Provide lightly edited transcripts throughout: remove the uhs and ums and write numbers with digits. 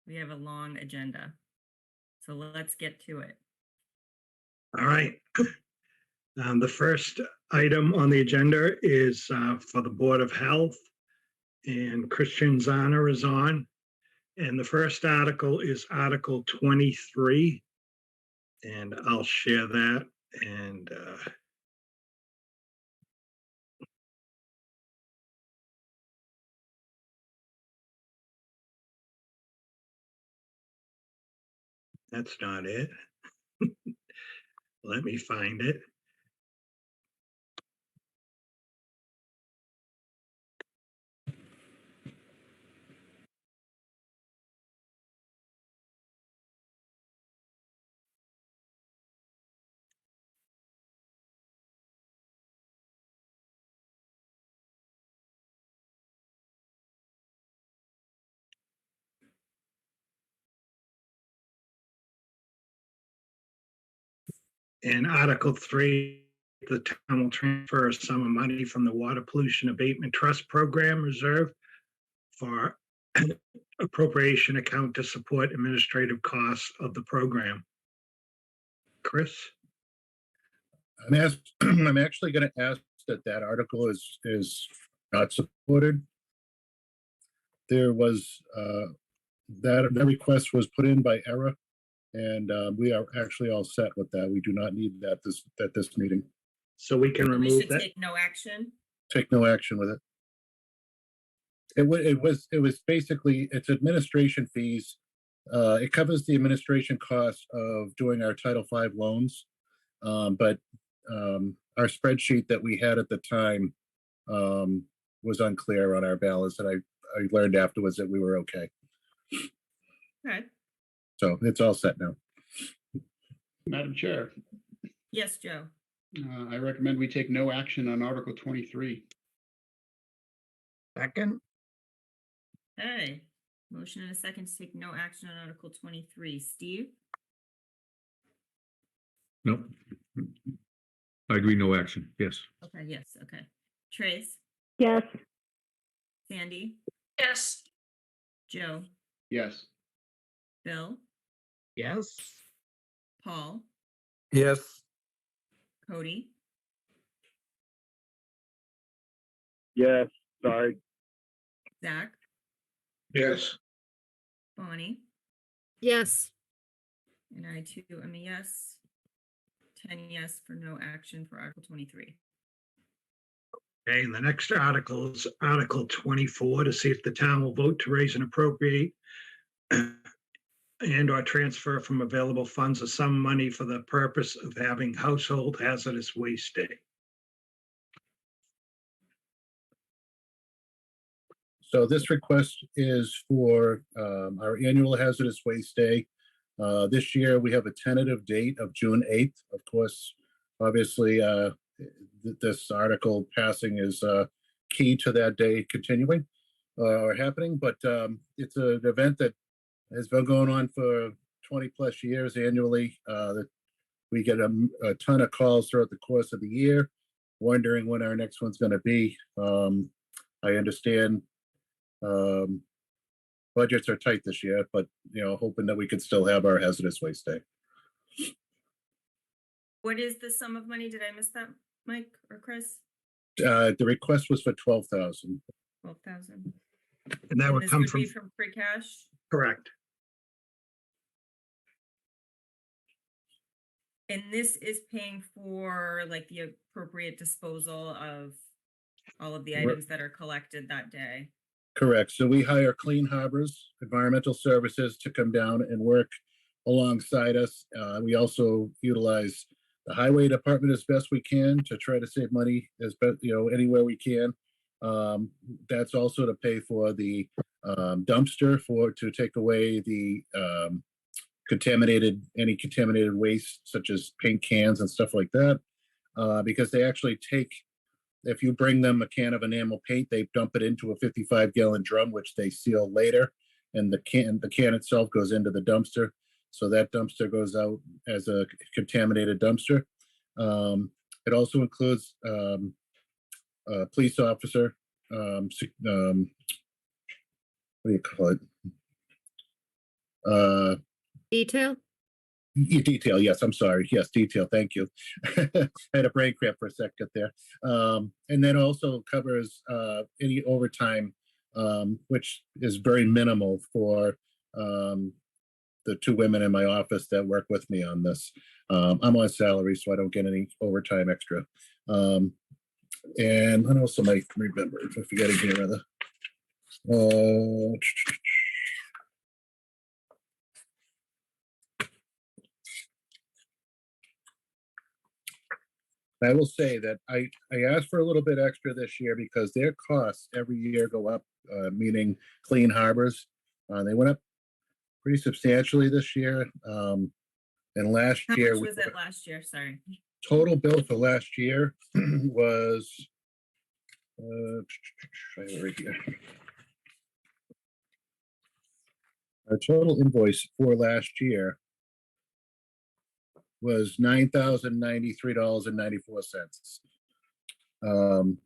We have a long agenda. So let's get to it. All right. The first item on the agenda is for the Board of Health, and Christian Zahner is on. And the first article is Article 23, and I'll share that. And that's not it. Let me find it. In Article 3, the town will transfer a sum of money from the Water Pollution Abatement Trust Program Reserve for appropriation account to support administrative costs of the program. Chris? I'm actually going to ask that article is not supported. There was that request was put in by error, and we are actually all set with that. We do not need that at this meeting. So we can We remove should that. take no action. Take no action with it. It was basically, it's administration fees. It covers the administration costs of doing our Title V loans, but our spreadsheet that we had at the time was unclear on our balance, and I learned afterwards that we were okay. Okay. So it's all set now. Madam Chair, Yes, Joe. I recommend we take no action on Article 23. Second? Hey, motion and a second to take no action on Article 23. Steve? Nope. I agree, no action, yes. Okay, yes, okay. Trace? Yes. Sandy? Yes. Joe? Yes. Bill? Yes. Paul? Yes. Cody? Yes, sorry. Zach? Yes. Bonnie? Yes. And I too am a yes. 10 yes for no action for Article 23. Okay, and the next article is Article 24, to see if the town will vote to raise and appropriate and or transfer from available funds a sum of money for the purpose of having household hazardous waste day. So this request is for our annual hazardous waste day. This year we have a tentative date of June 8th. Of course, obviously, this article passing is key to that day continuing or happening, but it's an event that has been going on for 20 plus years annually. That we get a ton of calls throughout the course of the year, wondering when our next one's going to be. I understand budgets are tight this year, but hoping that we could still have our hazardous waste day. What is the sum of money? Did I miss that, Mike or Chris? The request was for 12,000. 12,000. And that would This come would from, be from free cash? correct. And this is paying for like the appropriate disposal of all of the items that are collected that day. Correct. So we hire Clean Harbors Environmental Services to come down and work alongside us. We also utilize the highway department as best we can to try to save money as best, anywhere we can. That's also to pay for the dumpster to take away the any contaminated waste such as paint cans and stuff like that, because they actually take, if you bring them a can of enamel paint, they dump it into a 55-gallon drum, which they seal later, and the can itself goes into the dumpster. So that dumpster goes out as a contaminated dumpster. It also includes a police officer, what do you call it? Detail? Detail, yes, I'm sorry. Yes, detail, thank you. I had a brain cramp for a second there. And then also covers any overtime, which is very minimal for the two women in my office that work with me on this. I'm on salary, so I don't get any overtime extra. And what else am I remember? I forget it here, rather. I will say that I asked for a little bit extra this year because their costs every year go up, meaning Clean Harbors. They went up pretty substantially this year. And last How year, much was it last year? Sorry. total bill for last year was, I have it right here. Our total invoice for last year was $9,093.94.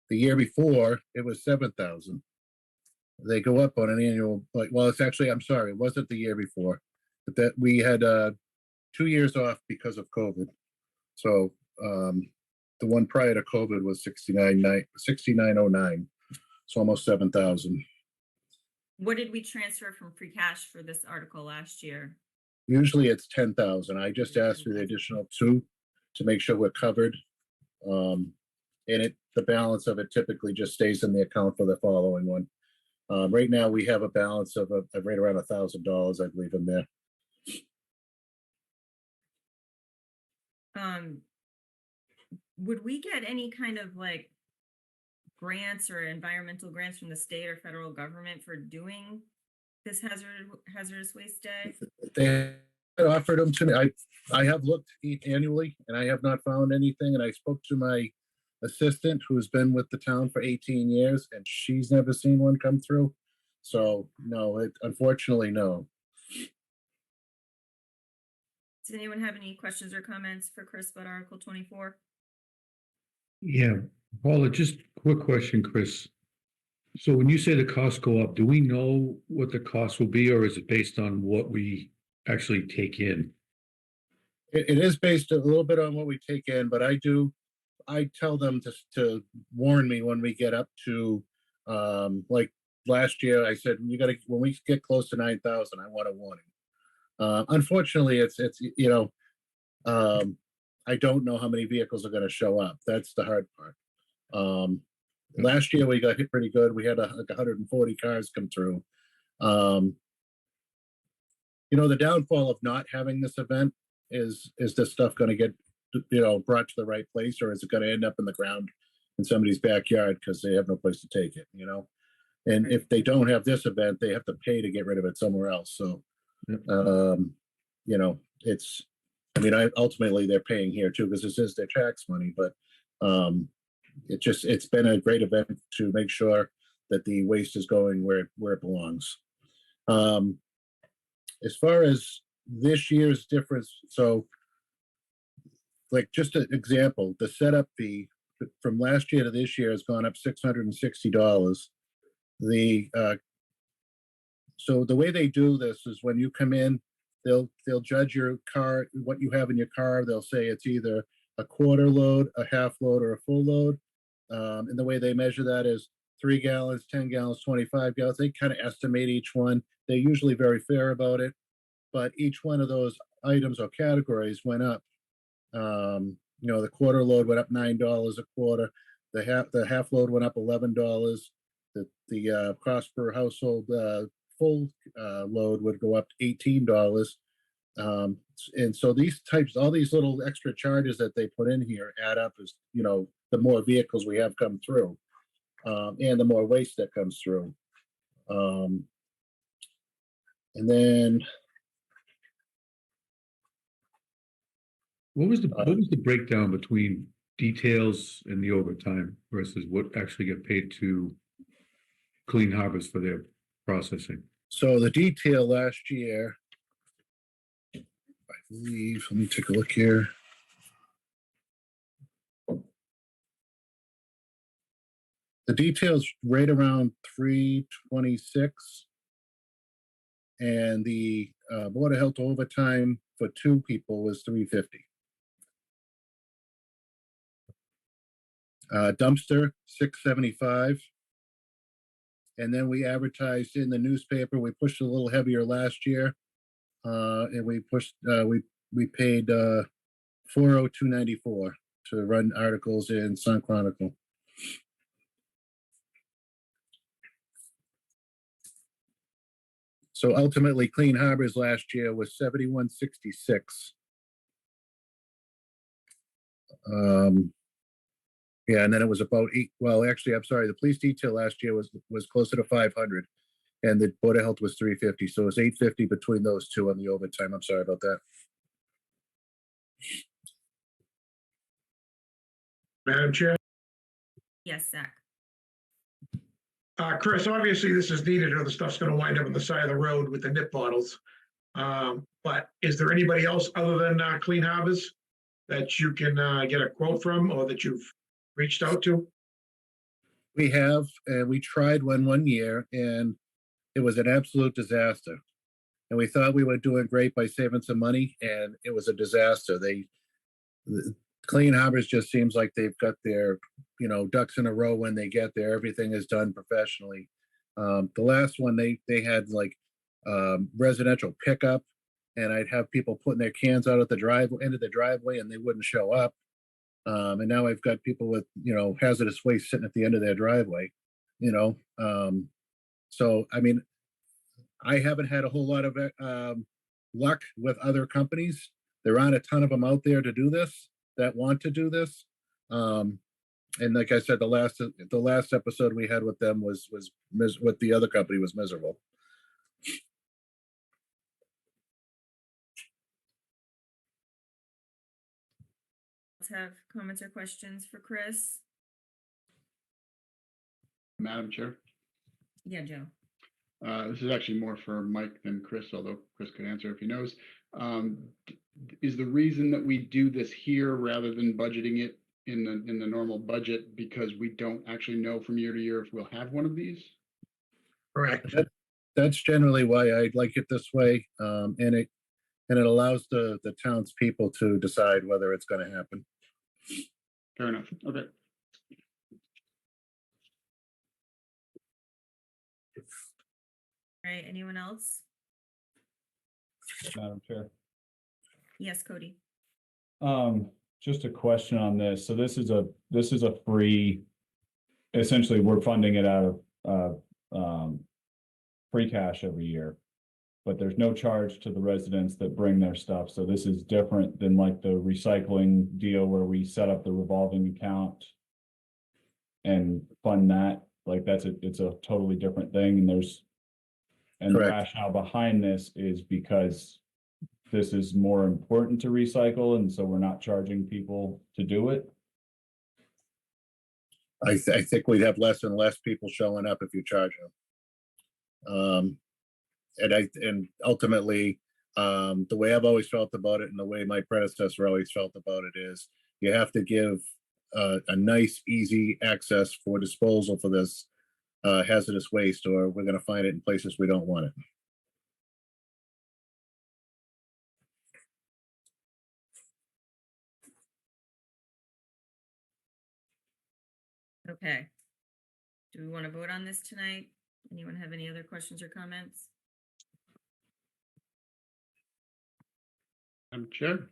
The year before, it was 7,000. They go up on an annual, like, well, it's actually, I'm sorry, it wasn't the year before, but that we had 2 years off because of COVID. So the one prior to COVID was 6909, so almost 7,000. What did we transfer from free cash for this article last year? Usually it's 10,000. I just asked for the additional 2 to make sure we're covered. And the balance of it typically just stays in the account for the following one. Right now we have a balance of right around $1,000, I believe, in there. Would we get any kind of like grants or environmental grants from the state or federal government for doing this hazardous waste day? They offered them to me. I have looked annually and I have not found anything. And I spoke to my assistant who's been with the town for 18 years and she's never seen one come through. So no, unfortunately, no. Does anyone have any questions or comments for Chris about Article 24? Yeah, Paula, just quick question, Chris. So when you say the costs go up, do we know what the cost will be, or is it based on what we actually take in? It is based a little bit on what we take in, but I tell them to warn me when we get up to, like last year, I said, when we get close to 9,000, I want a warning. Unfortunately, it's I don't know how many vehicles are going to show up. That's the hard part. Last year we got hit pretty good. We had like 140 cars come through. The downfall of not having this event is this stuff going to get brought to the right place, or is it going to end up in the ground in somebody's backyard because they have no place to take it? And if they don't have this event, they have to pay to get rid of it somewhere else. So, ultimately they're paying here too because this is their tax money. But it's been a great event to make sure that the waste is going where it belongs. As far as this year's difference, so like just an example, the setup fee from last year to this year has gone up $660. So the way they do this is when you come in, they'll judge your car, what you have in your car. They'll say it's either a quarter load, a half load, or a full load. And the way they measure that is 3 gallons, 10 gallons, 25 gallons. They kind of estimate each one. They're usually very fair about it, but each one of those items or categories went up. The quarter load went up $9 a quarter. The half load went up $11. The cost per household full load would go up $18. And so all these little extra charges that they put in here add up as, the more vehicles we have come through, and the more waste that comes through. And then What was the breakdown between details and the overtime versus what actually get paid to Clean Harbors for their processing? so the detail last year, I believe, let me take a look here. The detail's right around 326, and the Board of Health overtime for 2 people was $350. Dumpster, $675. And then we advertised in the newspaper. We pushed a little heavier last year, and we paid $402.94 to run articles in Sun Chronicle. So ultimately, Clean Harbors last year was 7166. Yeah, and then it was about actually, I'm sorry, the police detail last year was closer to 500, and the Board of Health was 350. So it's 850 between those two on the overtime. I'm sorry about that. Madam Chair, Yes, Zach. Chris, obviously this is needed or the stuff's gonna wind up on the side of the road with the nip bottles. But is there anybody else other than Clean Harbors that you can get a quote from or that you've reached out to? We have, and we tried one year, and it was an absolute disaster. And we thought we were doing great by saving some money, and it was a disaster. Clean Harbors just seems like they've got their, ducks in a row when they get there. Everything is done professionally. The last one, they had like residential pickup, and I'd have people putting their cans out at the end of the driveway, and they wouldn't show up. And now I've got people with, hazardous waste sitting at the end of their driveway, So, I mean, I haven't had a whole lot of luck with other companies. There aren't a ton of them out there to do this, that want to do this. And like I said, the last episode we had with them was with the other company was miserable. Let's have comments or questions for Chris. Madam Chair, Yeah, Joe. this is actually more for Mike than Chris, although Chris could answer if he knows. Is the reason that we do this here rather than budgeting it in the normal budget because we don't actually know from year to year if we'll have one of these? Correct. That's generally why I like it this way. And it allows the townspeople to decide whether it's going to happen. Fair enough. Okay. All right, anyone else? Madam Chair. Yes, Cody. Just a question on this. So this is a free, essentially, we're funding it out of free cash every year. But there's no charge to the residents that bring their stuff. So this is different than like the recycling deal where we set up the revolving account and fund that. Like it's a totally different thing. And the Correct. rationale behind this is because this is more important to recycle, and so we're not charging people to do it. I think we'd have less and less people showing up if you charge them. And ultimately, the way I've always felt about it and the way my predecessor always felt about it is you have to give a nice, easy access for disposal for this hazardous waste, or we're going to find it in places we don't want it. Okay. Do we want to vote on this tonight? Anyone have any other questions or comments? Madam Chair.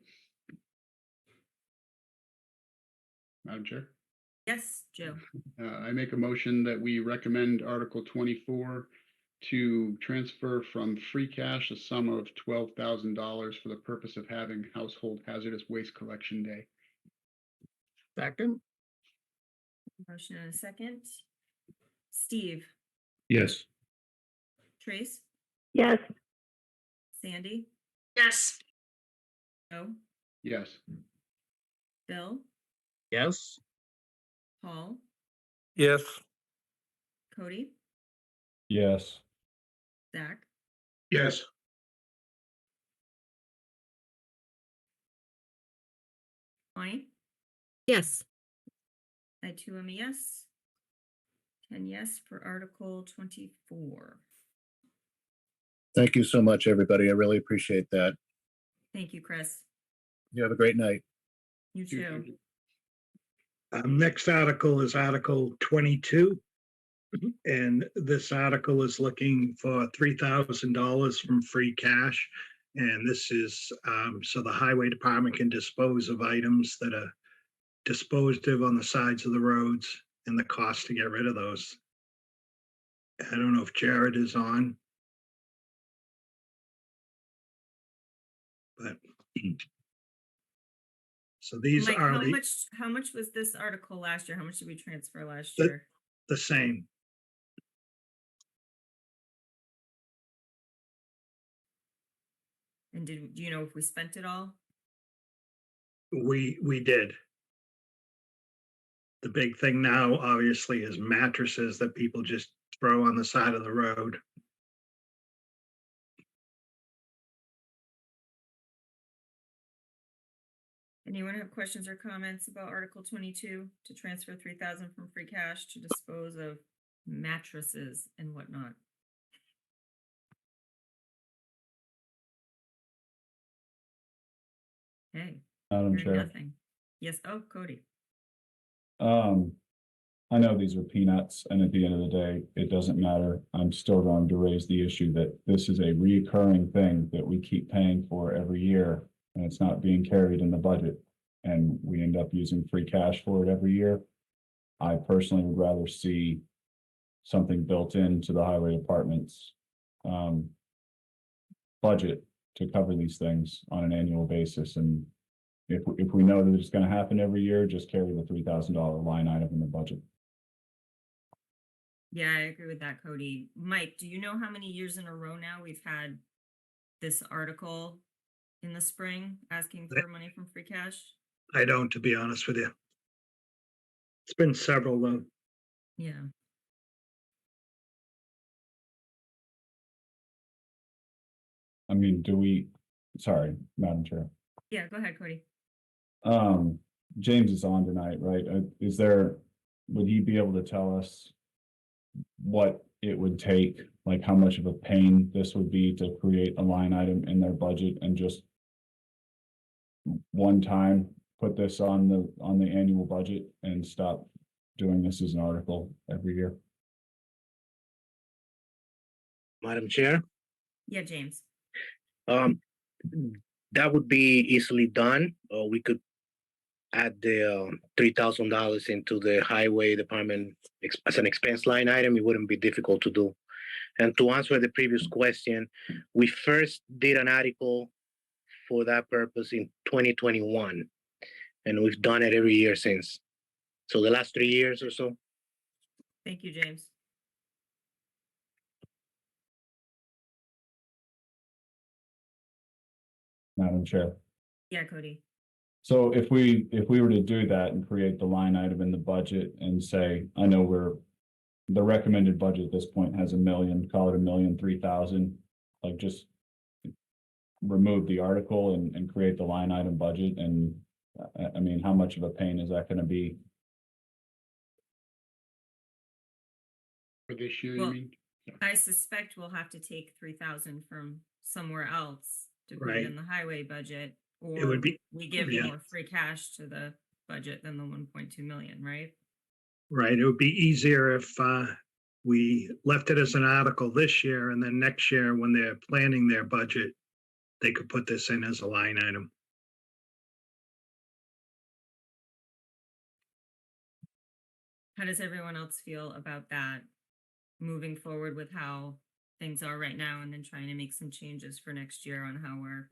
Madam Chair. Yes, Joe. I make a motion that we recommend Article 24 to transfer from free cash a sum of $12,000 for the purpose of having Household Hazardous Waste Collection Day. Second? Motion and a second. Steve, Yes. Trace, Yes. Sandy, Yes. Joe, Yes. Bill, Yes. Paul, Yes. Cody, Yes. Zach, Yes. Bonnie. Yes. I too am a yes. 10 yes for Article 24. Thank you so much, everybody. I really appreciate that. Thank you, Chris. You have a great night. You too. Next article is Article 22. And this article is looking for $3,000 from free cash. And this is so the highway department can dispose of items that are disposed of on the sides of the roads and the cost to get rid of those. I don't know if Jared is on. But so these Mike, are how much was this article last year? How much did we transfer last The- year? the same. And do you know if we spent it all? We did. The big thing now, obviously, is mattresses that people just throw on the side of the road. Anyone have questions or comments about Article 22 to transfer 3,000 from free cash to dispose of mattresses and whatnot? Hey, Madam hearing Chair. nothing. Yes, oh, Cody. I know these are peanuts, and at the end of the day, it doesn't matter. I'm still going to raise the issue that this is a reoccurring thing that we keep paying for every year, and it's not being carried in the budget. And we end up using free cash for it every year. I personally would rather see something built into the highway department's budget to cover these things on an annual basis. And if we know that it's going to happen every year, just carry the $3,000 line item in the budget. Yeah, I agree with that, Cody. Mike, do you know how many years in a row now we've had this article in the spring asking for money from free cash? I don't, to be honest with you. It's been several though. Yeah. I mean, sorry, Madam Chair. Yeah, go ahead, Cody. James is on tonight, right? Would he be able to tell us what it would take, like how much of a pain this would be to create a line item in their budget and just one time put this on the annual budget and stop doing this as an article every year? Madam Chair, Yeah, James. that would be easily done. We could add the $3,000 into the highway department as an expense line item. It wouldn't be difficult to do. And to answer the previous question, we first did an article for that purpose in 2021, and we've done it every year since. So the last 3 years or so. Thank you, James. Madam Chair. Yeah, Cody. So if we were to do that and create the line item in the budget and say, I know the recommended budget at this point has $1 million, call it $1,003,000, like just remove the article and create the line item budget. And I mean, how much of a pain is that going to be? For this year, Well, you mean? I suspect we'll have to take 3,000 from somewhere else to put Right. it in the highway budget, It or would be, we give yeah. more free cash to the budget than the 1.2 million, right? right, it would be easier if we left it as an article this year and then next year when they're planning their budget, they could put this in as a line item. How does everyone else feel about that? Moving forward with how things are right now and then trying to make some changes for next year on how we're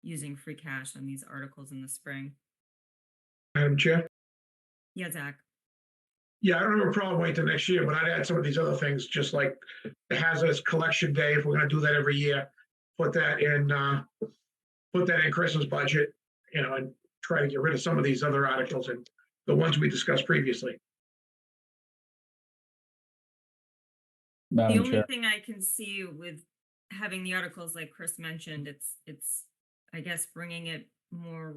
using free cash on these articles in the spring. Madam Chair? Yeah, Zach. Yeah, I don't have a problem waiting till next year, but I'd add some of these other things, just like the hazardous collection day, if we're gonna do that every year. Put that in Chris's budget, and try to get rid of some of these other articles and the ones we discussed previously. The Madam only Chair. thing I can see with having the articles like Chris mentioned, it's I guess bringing it more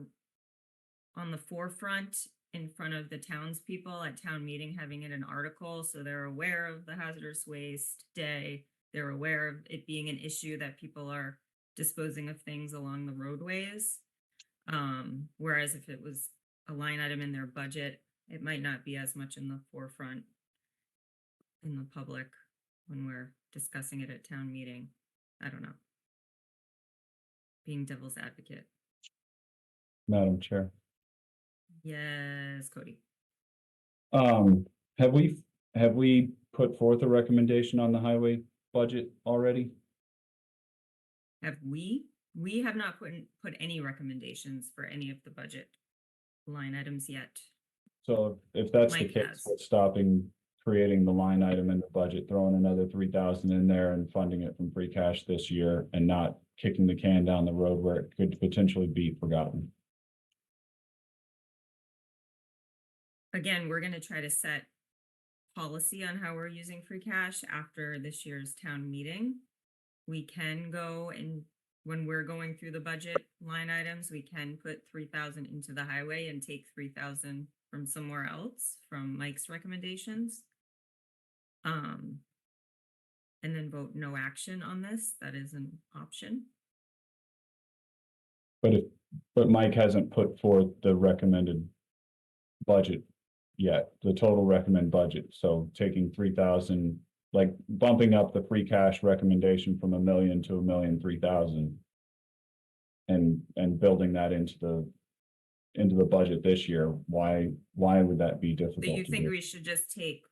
on the forefront in front of the townspeople at town meeting, having it an article so they're aware of the hazardous waste day they're aware of it being an issue that people are disposing of things along the roadways. Whereas if it was a line item in their budget, it might not be as much in the forefront in the public when we're discussing it at town meeting. I don't know. Being devil's advocate. Madam Chair. Yes, Cody. Have we put forth a recommendation on the highway budget already? Have we? We have not put any recommendations for any of the budget line items yet. So if that's the Mike case, has. what's stopping creating the line item in the budget, throwing another 3,000 in there and funding it from free cash this year and not kicking the can down the road where it could potentially be forgotten? Again, we're gonna try to set policy on how we're using free cash after this year's town meeting. We can go and when we're going through the budget line items, we can put 3,000 into the highway and take 3,000 from somewhere else from Mike's recommendations. And then vote no action on this. That is an option. But Mike hasn't put forth the recommended budget yet, the total recommend budget. So taking 3,000, like bumping up the free cash recommendation from 1 million to 1,003,000. And building that into the budget this year. Why would that be difficult? So you to think do? we should just take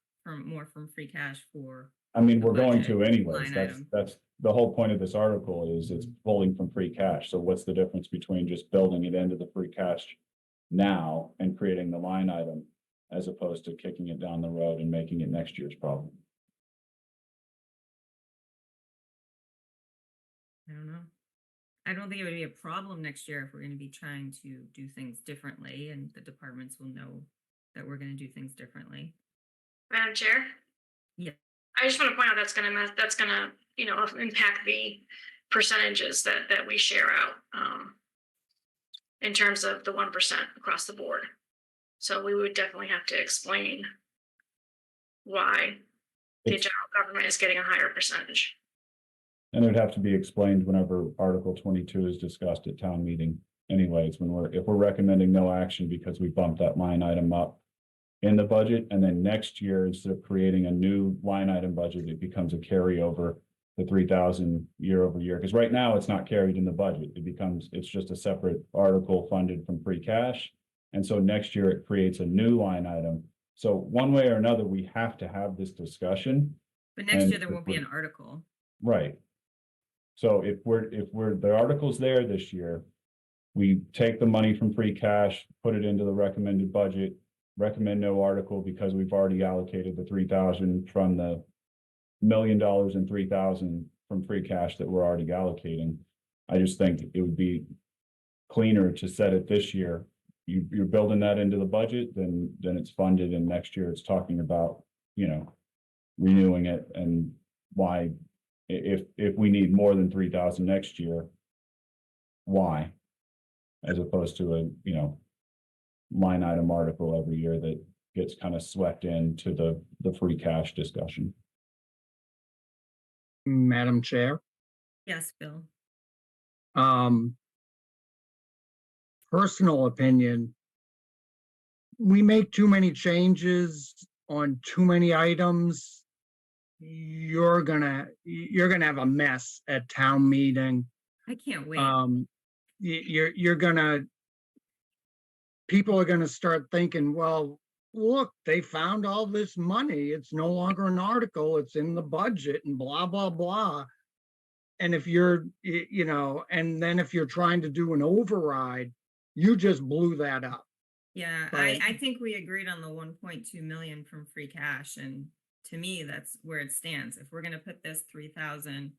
more from free cash for, I mean, we're going budget to anyways. line That's item? that's the whole point of this article is it's pulling from free cash. So what's the difference between just building it into the free cash now and creating the line item as opposed to kicking it down the road and making it next year's problem? I don't know. I don't think it would be a problem next year if we're gonna be trying to do things differently and the departments will know that we're gonna do things differently. Madam Chair? Yeah. I just want to point out that's gonna, impact the percentages that we share out, in terms of the 1% across the board. So we would definitely have to explain why the It's- general government is getting a higher percentage. And it would have to be explained whenever Article 22 is discussed at town meeting. Anyways, if we're recommending no action because we bumped that line item up in the budget, and then next year, instead of creating a new line item budget, it becomes a carryover, the 3,000 year over year. Because right now it's not carried in the budget. It's just a separate article funded from free cash. And so next year it creates a new line item. So one way or another, we have to have this discussion. But next And year there if won't be we're- an article. Right. So if the article's there this year, we take the money from free cash, put it into the recommended budget, recommend no article because we've already allocated the 3,000 from the $1 million and 3,000 from free cash that we're already allocating. I just think it would be cleaner to set it this year. You're building that into the budget, then it's funded, and next year it's talking about, renewing it and why, if we need more than 3,000 next year, why? As opposed to a, line item article every year that gets kind of swept into the free cash discussion. Madam Chair, Yes, Bill. personal opinion, we make too many changes on too many items, you're gonna have a mess at town meeting. I can't wait. People are gonna start thinking, well, look, they found all this money. It's no longer an article, it's in the budget and blah, blah, blah. And if and then if you're trying to do an override, you just blew that up. Yeah, But- I think we agreed on the 1.2 million from free cash, and to me, that's where it stands. If we're gonna put this 3,000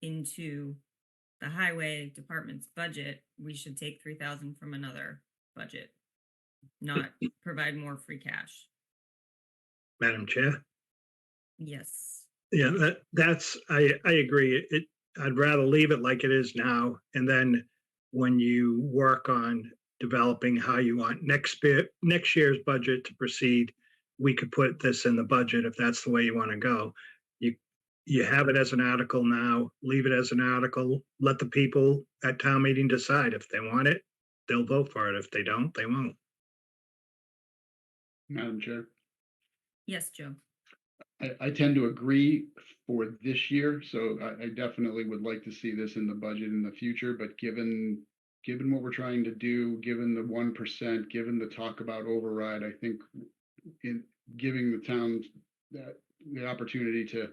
into the highway department's budget, we should take 3,000 from another budget, not provide more free cash. Madam Chair. Yes. Yeah, I agree. I'd rather leave it like it is now. And then when you work on developing how you want next year's budget to proceed, we could put this in the budget if that's the way you want to go. you have it as an article now, leave it as an article, let the people at town meeting decide. If they want it, they'll vote for it. If they don't, they won't. Madam Chair, Yes, Joe. I tend to agree for this year, so I definitely would like to see this in the budget in the future, but given what we're trying to do, given the 1%, given the talk about override, I think in giving the town that the opportunity to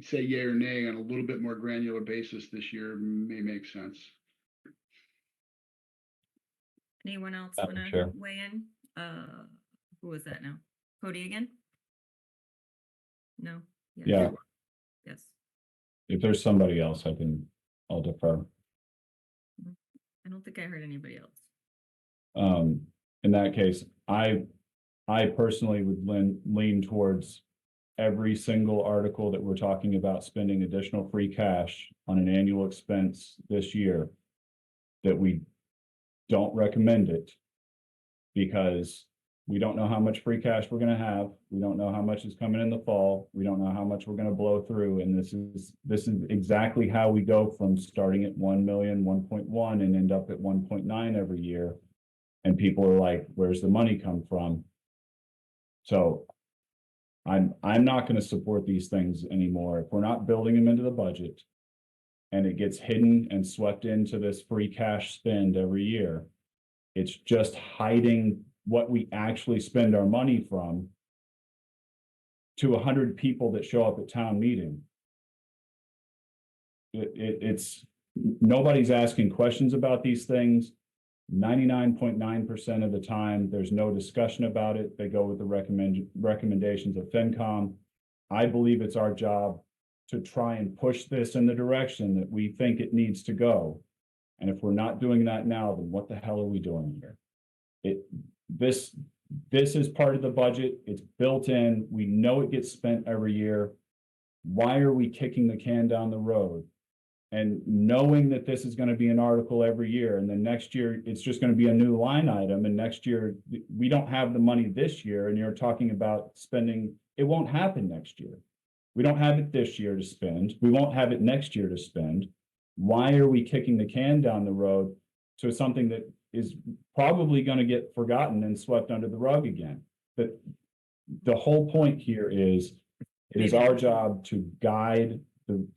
say yay or nay on a little bit more granular basis this year may make sense. Anyone else Madam want Chair. to weigh in? Who was that now? Cody again? No? Yes. Yeah. Yes. If there's somebody else, I'll defer. I don't think I heard anybody else. In that case, I personally would lean towards every single article that we're talking about spending additional free cash on an annual expense this year, that we don't recommend it, because we don't know how much free cash we're gonna have. We don't know how much is coming in the fall. We don't know how much we're gonna blow through. And this is exactly how we go from starting at 1 million, 1.1 and end up at 1.9 every year. And people are like, where's the money come from? So I'm not gonna support these things anymore. If we're not building them into the budget and it gets hidden and swept into this free cash spend every year, it's just hiding what we actually spend our money from to 100 people that show up at town meeting. It's nobody's asking questions about these things. 99.9% of the time, there's no discussion about it. They go with the recommendations of FinCom. I believe it's our job to try and push this in the direction that we think it needs to go. And if we're not doing that now, then what the hell are we doing here? This is part of the budget. It's built in. We know it gets spent every year. Why are we kicking the can down the road? And knowing that this is going to be an article every year, and then next year it's just going to be a new line item, and next year we don't have the money this year, and you're talking about spending, it won't happen next year. We don't have it this year to spend. We won't have it next year to spend. Why are we kicking the can down the road to something that is probably going to get forgotten and swept under the rug again? But the whole point here is, it is our job to guide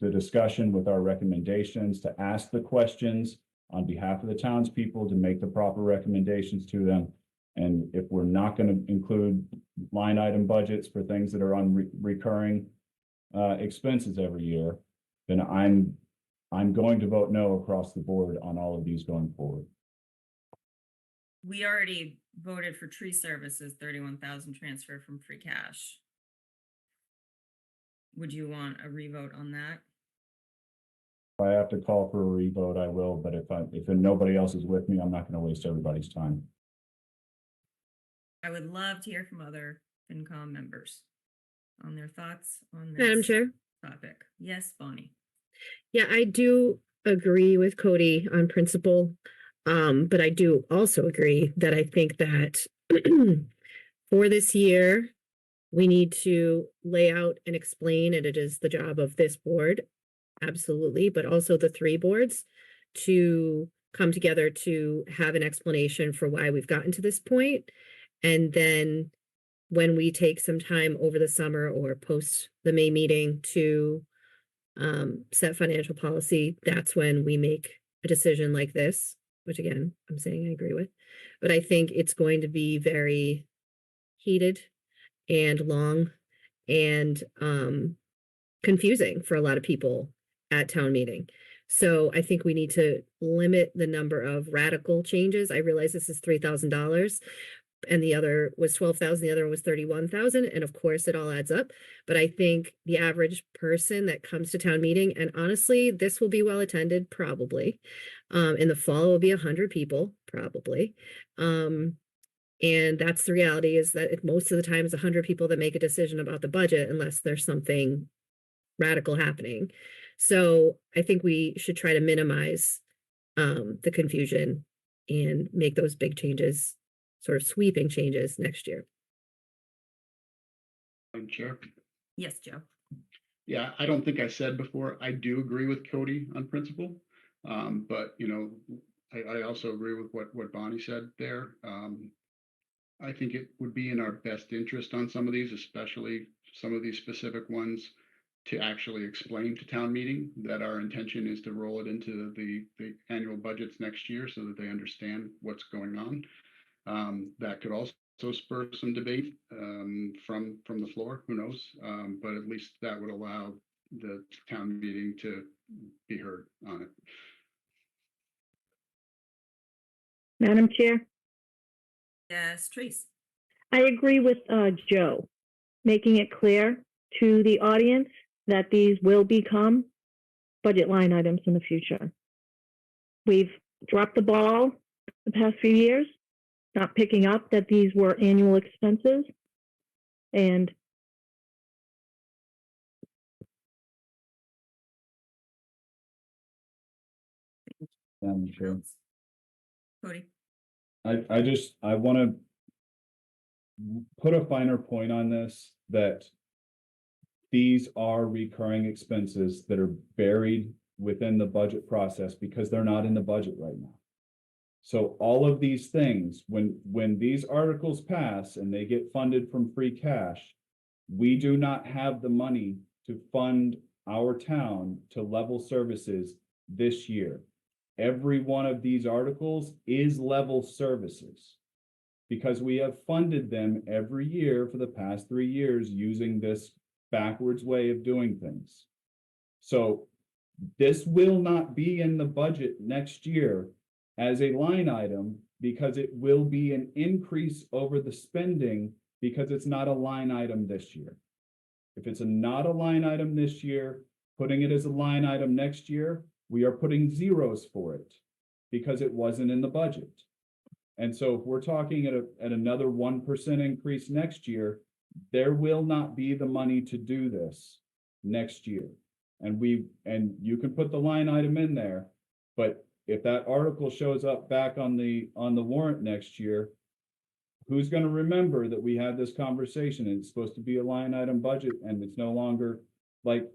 the discussion with our recommendations, to ask the questions on behalf of the townspeople, to make the proper recommendations to them. And if we're not going to include line item budgets for things that are on recurring expenses every year, then I'm going to vote no across the board on all of these going forward. We already voted for tree services, 31,000 transfer from free cash. Would you want a revote on that? If I have to call for a revote, I will, but if nobody else is with me, I'm not going to waste everybody's time. I would love to hear from other FinCom members on their thoughts on this Madam Chair? topic. Yes, Bonnie. Yeah, I do agree with Cody on principle. But I do also agree that I think that for this year, we need to lay out and explain, and it is the job of this board, absolutely, but also the three boards, to come together to have an explanation for why we've gotten to this point. And then when we take some time over the summer or post the May meeting to set financial policy, that's when we make a decision like this, which again, I'm saying I agree with. But I think it's going to be very heated and long and confusing for a lot of people at town meeting. So I think we need to limit the number of radical changes. I realize this is $3,000 and the other was 12,000, the other one was 31,000. And of course it all adds up. But I think the average person that comes to town meeting, and honestly, this will be well attended, probably. In the fall, it will be 100 people, probably. And that's the reality, is that most of the time it's 100 people that make a decision about the budget, unless there's something radical happening. So I think we should try to minimize the confusion and make those big changes, sort of sweeping changes next year. Madam Chair. Yes, Joe. Yeah, I don't think I said before, I do agree with Cody on principle. But I also agree with what Bonnie said there. I think it would be in our best interest on some of these, especially some of these specific ones, to actually explain to town meeting that our intention is to roll it into the annual budgets next year so that they understand what's going on. That could also spur some debate from the floor, who knows? But at least that would allow the town meeting to be heard on it. Madam Chair, Yes, Trace. I agree with Joe, making it clear to the audience that these will become budget line items in the future. We've dropped the ball the past few years, not picking up that these were annual expenses. And Sure. Cody. I want to put a finer point on this, that these are recurring expenses that are buried within the budget process because they're not in the budget right now. So all of these things, when these articles pass and they get funded from free cash, we do not have the money to fund our town to level services this year. Every one of these articles is level services because we have funded them every year for the past 3 years using this backwards way of doing things. So this will not be in the budget next year as a line item because it will be an increase over the spending because it's not a line item this year. If it's not a line item this year, putting it as a line item next year, we are putting zeros for it because it wasn't in the budget. And so if we're talking at another 1% increase next year, there will not be the money to do this next year. And you can put the line item in there, but if that article shows up back on the warrant next year, who's going to remember that we had this conversation and it's supposed to be a line item budget and it's no longer, like,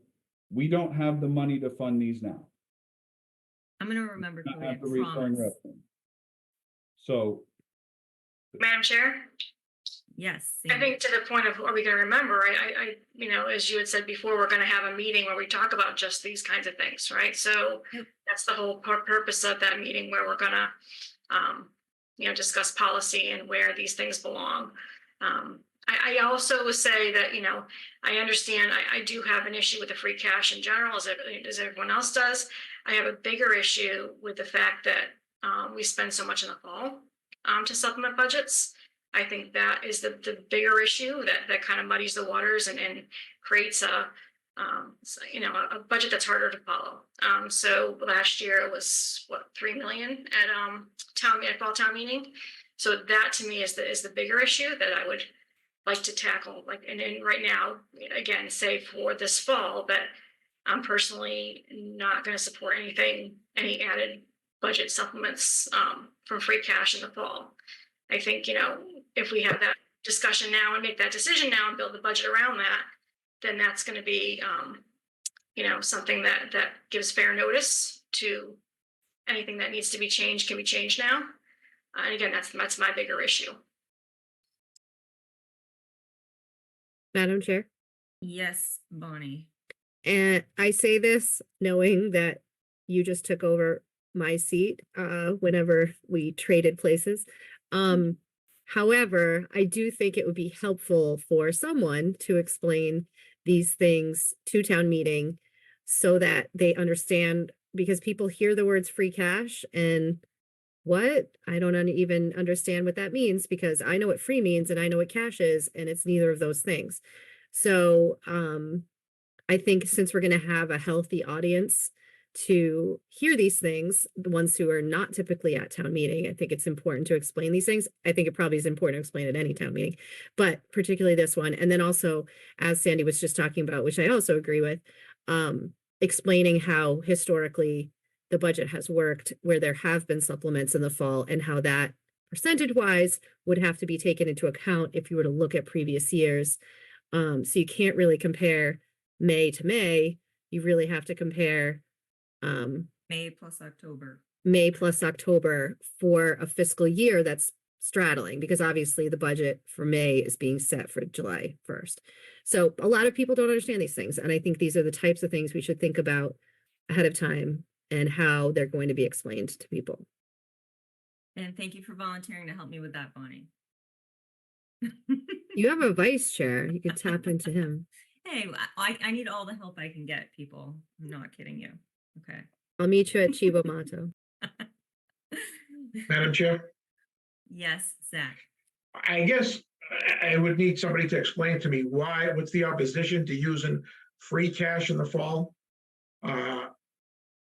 we don't have the money to fund these now. I'm gonna remember, Not Cody, I have the recurring promise. revenue. So Madam Chair? Yes. I Sandy. think to the point of, are we gonna remember, I, as you had said before, we're gonna have a meeting where we talk about just these kinds of things, right? So Yep. that's the whole purpose of that meeting where we're gonna, discuss policy and where these things belong. I also would say that, I understand, I do have an issue with the free cash in general, as everyone else does. I have a bigger issue with the fact that we spend so much in the fall to supplement budgets. I think that is the bigger issue that kind of muddies the waters and creates a budget that's harder to follow. So last year it was what, 3 million at fall town meeting. So that to me is the bigger issue that I would like to tackle. And right now, again, say for this fall, that I'm personally not going to support any added budget supplements from free cash in the fall. I think, if we have that discussion now and make that decision now and build the budget around that, then that's going to be, something that gives fair notice to anything that needs to be changed can be changed now. And again, that's my bigger issue. Madam Chair. Yes, Bonnie. And I say this knowing that you just took over my seat whenever we traded places. However, I do think it would be helpful for someone to explain these things to town meeting so that they understand, because people hear the words free cash and what? I don't even understand what that means, because I know what free means and I know what cash is, and it's neither of those things. So I think since we're going to have a healthy audience to hear these things, the ones who are not typically at town meeting, I think it's important to explain these things. I think it probably is important to explain at any town meeting, but particularly this one. And then also, as Sandy was just talking about, which I also agree with, explaining how historically the budget has worked, where there have been supplements in the fall, and how that percentage wise would have to be taken into account if you were to look at previous years. So you can't really compare May to May, you really have to compare May plus October. May plus October for a fiscal year that's straddling, because obviously the budget for May is being set for July 1st. So a lot of people don't understand these things. And I think these are the types of things we should think about ahead of time and how they're going to be explained to people. And thank you for volunteering to help me with that, Bonnie. You have a vice chair. You could tap into him. Hey, I need all the help I can get, people. I'm not kidding you. Okay. I'll meet you at Chibo Mato. Madam Chair, Yes, Zach. I guess I would need somebody to explain to me what's the opposition to using free cash in the fall?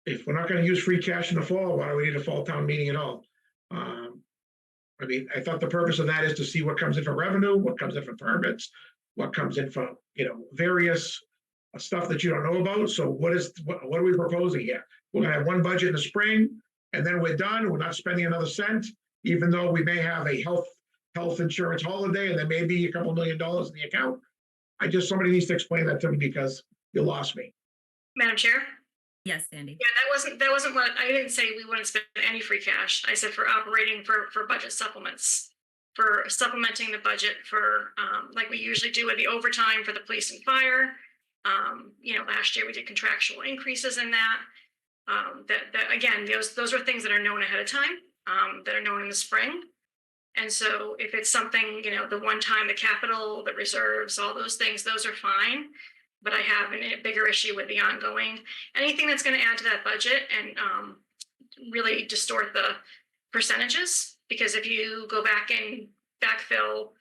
If we're not gonna use free cash in the fall, why do we need a fall town meeting at all? I mean, I thought the purpose of that is to see what comes in for revenue, what comes in for permits, what comes in for, various stuff that you don't know about. So what are we proposing here? We're gonna have one budget in the spring and then we're done. We're not spending another cent, even though we may have a health insurance holiday and there may be a couple $1 million in the account. Somebody needs to explain that to me because you lost me. Madam Chair? Yes, Sandy. Yeah, that wasn't what, I didn't say we wouldn't spend any free cash. I said for operating for budget supplements, for supplementing the budget for, like we usually do with the overtime for the police and fire. Last year we did contractual increases in that. That again, those are things that are known ahead of time, that are known in the spring. And so if it's something, the one time, the capital, the reserves, all those things, those are fine. But I have a bigger issue with the ongoing, anything that's going to add to that budget and really distort the percentages. Because if you go back and backfill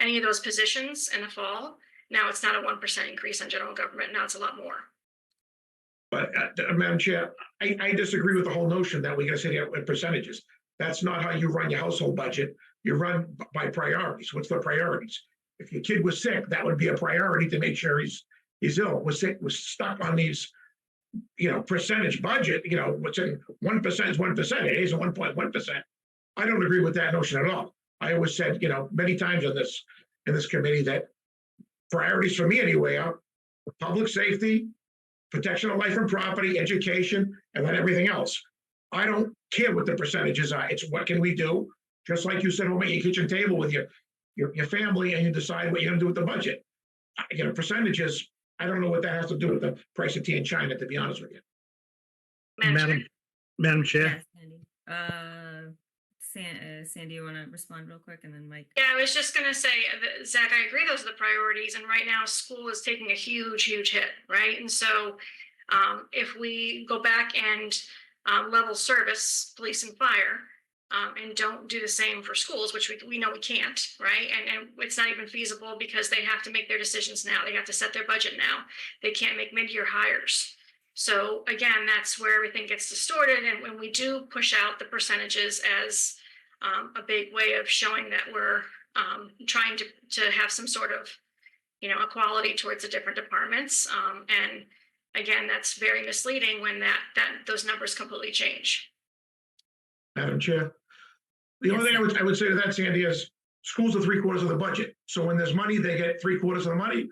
any of those positions in the fall, now it's not a 1% increase on general government. Now it's a lot more. But Madam Chair, I disagree with the whole notion that we're gonna sit here with percentages. That's not how you run your household budget. You run by priorities. What's the priorities? If your kid was sick, that would be a priority to make sure he's ill. Was stuck on these, percentage budget, what's in 1% is 1%. It is a 1.1%. I don't agree with that notion at all. I always said, many times in this committee that priorities for me anyway are public safety, protection of life and property, education, and then everything else. I don't care what the percentages are. It's what can we do? Just like you said, home at your kitchen table with your family, and you decide what you're gonna do with the budget. Percentages, I don't know what that has to do with the price of tea in China, to be honest with you. Madam Chair, Yes, Sandy. Sandy, you want to respond real quick, and then Mike? Yeah, I was just going to say, Zach, I agree those are the priorities. And right now school is taking a huge hit, right? And so if we go back and level service, police and fire, and don't do the same for schools, which we know we can't, right? And it's not even feasible because they have to make their decisions now. They have to set their budget now. They can't make mid-year hires. So again, that's where everything gets distorted. And when we do push out the percentages as a big way of showing that we're trying to have some sort of, equality towards the different departments. And again, that's very misleading when those numbers completely change. Madam Chair, the only thing I would say to that, Sandy, is schools are 3/4 of the budget. So when there's money, they get 3/4 of the money.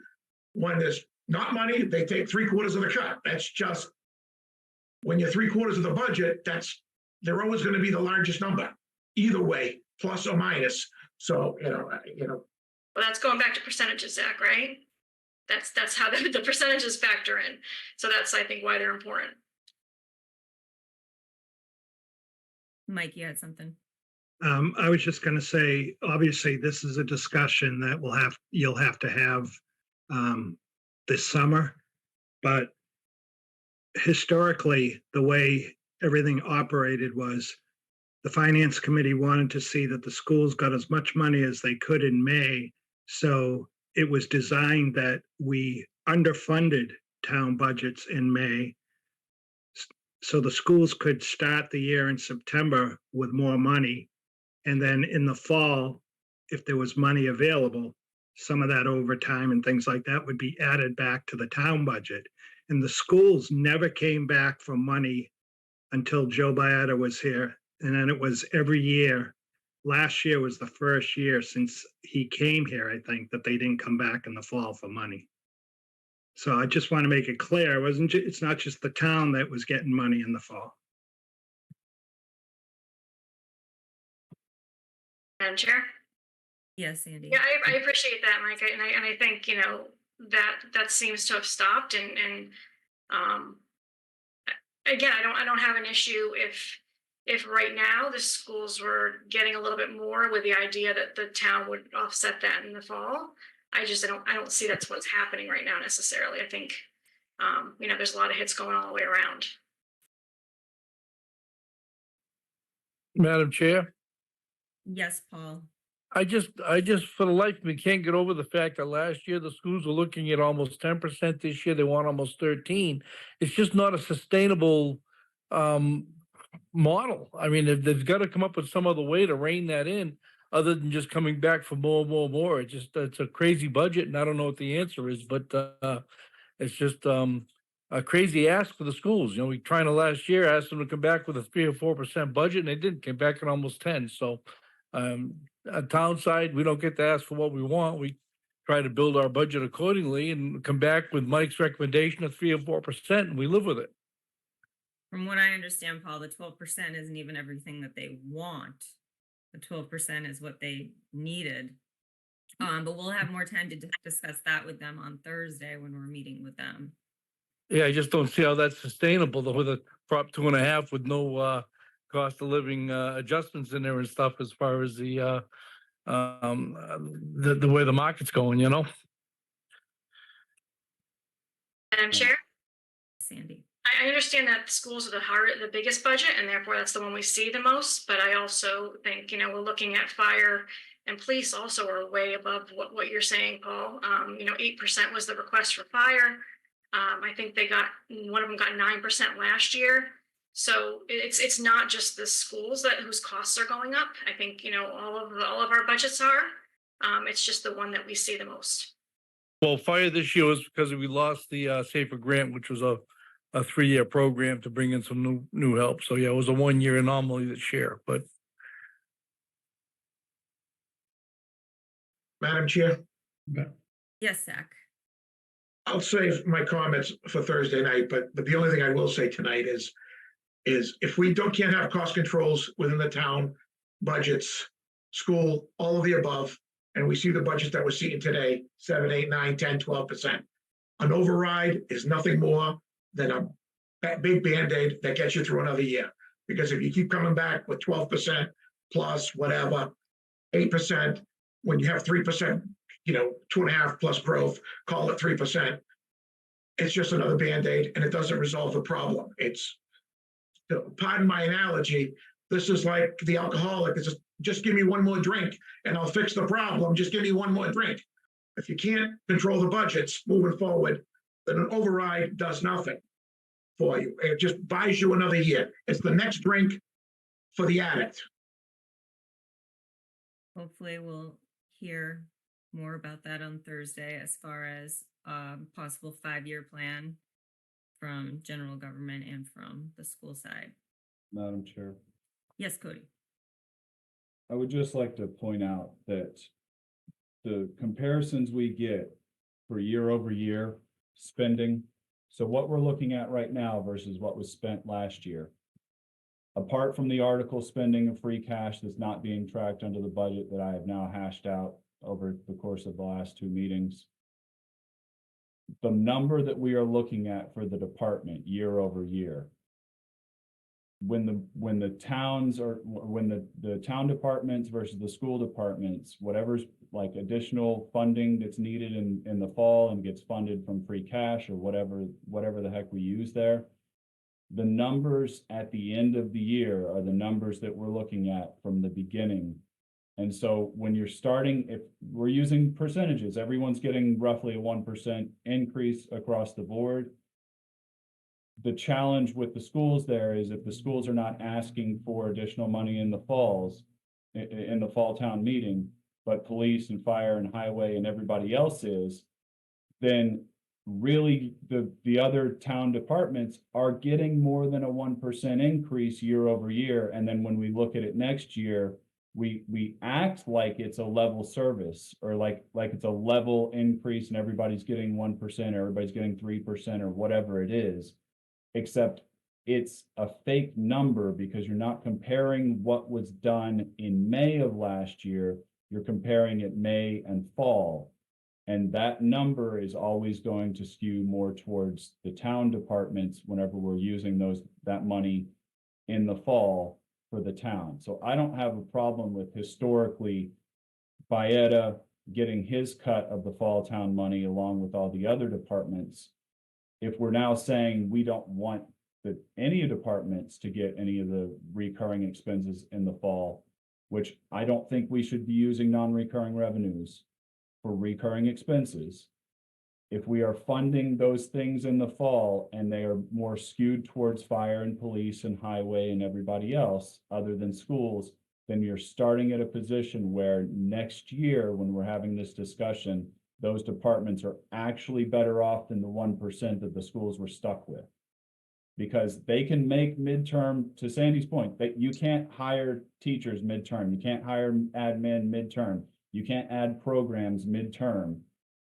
When there's not money, they take 3/4 of the cut. That's just, when you're 3/4 of the budget, they're always going to be the largest number, either way, plus or minus. So, Well, that's going back to percentages, Zach, right? That's how the percentages factor in. So that's, I think, why they're important. Mike, you had something. I was just going to say, obviously, this is a discussion that you'll have to have this summer. But historically, the way everything operated was the finance committee wanted to see that the schools got as much money as they could in May. So it was designed that we underfunded town budgets in May, so the schools could start the year in September with more money. And then in the fall, if there was money available, some of that overtime and things like that would be added back to the town budget. And the schools never came back for money until Joe Bietta was here. And then it was every year. Last year was the first year since he came here, I think, that they didn't come back in the fall for money. So I just want to make it clear, it wasn't, it's not just the town that was getting money in the fall. Madam Chair? Yes, Sandy. Yeah, I appreciate that, Mike, and I think, you know, that seems to have stopped and again, I don't have an issue if right now the schools were getting a little bit more with the idea that the town would offset that in the fall. I don't see that's what's happening right now necessarily. I think, you know, there's a lot of hits going all the way around. Madam Chair, Yes, Paul. I just, for the life of me, can't get over the fact that last year the schools were looking at almost 10%. This year they want almost 13. It's just not a sustainable model. I mean, they've got to come up with some other way to rein that in, other than just coming back for more. It's a crazy budget, and I don't know what the answer is, but it's just a crazy ask for the schools. You know, we trying to last year asked them to come back with a 3 or 4% budget, and they didn't. Came back at almost 10. So. At town side, we don't get to ask for what we want. We try to build our budget accordingly and come back with Mike's recommendation of 3 or 4%, and we live with it. From what I understand, Paul, the 12% isn't even everything that they want. The 12% is what they needed. But we'll have more time to discuss that with them on Thursday when we're meeting with them. Yeah, I just don't see how that's sustainable though, with a Prop 2.5 with no cost of living adjustments in there and stuff as far as the way the market's going, you know? Madam Chair? Sandy. I understand that schools are the biggest budget, and therefore that's the one we see the most. But I also think, you know, we're looking at fire and police also are way above what you're saying, Paul. You know, 8% was the request for fire. I think one of them got 9% last year. So it's not just the schools whose costs are going up. I think, you know, all of our budgets are. It's just the one that we see the most. Well, fire this year was because we lost the Safer Grant, which was a 3-year program to bring in some new help. So yeah, it was a 1-year anomaly this year, but. Madam Chair, Yes, Zach. I'll save my comments for Thursday night, but the only thing I will say tonight is if we can't have cost controls within the town budgets, school, all of the above, and we see the budgets that we're seeing today, 7, 8, 9, 10, 12%. An override is nothing more than a big Band-Aid that gets you through another year. Because if you keep coming back with 12% plus whatever, 8%, when you have 3%, you know, 2.5 plus growth, call it 3%. It's just another Band-Aid and it doesn't resolve the problem. Pardon my analogy, this is like the alcoholic. It's just give me one more drink and I'll fix the problem. Just give me one more drink. If you can't control the budgets moving forward, then an override does nothing for you. It just buys you another year. It's the next drink for the addict. Hopefully we'll hear more about that on Thursday as far as possible 5-year plan from general government and from the school side. Madam Chair, Yes, Cody. I would just like to point out that the comparisons we get for year over year spending, so what we're looking at right now versus what was spent last year, apart from the article spending of free cash that's not being tracked under the budget that I have now hashed out over the course of the last 2 meetings, the number that we are looking at for the department year over year, when the towns are, when the town departments versus the school departments, whatever's like additional funding that's needed in the fall and gets funded from free cash or whatever the heck we use there, the numbers at the end of the year are the numbers that we're looking at from the beginning. And so when you're starting, if we're using percentages, everyone's getting roughly a 1% increase across the board. The challenge with the schools there is if the schools are not asking for additional money in the falls, in the fall town meeting, but police and fire and highway and everybody else is, then really the other town departments are getting more than a 1% increase year over year. And then when we look at it next year, we act like it's a level service or like it's a level increase and everybody's getting 1%, or everybody's getting 3% or whatever it is, except it's a fake number because you're not comparing what was done in May of last year. You're comparing it May and fall. And that number is always going to skew more towards the town departments whenever we're using that money in the fall for the town. So I don't have a problem with historically Baeta getting his cut of the fall town money along with all the other departments. If we're now saying we don't want any departments to get any of the recurring expenses in the fall, which I don't think we should be using non-recurring revenues for recurring expenses. If we are funding those things in the fall and they are more skewed towards fire and police and highway and everybody else other than schools, then you're starting at a position where next year, when we're having this discussion, those departments are actually better off than the 1% that the schools were stuck with. Because they can make midterm, to Sandy's point, that you can't hire teachers midterm, you can't hire admin midterm, you can't add programs midterm.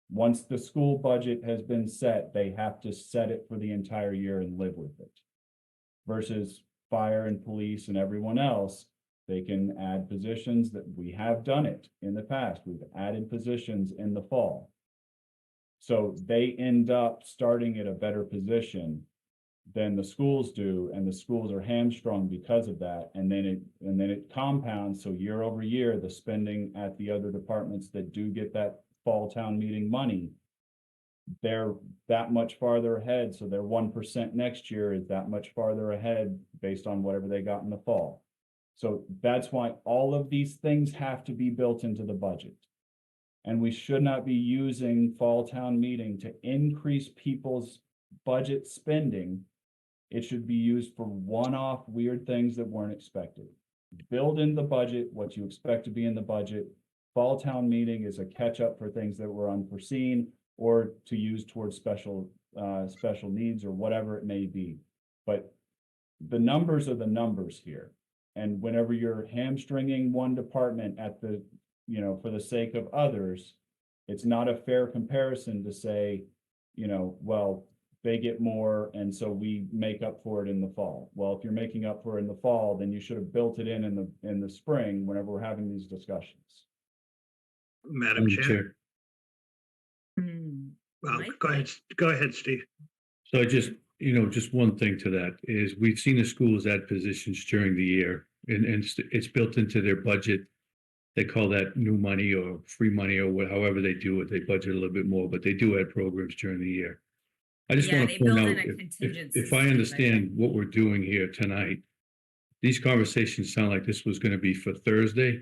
Once the school budget has been set, they have to set it for the entire year and live with it. Versus fire and police and everyone else, they can add positions. That we have done it in the past. We've added positions in the fall. So they end up starting at a better position than the schools do, and the schools are hamstrung because of that. And then it compounds. So year over year, the spending at the other departments that do get that fall town meeting money, they're that much farther ahead. So their 1% next year is that much farther ahead based on whatever they got in the fall. So that's why all of these things have to be built into the budget. And we should not be using fall town meeting to increase people's budget spending. It should be used for one-off weird things that weren't expected. Build in the budget what you expect to be in the budget. Fall town meeting is a catch-up for things that were unforeseen or to use towards special needs or whatever it may be. But the numbers are the numbers here. And whenever you're hamstringing one department at the, for the sake of others, it's not a fair comparison to say, well, they get more, and so we make up for it in the fall. Well, if you're making up for it in the fall, then you should have built it in the spring whenever we're having these discussions. Madam Chair. Well, Mike? go ahead, Steve. So I just, just one thing to that is we've seen the schools add positions during the year and it's built into their budget. They call that new money or free money or however they do it. They budget a little bit more, but they do add programs during the year. I just want to point out, if I understand what we're doing here tonight, these conversations sound like this was going to be for Thursday.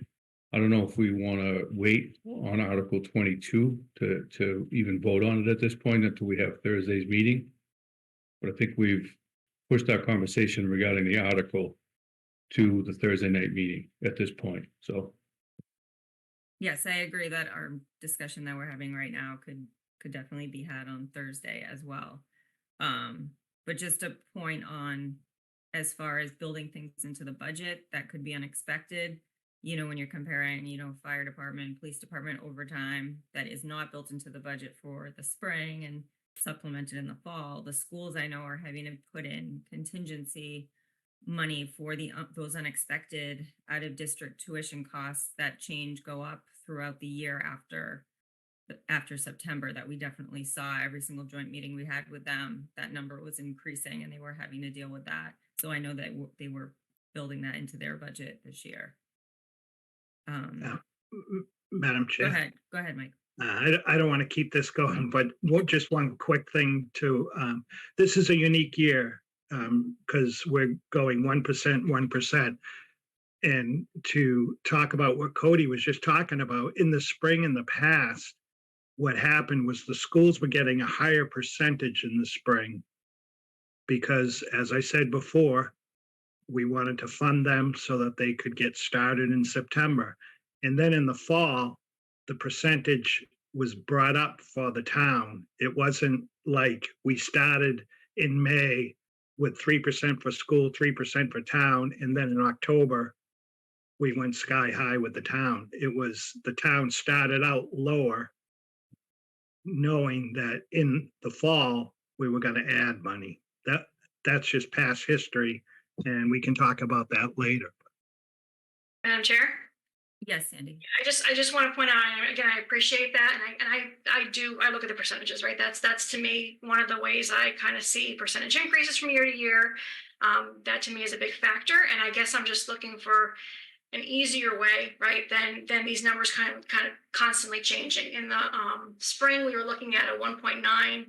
I don't know if we want to wait on Article 22 to even vote on it at this point until we have Thursday's meeting. But I think we've pushed our conversation regarding the article to the Thursday night meeting at this point. So. Yes, I agree that our discussion that we're having right now could definitely be had on Thursday as well. But just a point on, as far as building things into the budget that could be unexpected, when you're comparing, fire department, police department overtime that is not built into the budget for the spring and supplemented in the fall. The schools I know are having to put in contingency money for those unexpected out of district tuition costs that go up throughout the year after September, that we definitely saw. Every single joint meeting we had with them, that number was increasing and they were having to deal with that. So I know that they were building that into their budget this year. Madam Chair. Go ahead, Mike. I don't want to keep this going, but just one quick thing to, this is a unique year because we're going 1%. And to talk about what Cody was just talking about, in the spring in the past, what happened was the schools were getting a higher percentage in the spring because, as I said before, we wanted to fund them so that they could get started in September. And then in the fall, the percentage was brought up for the town. It wasn't like we started in May with 3% for school, 3% for town, and then in October, we went sky high with the town. It was, the town started out lower, knowing that in the fall, we were gonna add money. That's just past history, and we can talk about that later. Madam Chair? Yes, Sandy. I just want to point out, and again, I appreciate that, and I look at the percentages, right? That's to me, one of the ways I kind of see percentage increases from year to year. That to me is a big factor, and I guess I'm just looking for an easier way, right, than these numbers kind of constantly changing. In the spring, we were looking at a 1.9%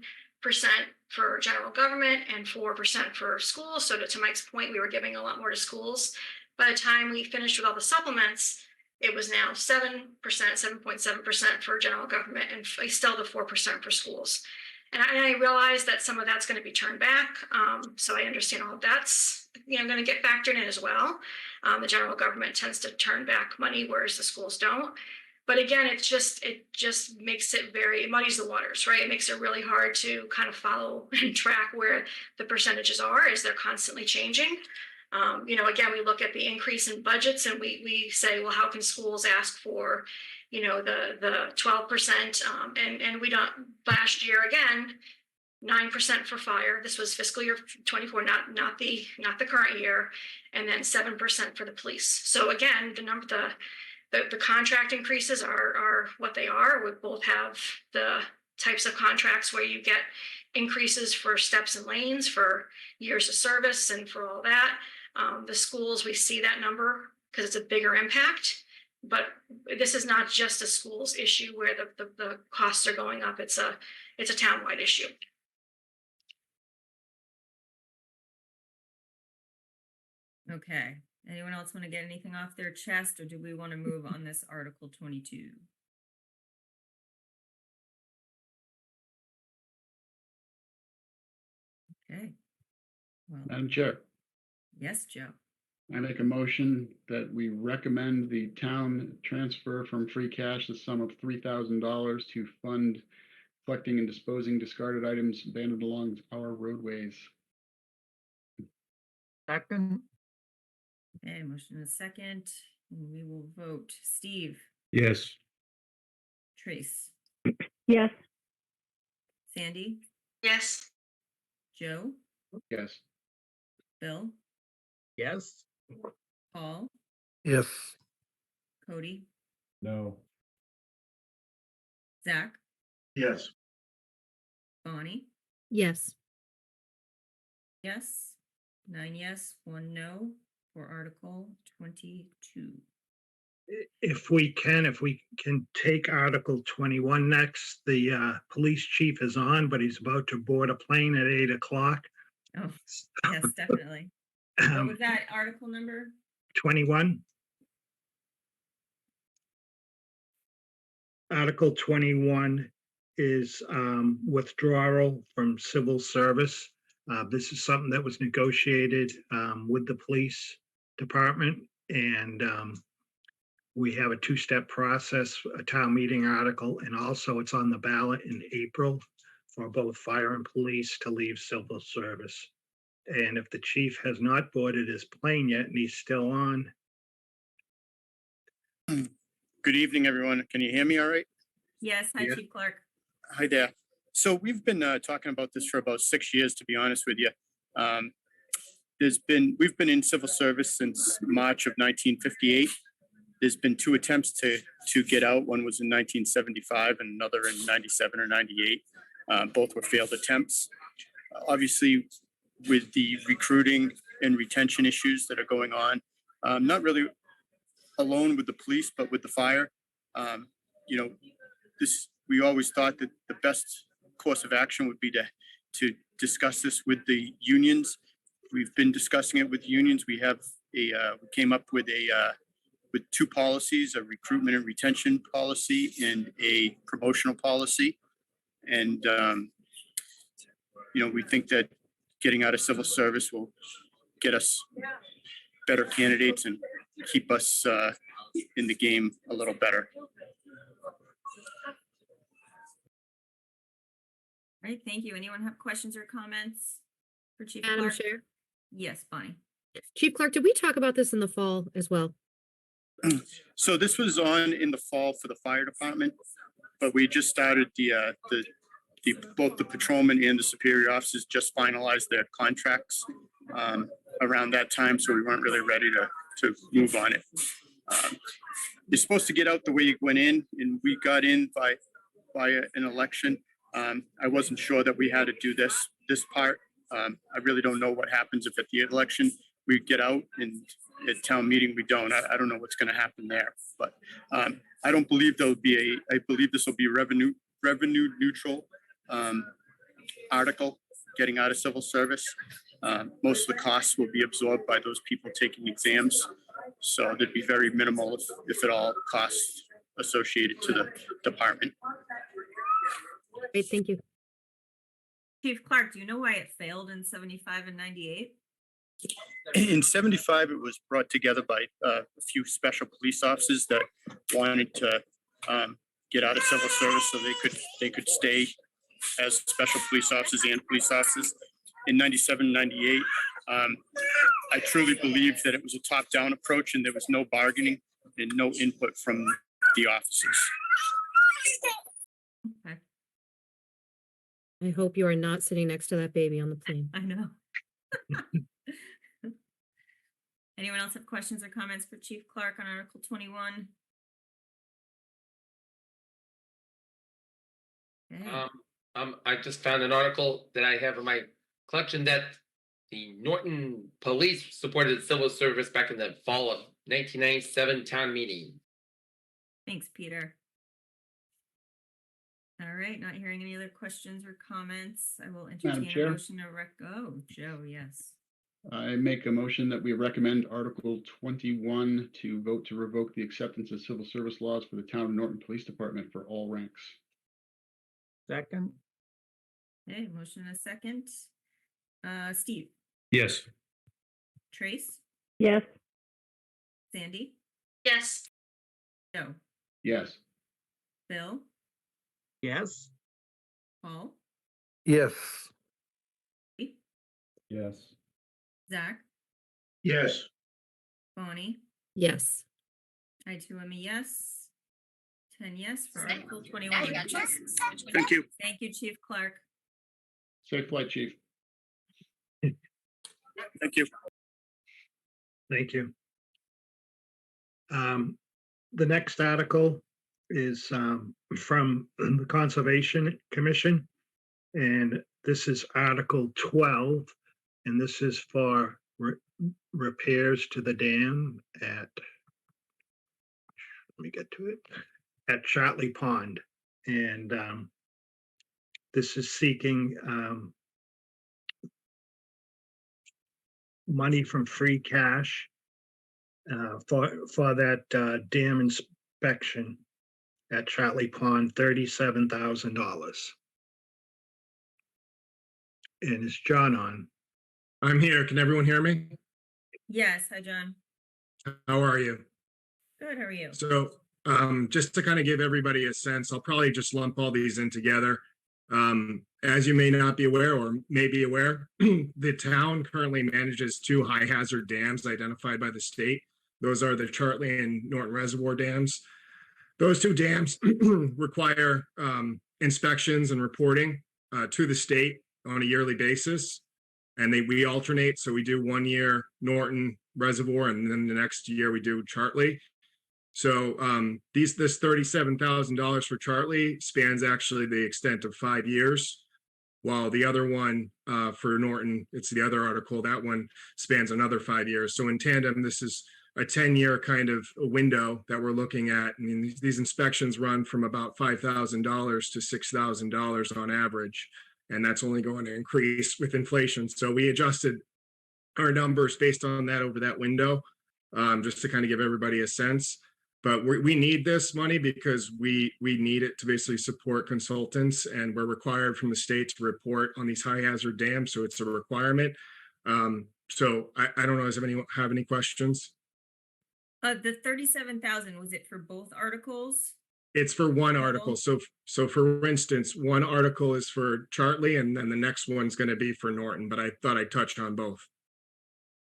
for general government and 4% for schools. So to Mike's point, we were giving a lot more to schools. By the time we finished with all the supplements, it was now 7%, 7.7% for general government, and still the 4% for schools. And I realize that some of that's going to be turned back. So I understand all of that's going to get factored in as well. The general government tends to turn back money, whereas the schools don't. But again, it just makes it it muddies the waters, right? It makes it really hard to kind of follow and track where the percentages are as they're constantly changing. Again, we look at the increase in budgets and we say, well, how can schools ask for, the 12%? And we don't, last year, again, 9% for fire. This was fiscal year 24, not the current year. And then 7% for the police. So again, the contract increases are what they are. We both have the types of contracts where you get increases for steps and lanes, for years of service, and for all that. The schools, we see that number because it's a bigger impact, but this is not just a schools issue where the costs are going up. It's a townwide issue. Okay. Anyone else want to get anything off their chest, or do we want to move on this Article 22? Okay. Well, Madam Chair, yes, Joe. I make a motion that we recommend the town transfer from free cash the sum of $3,000 to fund collecting and disposing discarded items abandoned along our roadways. Second, Okay, motion is second, and we will vote. Steve, Yes. Trace, Yes. Sandy, Yes. Joe, Yes. Bill, yes. Paul, Yes. Cody, No. Zach, Yes. Bonnie. Yes. Yes, 9 yes, 1 no for Article 22. If we can take Article 21 next. The police chief is on, but he's about to board a plane at 8 o'clock. Oh, yes, definitely. What was that article number? 21. Article 21 is withdrawal from civil service. This is something that was negotiated with the police department, and we have a two-step process, a town meeting article, and also it's on the ballot in April for both fire and police to leave civil service. And if the chief has not boarded his plane yet and he's still on. Good evening, everyone. Can you hear me all right? Yes, hi, Yeah. Chief Clark. Hi there. So we've been talking about this for about 6 years, to be honest with you. We've been in civil service since March of 1958. There's been 2 attempts to get out. One was in 1975 and another in 97 or 98. Both were failed attempts. Obviously, with the recruiting and retention issues that are going on, not really alone with the police, but with the fire. We always thought that the best course of action would be to discuss this with the unions. We've been discussing it with unions. We came up with 2 policies: a recruitment and retention policy and a promotional policy. And we think that getting out of civil service will get us better candidates and keep us in the game a little better. All right, thank you. Anyone have questions or comments for Chief Madam Clark? Chair. Yes, Bonnie. Chief Clark, did we talk about this in the fall as well? So this was on in the fall for the fire department, but we just started both the patrolman and the superior officers just finalized their contracts around that time, so we weren't really ready to move on it. You're supposed to get out the way you went in, and we got in by an election. I wasn't sure that we had to do this part. I really don't know what happens if at the election we get out and at town meeting we don't. I don't know what's going to happen there, but I don't believe there'll be I believe this will be revenue neutral article getting out of civil service. Most of the costs will be absorbed by those people taking exams, so there'd be very minimal, if at all, costs associated to the department. Great, thank you. Chief Clark, do you know why it failed in 75 and 98? In 75, it was brought together by a few special police officers that wanted to get out of civil service so they could stay as special police officers and police officers. In 97, 98, I truly believe that it was a top-down approach and there was no bargaining and no input from the officers. Okay, I hope you are not sitting next to that baby on the plane. I know. Anyone else have questions or comments for Chief Clark on Article 21? Okay. I just found an article that I have in my collection that the Norton Police supported the civil service back in the fall of 1997 town meeting. Thanks, Peter. All right, not hearing any other questions or comments. I will entertain a Chair? motion to Joe, yes. I make a motion that we recommend Article 21 to vote to revoke the acceptance of civil service laws for the town of Norton Police Department for all ranks. Second, Okay, motion and a second. Steve, Yes. Trace, Yes. Yes. Joe, Yes. Bill, yes, Paul, Yes. Yes. Zach, Yes, Bonnie. Yes. I too am a yes. 10 yes for Article 21. Thank you. Thank you, Chief Clark. Safe flight, Chief. Thank you. Thank you. The next article is from the Conservation Commission. And this is Article 12, and this is for repairs to the dam at, let me get to it, at Chartley Pond. And this is seeking money from free cash for that dam inspection at Chartley Pond, $37,000. And is John on? I'm here. Can everyone hear me? Yes, hi, John. How are you? Good, how are you? So just to kind of give everybody a sense, I'll probably just lump all these in together. As you may not be aware or may be aware, the town currently manages two high hazard dams identified by the state. Those are the Chartley and Norton Reservoir dams. Those two dams require inspections and reporting to the state on a yearly basis. And we alternate. So we do 1 year Norton Reservoir, and then the next year we do Chartley. So this $37,000 for Chartley spans actually the extent of 5 years, while the other one for Norton, it's the other article, that one spans another 5 years. So in tandem, this is a 10-year kind of a window that we're looking at. I mean, these inspections run from about $5,000 to $6,000 on average, and that's only going to increase with inflation. So we adjusted our numbers based on that over that window, just to kind of give everybody a sense. But we need this money because we need it to basically support consultants, and we're required from the state to report on these high hazard dams. So it's a requirement. So I don't know, does anyone have any questions? The 37,000, was it for both articles? It's for one article. So for instance, one article is for Chartley, and then the next one's going to be for Norton, but I thought I'd touch on both.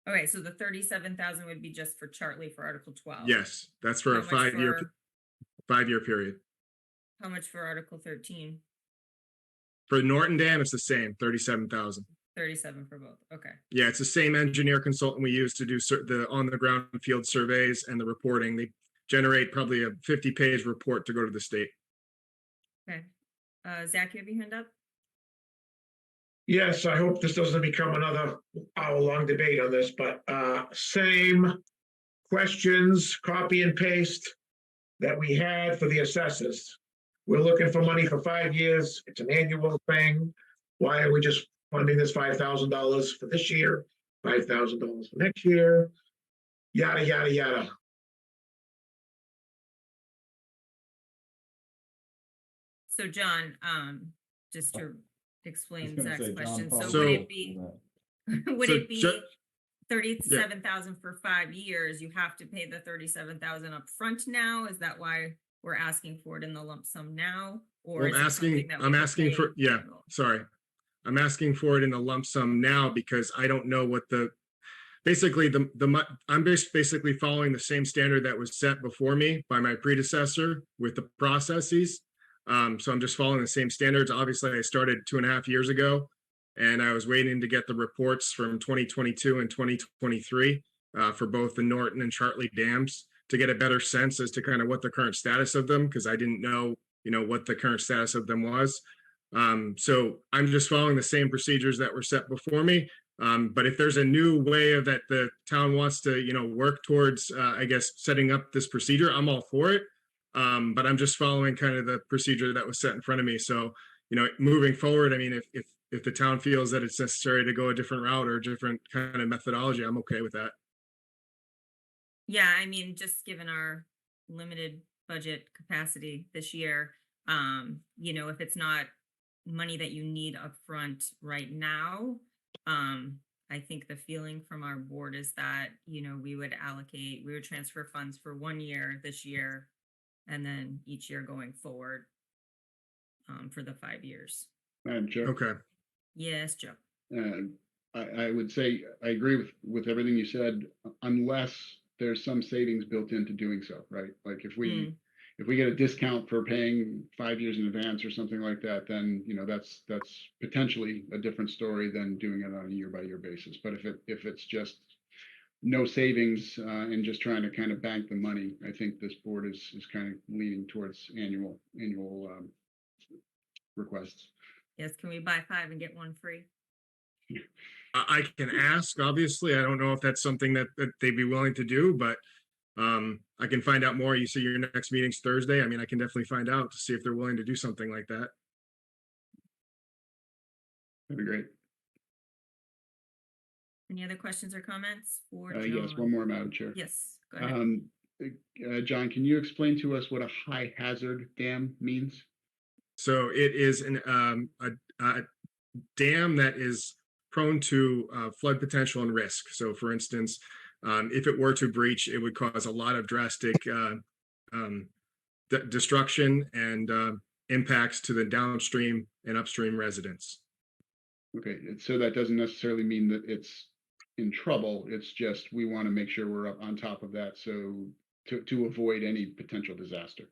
Okay, so the 37,000 would be just for Chartley for Article 12. Yes, that's for How a much 5-year, for- 5-year period. How much for Article 13? For Norton Dam, it's the same, 37,000. 37 for both. Okay. Yeah, it's the same engineer consultant we use to do the on-the-ground field surveys and the reporting. They generate probably a 50-page report to go to the state. Okay. Zach, you have your hand up? Yes, I hope this doesn't become another hour-long debate on this, but same questions, copy and paste that we had for the assessors. We're looking for money for 5 years. It's an annual thing. Why are we just funding this $5,000 for this year, $5,000 for next year? Yada, yada, yada. So John, just to explain gonna Zach's say, John question, so probably would So- it be, would So it be ju- 37,000 for 5 years? You have to pay the 37,000 up front now? Is that why we're asking for it in the lump sum now? Or Well, is it something that we I'm could asking pay for, yeah, annual? sorry. I'm asking for it in a lump sum now because I don't know what basically I'm basically following the same standard that was set before me by my predecessor with the processes. So I'm just following the same standards. Obviously, I started 2.5 years ago and I was waiting to get the reports from 2022 and 2023 for both the Norton and Chartley dams to get a better sense as to kind of what the current status of them, because I didn't know, what the current status of them was. So I'm just following the same procedures that were set before me. But if there's a new way that the town wants to, work towards, I guess, setting up this procedure, I'm all for it. But I'm just following kind of the procedure that was set in front of me. So, moving forward, I mean, if the town feels that it's necessary to go a different route or a different kind of methodology, I'm okay with that. Yeah, I mean, just given our limited budget capacity this year, if it's not money that you need upfront right now, I think the feeling from our board is that, we would transfer funds for 1 year this year, and then each year going forward, for the 5 years. Madam Chair. Okay. Yes, Joe. I would say I agree with everything you said, unless there's some savings built into doing so, right? Like if we get a discount for paying 5 years in advance or something like that, then that's potentially a different story than doing it on a year-by-year basis. But if it's just no savings and just trying to kind of bank the money, I think this board is kind of leaning towards annual requests. Yes, can we buy 5 and get 1 free? I can ask, obviously. I don't know if that's something that they'd be willing to do, but I can find out more. You say your next meeting's Thursday. I mean, I can definitely find out to see if they're willing to do something like that. That'd be great. Any other questions or comments for Yes, John? one more, Madam Chair. Yes, go ahead. John, can you explain to us what a high hazard dam means? So it is a dam that is prone to flood potential and risk. So for instance, if it were to breach, it would cause a lot of drastic destruction and impacts to the downstream and upstream residents. Okay, so that doesn't necessarily mean that it's in trouble. It's just we want to make sure we're up on top of that, so to avoid any potential disaster.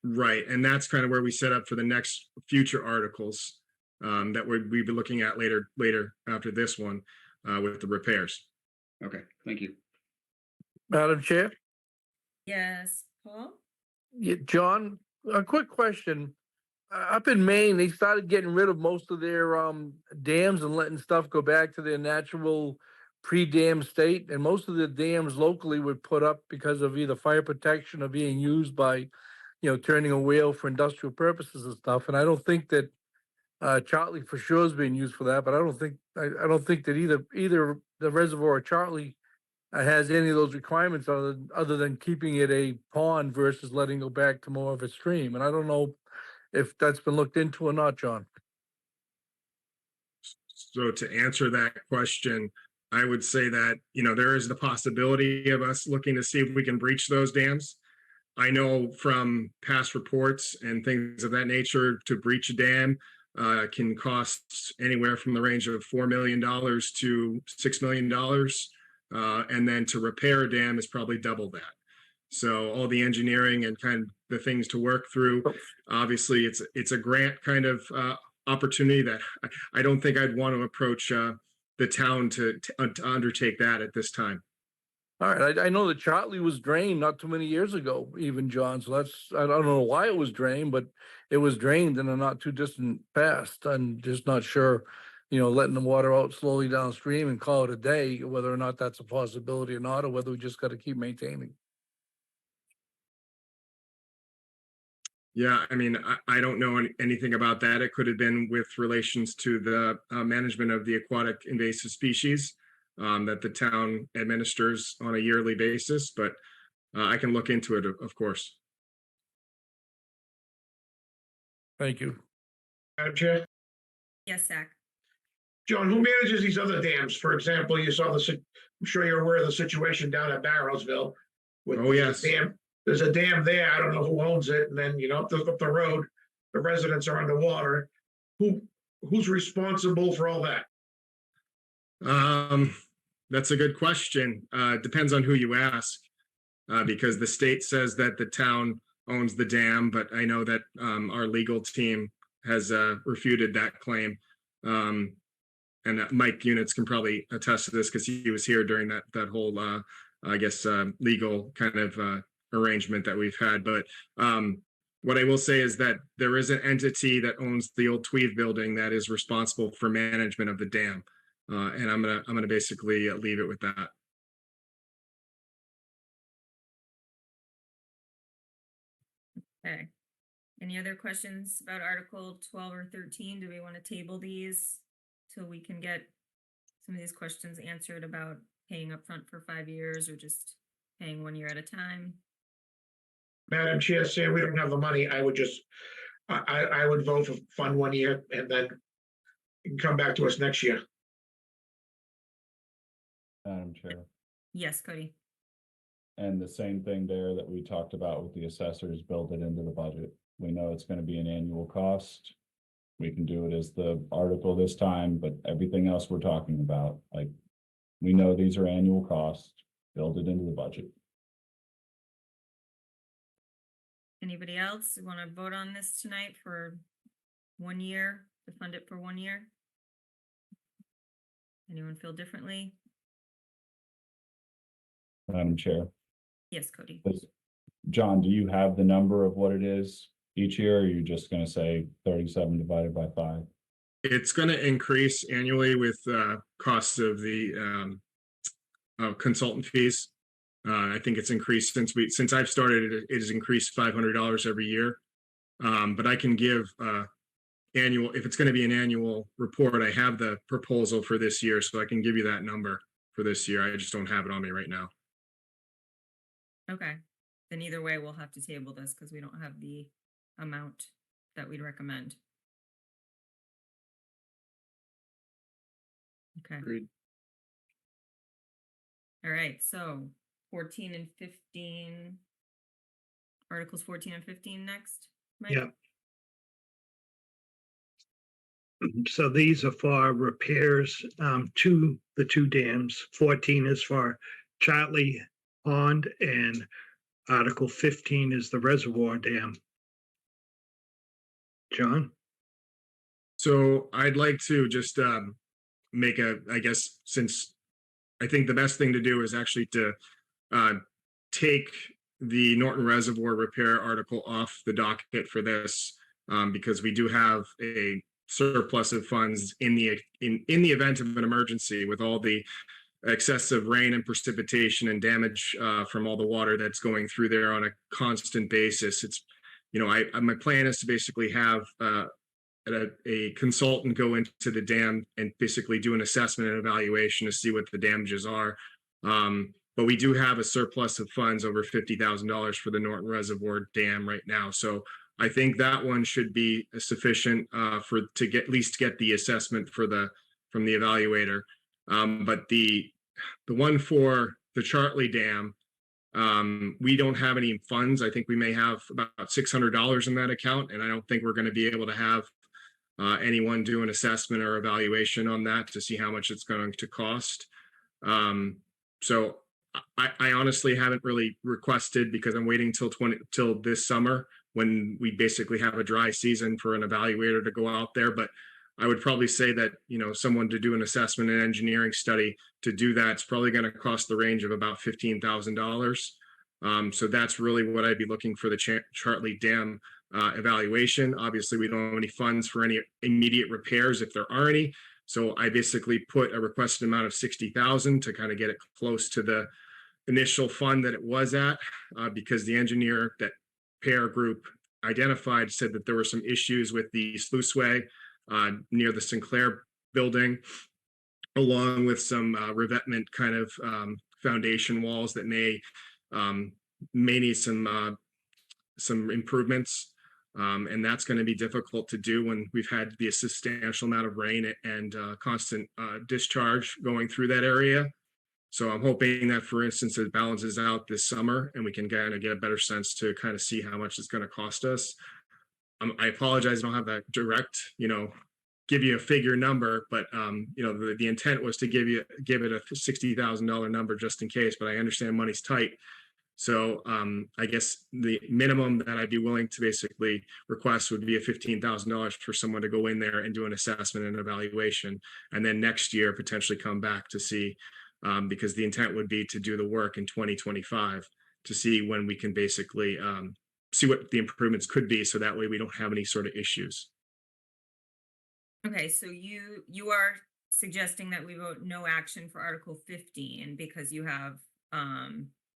Right, and that's kind of where we set up for the next future articles that we'd be looking at later after this one with the repairs. Okay, thank you. Madam Chair? Yes, Paul? Yeah, John, a quick question. Up in Maine, they started getting rid of most of their dams and letting stuff go back to their natural pre-dam state. And most of the dams locally were put up because of either fire protection or being used by, turning a whale for industrial purposes and stuff. And I don't think that Chartley for sure is being used for that, but I don't think that either the reservoir or Chartley has any of those requirements other than keeping it a pond versus letting it go back to more of a stream. And I don't know if that's been looked into or not, John. So to answer that question, I would say that, there is the possibility of us looking to see if we can breach those dams. I know from past reports and things of that nature, to breach a dam can cost anywhere from the range of $4 million to $6 million. And then to repair a dam is probably double that. So all the engineering and kind of the things to work through, obviously it's a grant kind of opportunity that I don't think I'd want to approach the town to undertake that at this time. All right, I know that Chartley was drained not too many years ago, even, John, so I don't know why it was drained, but it was drained in a not too distant past. I'm just not sure, letting the water out slowly downstream and call it a day, whether or not that's a possibility or not, or whether we just got to keep maintaining. Yeah, I mean, I don't know anything about that. It could have been with relations to the management of the aquatic invasive species that the town administers on a yearly basis, but I can look into it, of course. Thank you. Madam Chair? Yes, Zach. John, who manages these other dams? For example, you saw I'm sure you're aware of the situation down at Barrowsville. Oh, yes. Dam. There's a dam there. I don't know who owns it. And then, up the road, the residents are underwater. Who's responsible for all that? That's a good question. Depends on who you ask, because the state says that the town owns the dam, but I know that our legal team has refuted that claim. And Mike Units can probably attest to this because he was here during that whole, legal kind of arrangement that we've had. But what I will say is that there is an entity that owns the old Tweed building that is responsible for management of the dam. And I'm gonna basically leave it with that. Okay. Any other questions about Article 12 or 13? Do we want to table these till we can get some of these questions answered about paying upfront for 5 years or just paying 1 year at a time? Madam Chair, saying we don't have the money, I would I would vote for fund 1 year and then you can come back to us next year. Madam Chair. Yes, Cody. And the same thing there that we talked about with the assessors, build it into the budget. We know it's going to be an annual cost. We can do it as the article this time, but everything else we're talking about, like, we know these are annual costs, build it into the budget. Anybody else want to vote on this tonight for 1 year, to fund it for 1 year? Anyone feel differently? Madam Chair. Yes, Cody. John, do you have the number of what it is each year? Or are you just going to say 37 divided by 5? It's going to increase annually with costs of the consultant fees. I think it's increased since I've started. It has increased $500 every year. But I can give annual, if it's going to be an annual report. I have the proposal for this year, so I can give you that number for this year. I just don't have it on me right now. Okay, then either way, we'll have to table this because we don't have the amount that we'd recommend. Okay. Agreed. All right, so 14 and 15, Articles 14 and 15 next, Mike? Yeah. So these are for repairs to the two dams. 14 is for Chartley Pond and Article 15 is the reservoir dam. John? So I'd like to just make since I think the best thing to do is actually to take the Norton Reservoir repair article off the docket for this, because we do have a surplus of funds in the event of an emergency with all the excessive rain and precipitation and damage from all the water that's going through there on a constant basis. It's, my plan is to basically have a consultant go into the dam and basically do an assessment and evaluation to see what the damages are. But we do have a surplus of funds over $50,000 for the Norton Reservoir Dam right now. So I think that one should be sufficient to at least get the assessment from the evaluator. But the one for the Chartley Dam, we don't have any funds. I think we may have about $600 in that account, and I don't think we're going to be able to have anyone do an assessment or evaluation on that to see how much it's going to cost. So I honestly haven't really requested because I'm waiting till this summer when we basically have a dry season for an evaluator to go out there. But I would probably say that, someone to do an assessment and engineering study to do that, it's probably going to cost the range of about $15,000. So that's really what I'd be looking for the Chartley Dam evaluation. Obviously, we don't have any funds for any immediate repairs if there are any. So I basically put a requested amount of 60,000 to kind of get it close to the initial fund that it was at, because the engineer that Pear Group identified said that there were some issues with the sluiceway near the Sinclair building, along with some revetment kind of foundation walls that may need some improvements. And that's going to be difficult to do when we've had the substantial amount of rain and constant discharge going through that area. So I'm hoping that, for instance, it balances out this summer and we can kind of get a better sense to kind of see how much it's going to cost us. I apologize, I don't have that direct, give you a figure number, but the intent was to give it a $60,000 number just in case, but I understand money's tight. So I guess the minimum that I'd be willing to basically request would be a $15,000 for someone to go in there and do an assessment and evaluation, and then next year potentially come back to see, because the intent would be to do the work in 2025 to see when we can basically see what the improvements could be, so that way we don't have any sort of issues. Okay, so you are suggesting that we vote no action for Article 15 because you have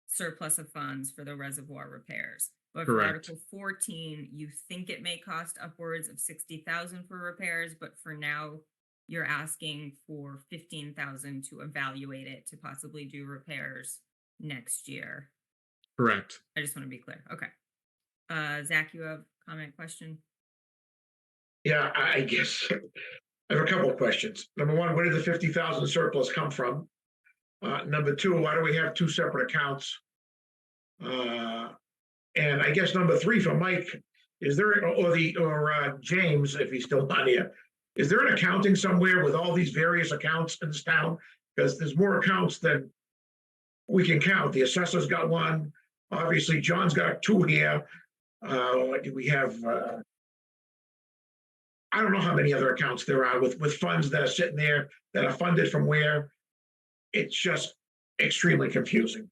surplus of funds for the reservoir repairs. But for Correct. Article 14, you think it may cost upwards of 60,000 for repairs, but for now you're asking for 15,000 to evaluate it to possibly do repairs next year. Correct. I just want to be clear. Okay. Zach, you have a comment, question? Yeah, I guess I have a couple of questions. Number one, where did the 50,000 surplus come from? Number two, why do we have two separate accounts? And I guess number three for Mike, is there, or James, if he's still not here, is there an accounting somewhere with all these various accounts in this town? Because there's more accounts than we can count. The assessor's got one. Obviously, John's got two here. We have, I don't know how many other accounts there are with funds that are sitting there that are funded from where. It's just extremely confusing.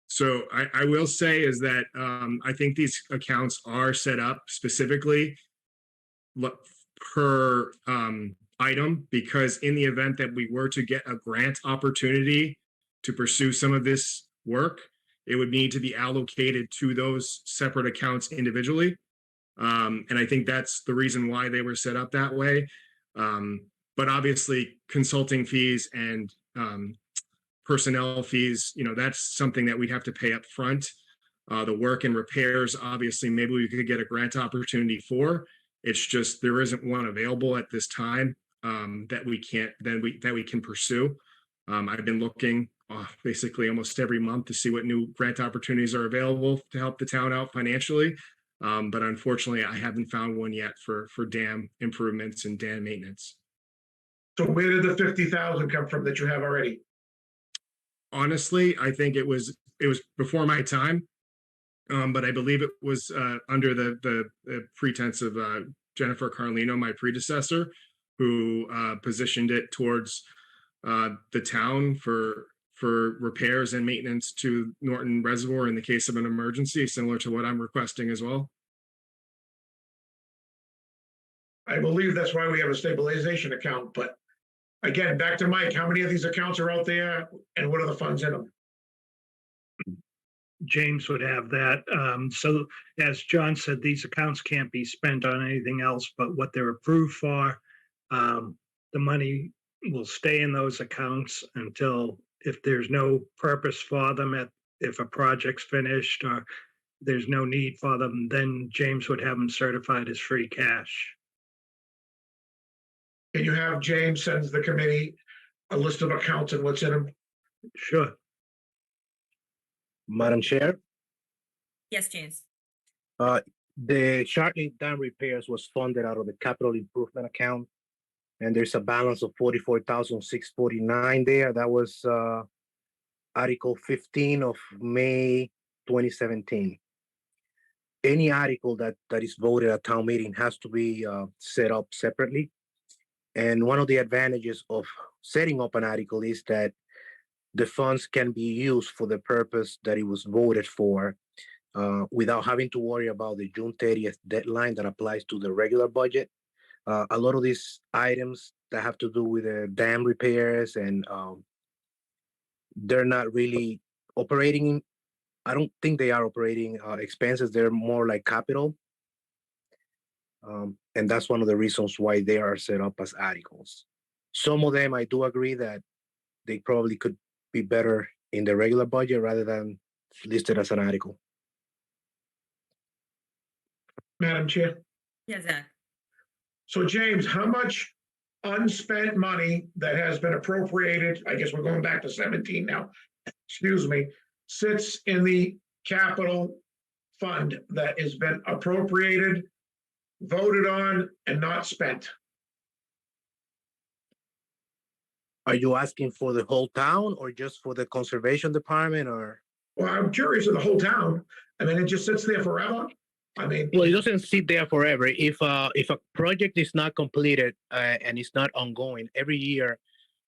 So I will say is that I think these accounts are set up specifically per item, because in the event that we were to get a grant opportunity to pursue some of this work, it would need to be allocated to those separate accounts individually. And I think that's the reason why they were set up that way. But obviously consulting fees and personnel fees, that's something that we'd have to pay up front. The work and repairs, obviously, maybe we could get a grant opportunity for. It's just there isn't one available at this time that we can pursue. I've been looking basically almost every month to see what new grant opportunities are available to help the town out financially. But unfortunately, I haven't found one yet for dam improvements and dam maintenance. So where did the 50,000 come from that you have already? Honestly, I think it was before my time, but I believe it was under the pretense of Jennifer Carlino, my predecessor, who positioned it towards the town for repairs and maintenance to Norton Reservoir in the case of an emergency, similar to what I'm requesting as well. I believe that's why we have a stabilization account, but again, back to Mike, how many of these accounts are out there and what are the funds in them? James would have that. So as John said, these accounts can't be spent on anything else but what they're approved for. The money will stay in those accounts until, if there's no purpose for them, if a project's finished or there's no need for them, then James would have them certified as free cash. Can you have James sends the committee a list of accounts and what's in them? Sure. Madam Chair, Yes, James. the Chartley Dam repairs was funded out of the capital improvement account. And there's a balance of 44,649 there. That was Article 15 of May 2017. Any article that is voted at town meeting has to be set up separately. And one of the advantages of setting up an article is that the funds can be used for the purpose that it was voted for without having to worry about the June 30th deadline that applies to the regular budget. A lot of these items that have to do with the dam repairs and they're not really operating. I don't think they are operating expenses. They're more like capital. And that's one of the reasons why they are set up as articles. Some of them, I do agree that they probably could be better in the regular budget rather than listed as an article. Madam Chair. Yeah, Zach. So James, how much unspent money that has been appropriated, I guess we're going back to 17 now, excuse me, sits in the capital fund that has been appropriated, voted on, and not spent? Are you asking for the whole town or just for the conservation department or? Well, I'm curious of the whole town. I mean, it just sits there forever. I mean, Well, it doesn't sit there forever. If a project is not completed and it's not ongoing, every year,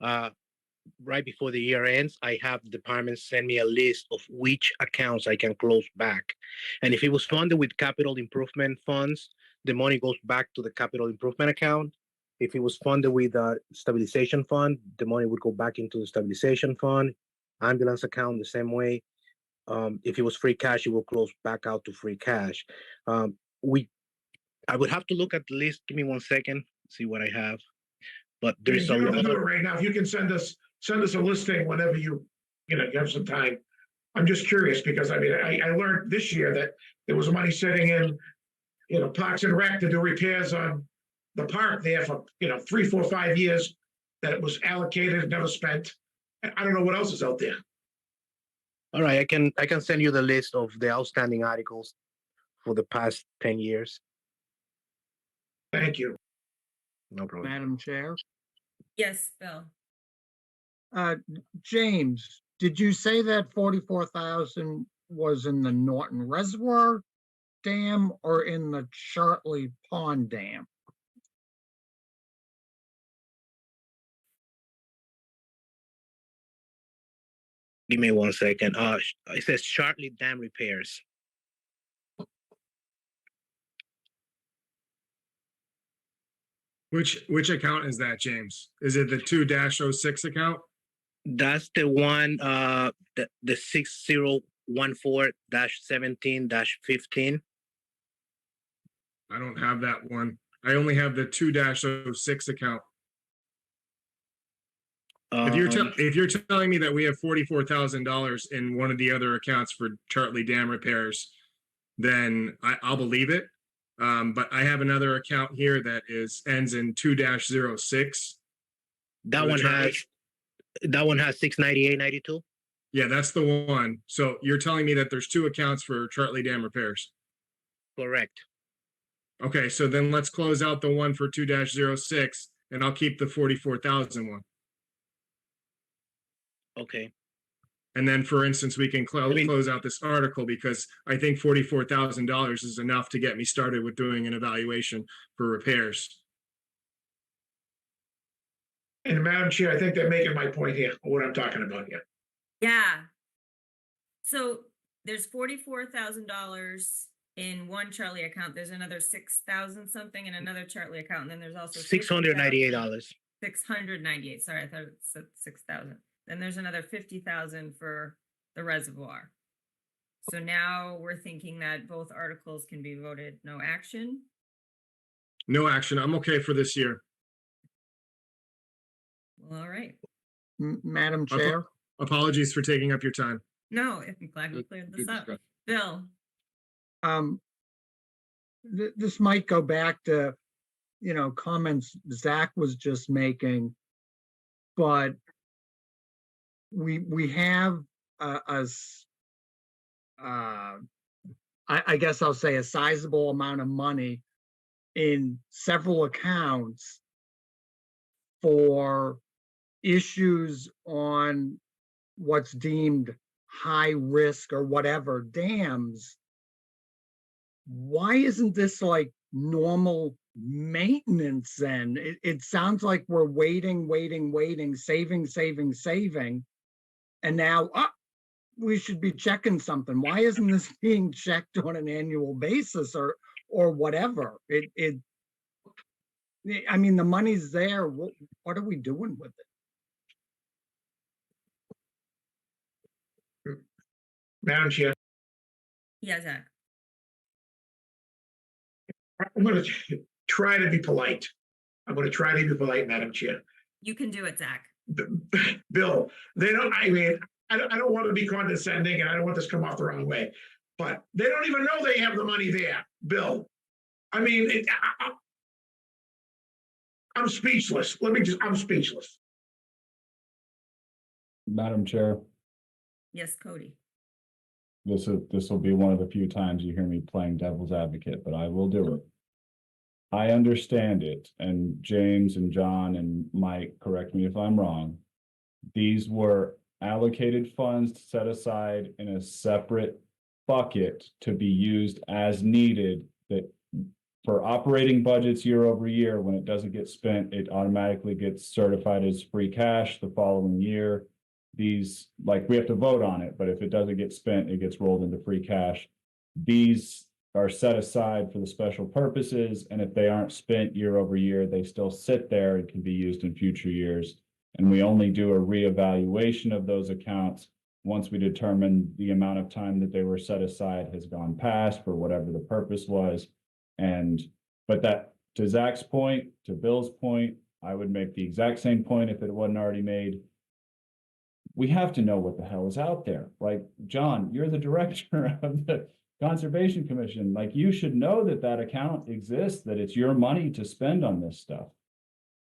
right before the year ends, I have the department send me a list of which accounts I can close back. And if it was funded with capital improvement funds, the money goes back to the capital improvement account. If it was funded with a stabilization fund, the money would go back into the stabilization fund. Ambulance account the same way. If it was free cash, it will close back out to free cash. I would have to look at the list. Give me 1 second, see what I have. But there's you a don't have lot to do of, it right now. If you can send us a listing whenever you have some time. I'm just curious because I mean, I learned this year that there was money sitting in, Parks and Rec to do repairs on the park there for, 3, 4, 5 years that it was allocated, never spent. I don't know what else is out there. all right, I can send you the list of the outstanding articles for the past 10 years. Thank you. No problem. Madam Chair. Yes, Bill. James, did you say that 44,000 was in the Norton Reservoir Dam or in the Chartley Pond Dam? Give me 1 second. It says Chartley Dam repairs. Which account is that, James? Is it the 2-06 account? That's the one, the 6014-17-15. I don't have that one. I only have the 2-06 account. If you're telling me that we have $44,000 in one of the other accounts for Chartley Dam repairs, then I'll believe it. But I have another account here that ends in 2-06. That one has 698.92. Yeah, that's the one. So you're telling me that there's two accounts for Chartley Dam repairs. Correct. Okay, so then let's close out the one for 2-06 and I'll keep the 44,000 one. Okay. And then, for instance, we can close out this article because I think $44,000 is enough to get me started with doing an evaluation for repairs. And Madam Chair, I think they're making my point here, what I'm talking about here. Yeah. So there's $44,000 in one Charlie account. There's another 6,000 something in another Charlie account. And then there's also $698. 698. Sorry, I thought it said 6,000. Then there's another 50,000 for the reservoir. So now we're thinking that both articles can be voted no action. No action. I'm okay for this year. Well, all right. Madam Chair. Apologies for taking up your time. No, I'm glad we cleared this up. Bill. This might go back to, comments Zach was just making, but we have I guess I'll say a sizable amount of money in several accounts for issues on what's deemed high risk or whatever dams, why isn't this like normal maintenance then? It sounds like we're waiting, saving. And now, we should be checking something. Why isn't this being checked on an annual basis or whatever? I mean, the money's there. What are we doing with it? Madam Chair, Yeah, Zach. I'm gonna try to be polite. Madam Chair. You can do it, Zach. Bill, they don't, I mean, I don't want to be condescending and I don't want this to come off the wrong way, but they don't even know they have the money there, Bill. I mean, I'm speechless. I'm speechless. Madam Chair, Yes, Cody. this will be one of the few times you hear me playing devil's advocate, but I will do it. I understand it, and James and John and Mike, correct me if I'm wrong. These were allocated funds set aside in a separate bucket to be used as needed, that for operating budgets year over year, when it doesn't get spent, it automatically gets certified as free cash the following year. These, like, we have to vote on it, but if it doesn't get spent, it gets rolled into free cash. These are set aside for the special purposes, and if they aren't spent year over year, they still sit there and can be used in future years. And we only do a reevaluation of those accounts once we determine the amount of time that they were set aside has gone past for whatever the purpose was. But that, to Zach's point, to Bill's point, I would make the exact same point if it wasn't already made. We have to know what the hell is out there. Like, John, you're the director of the Conservation Commission. Like, you should know that that account exists, that it's your money to spend on this stuff.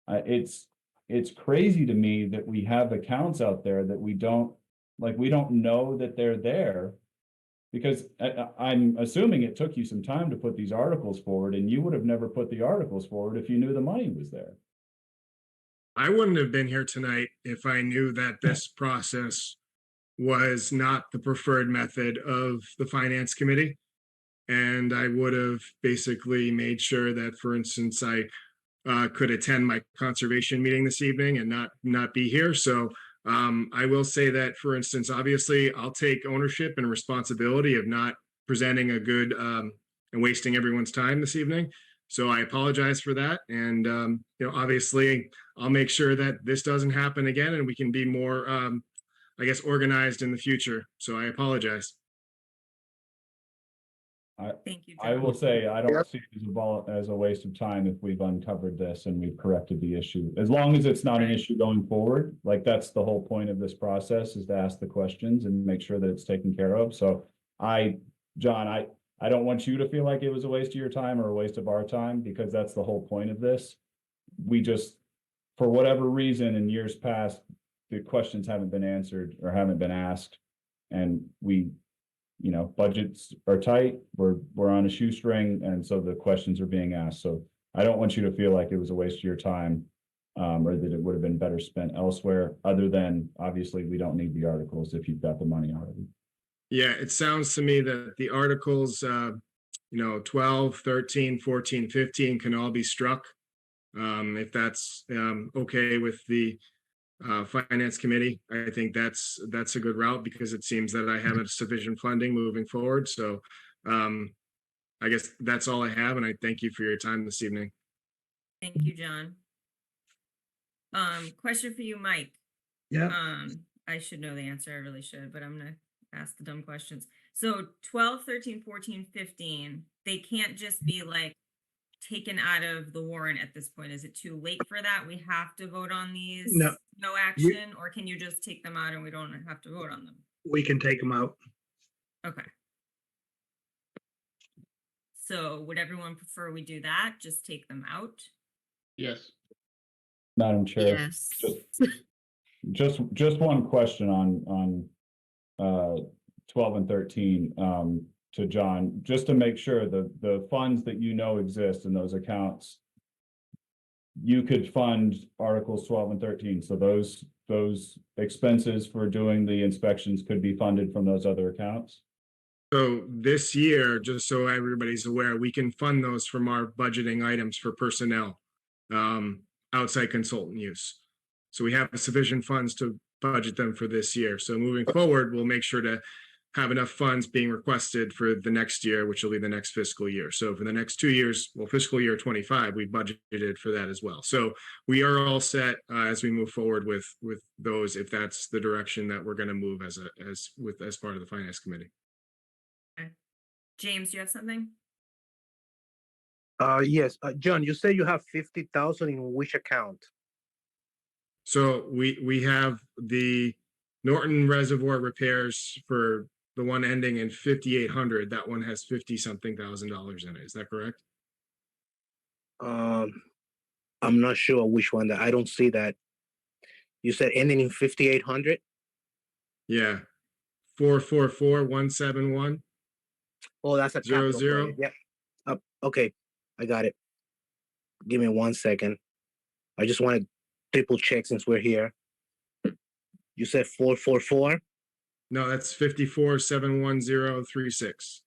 It's crazy to me that we have accounts out there that we don't know that they're there, because I'm assuming it took you some time to put these articles forward, and you would have never put the articles forward if you knew the money was there. I wouldn't have been here tonight if I knew that this process was not the preferred method of the Finance Committee. And I would have basically made sure that, for instance, I could attend my conservation meeting this evening and not be here. So I will say that, for instance, obviously, I'll take ownership and responsibility of not presenting a good and wasting everyone's time this evening. So I apologize for that. And, obviously, I'll make sure that this doesn't happen again and we can be more, organized in the future. So I apologize. Thank you, I John. will say, I don't see it as a waste of time if we've uncovered this and we've corrected the issue. As long as it's not an issue going forward, like, that's the whole point of this process, is to ask the questions and make sure that it's taken care of. So John, I don't want you to feel like it was a waste of your time or a waste of our time, because that's the whole point of this. We just, for whatever reason, in years past, the questions haven't been answered or haven't been asked. And budgets are tight, we're on a shoestring, and so the questions are being asked. So I don't want you to feel like it was a waste of your time, or that it would have been better spent elsewhere, other than, obviously, we don't need the articles if you've got the money already. Yeah, it sounds to me that the articles, 12, 13, 14, 15 can all be struck. If that's okay with the Finance Committee, I think that's a good route, because it seems that I have sufficient funding moving forward. So I guess that's all I have, and I thank you for your time this evening. Thank you, John. Question for you, Mike. Yeah. I should know the answer. I really should, but I'm gonna ask the dumb questions. So 12, 13, 14, 15, they can't just be like taken out of the warrant at this point. Is it too late for that? We have to vote on these? No. No action, or can you just take them out and we don't have to vote on them? We can take them out. Okay. So would everyone prefer we do that? Just take them out? Yes. Madam Chair. Yes. Just one question on 12 and 13 to John, just to make sure the funds that exist in those accounts, you could fund Articles 12 and 13. So those expenses for doing the inspections could be funded from those other accounts. So this year, just so everybody's aware, we can fund those from our budgeting items for personnel, outside consultant use. So we have sufficient funds to budget them for this year. So moving forward, we'll make sure to have enough funds being requested for the next year, which will be the next fiscal year. So for the next 2 years, well, fiscal year 25, we budgeted for that as well. So we are all set as we move forward with those, if that's the direction that we're going to move as part of the finance committee. James, you have something? Yes, John, you say you have 50,000 in which account? So we have the Norton Reservoir repairs for the one ending in 5,800. That one has 50-something thousand dollars in it. Is that correct? I'm not sure which one that I don't see that. You said ending in 5,800? Yeah. 444-171. Oh, that's a Zero, capital zero. project. Yep. Okay, I got it. Give me 1 second. I just want to triple check since we're here. You said 444? No, that's 54-71036.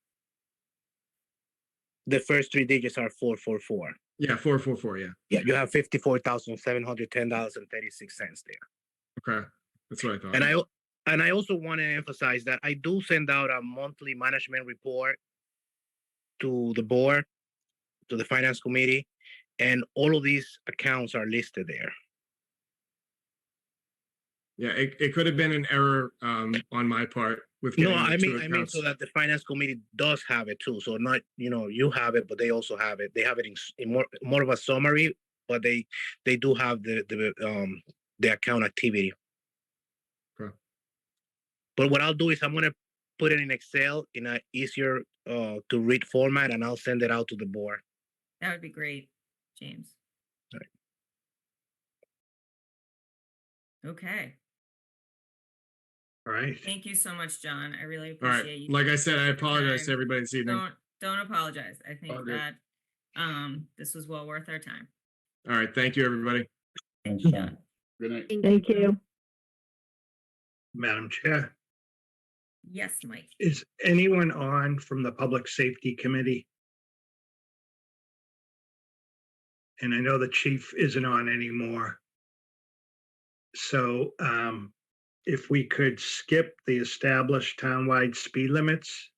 The first 3 digits are 444. Yeah, 444. Yeah. Yeah, you have $54,710.36 there. Okay, that's what I thought. And I also want to emphasize that I do send out a monthly management report to the board, to the finance committee, and all of these accounts are listed there. Yeah, it could have been an error on my part with No, getting the I two mean accounts. so that the finance committee does have it too. So not, you have it, but they also have it. They have it in more of a summary, but they do have the account activity. Okay. But what I'll do is I'm gonna put it in Excel in a easier to read format, and I'll send it out to the board. That would be great, James. All right. Okay. All right. Thank you so much, John. I really All right. appreciate you. Like I taking said, I the apologize time. to everybody this evening. Don't apologize. I think All good. that this was well worth our time. All right. Thank you, everybody. Thanks, John. Good night. Thank you. Madam Chair, Yes, Mike. is anyone on from the Public Safety Committee? And I know the chief isn't on anymore. So if we could skip the established townwide speed limits.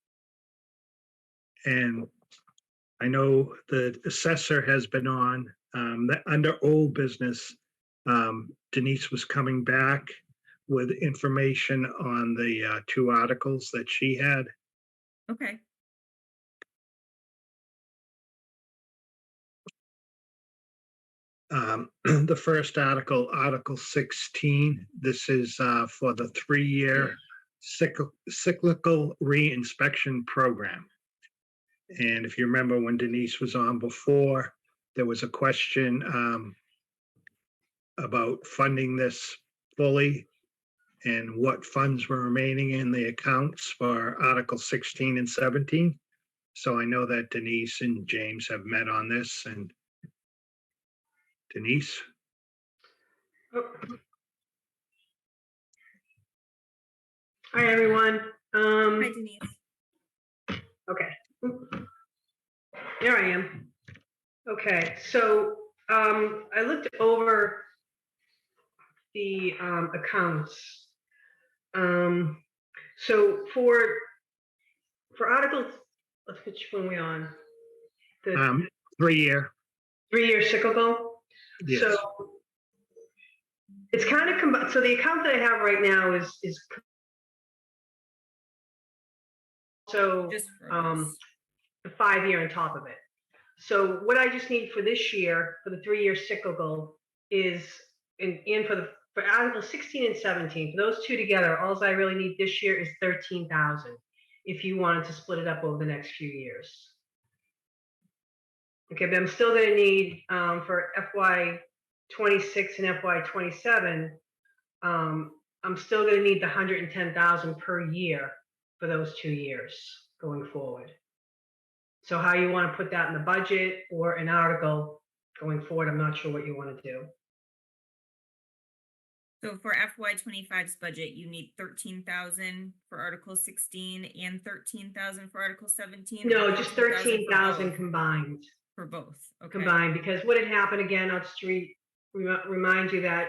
And I know the assessor has been on, that under old business, Denise was coming back with information on the 2 articles that she had. Okay. The first article, Article 16, this is for the 3-year cyclical re-inspection program. And if you remember when Denise was on before, there was a question about funding this fully and what funds were remaining in the accounts for Article 16 and 17. So I know that Denise and James have met on this, and Denise? Hi, everyone. Hi, Denise. Okay. Here I am. Okay, so I looked over the accounts. So for Article, which one are we on? The 3-year. 3-year cyclical? Yes. So it's kind of combined. So the account that I have right now is so Just for the 5-year on top of it. So what I just need for this year, for the 3-year cyclical, is for Article 16 and 17, for those 2 together, all I really need this year is 13,000. If you wanted to split it up over the next few years. Okay, but I'm still going to need for FY 26 and FY 27. I'm still going to need the 110,000 per year for those 2 years going forward. So how you want to put that in the budget or an article, going forward, I'm not sure what you want to do. So for FY 25's budget, you need 13,000 for Article 16 and 13,000 for Article 17? No, or just 13,000 for 13,000 both? combined. For both, okay. Combined, because what had happened again, I'll just remind you that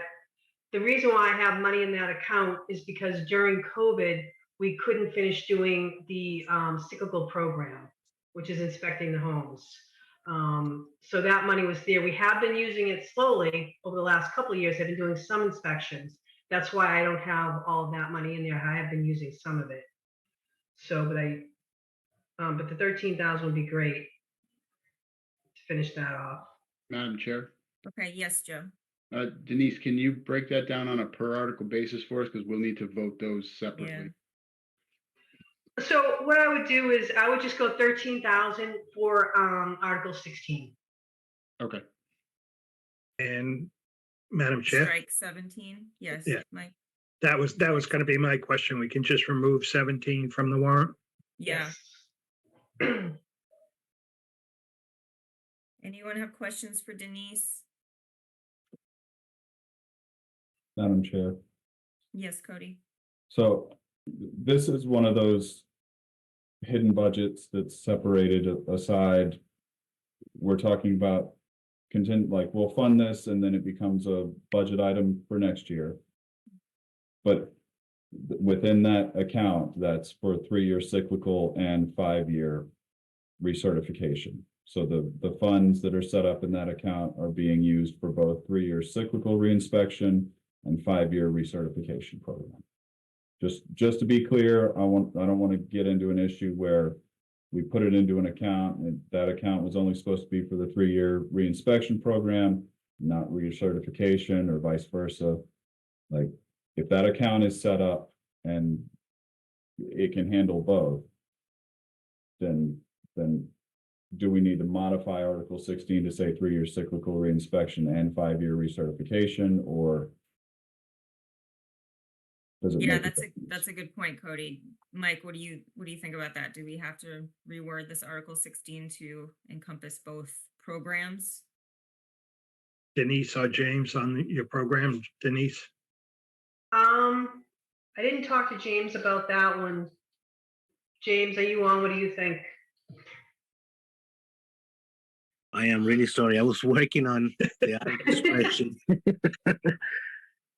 the reason why I have money in that account is because during COVID, we couldn't finish doing the cyclical program, which is inspecting the homes. So that money was there. We have been using it slowly over the last couple of years. I've been doing some inspections. That's why I don't have all of that money in there. I have been using some of it. So, but the 13,000 would be great to finish that off. Madam Chair, Okay, yes, Joe. Denise, can you break that down on a per article basis for us? Because we'll need to vote those separately. So what I would do is I would just go 13,000 for Article 16. Okay. And Madam Chair, Strike 17, yes, Yeah. Mike? that was going to be my question. We can just remove 17 from the warrant? Yeah. Anyone have questions for Denise? Madam Chair. Yes, Cody? So this is one of those hidden budgets that's separated aside. We're talking about like we'll fund this and then it becomes a budget item for next year. But within that account, that's for 3-year cyclical and 5-year recertification. So the funds that are set up in that account are being used for both 3-year cyclical reinspection and 5-year recertification program. Just to be clear, I don't want to get into an issue where we put it into an account and that account was only supposed to be for the 3-year reinspection program, not recertification or vice versa. Like if that account is set up and it can handle both, then do we need to modify Article 16 to say 3-year cyclical reinspection and 5-year recertification, or does it? Yeah, make that's a good point, Cody. Mike, what do you think about that? Do we have to reword this Article 16 to encompass both programs? Denise or James on your program, Denise? I didn't talk to James about that one. James, are you on? What do you think? I am really sorry. I was working on the article spreadsheet.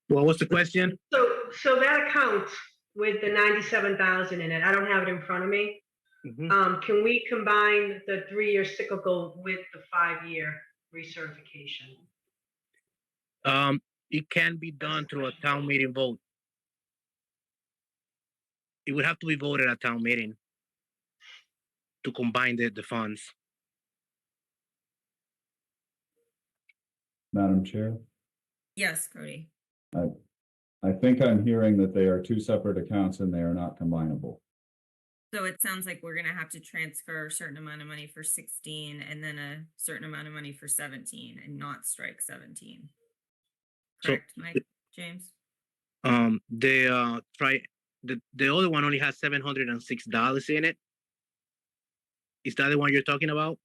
What was the question? So that account with the 97,000 in it, I don't have it in front of me. Can we combine the 3-year cyclical with the 5-year recertification? It can be done through a town meeting vote. It would have to be voted at town meeting to combine the funds. Madam Chair, Yes, Cody. I think I'm hearing that they are two separate accounts and they are not combinable. So it sounds like we're gonna have to transfer a certain amount of money for 16 and then a certain amount of money for 17 and not strike 17. Correct, Mike, James? The other one only has $706 in it. Is that the one you're talking about?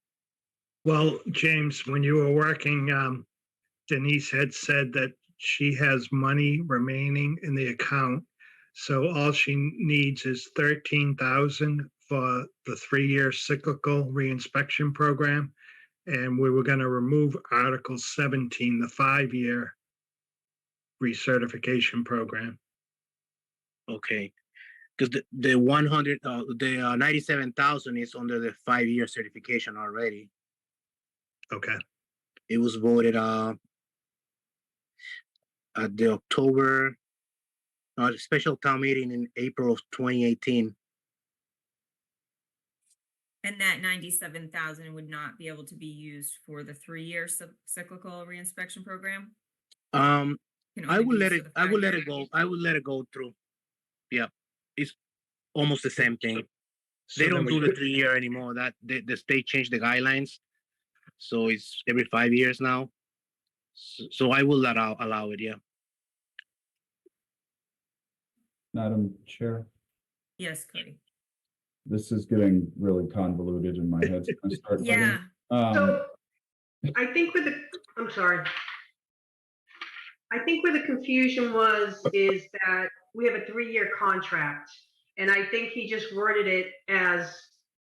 Well, James, when you were working, Denise had said that she has money remaining in the account. So all she needs is 13,000 for the 3-year cyclical reinspection program. And we were going to remove Article 17, the 5-year recertification program. Okay, because the 97,000 is under the 5-year certification already. Okay. It was voted at the October special town meeting in April of 2018. And that 97,000 would not be able to be used for the 3-year cyclical reinspection program? I would let it go. I would let it go through. Yeah, it's almost the same thing. So They then don't we do the could- 3-year anymore. That the state changed the guidelines, so it's every 5 years now. So I will allow it. Yeah. Madam Chair, Yes, Cody. this is getting really convoluted in my head. So I'm gonna start Yeah. voting. So I think I'm sorry. I think where the confusion is that we have a 3-year contract. And I think he just worded it as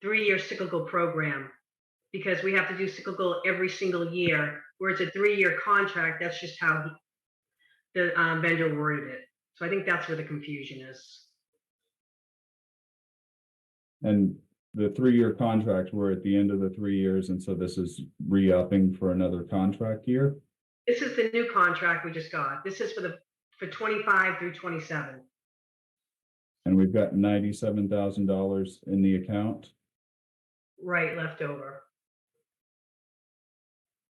3-year cyclical program because we have to do cyclical every single year, where it's a 3-year contract. That's just how the vendor worded it. So I think that's where the confusion is. And the 3-year contract, we're at the end of the 3 years, and so this is re-upping for another contract year? This is the new contract we just got. This is for 25 through 27. And we've got $97,000 in the account. Right, left over.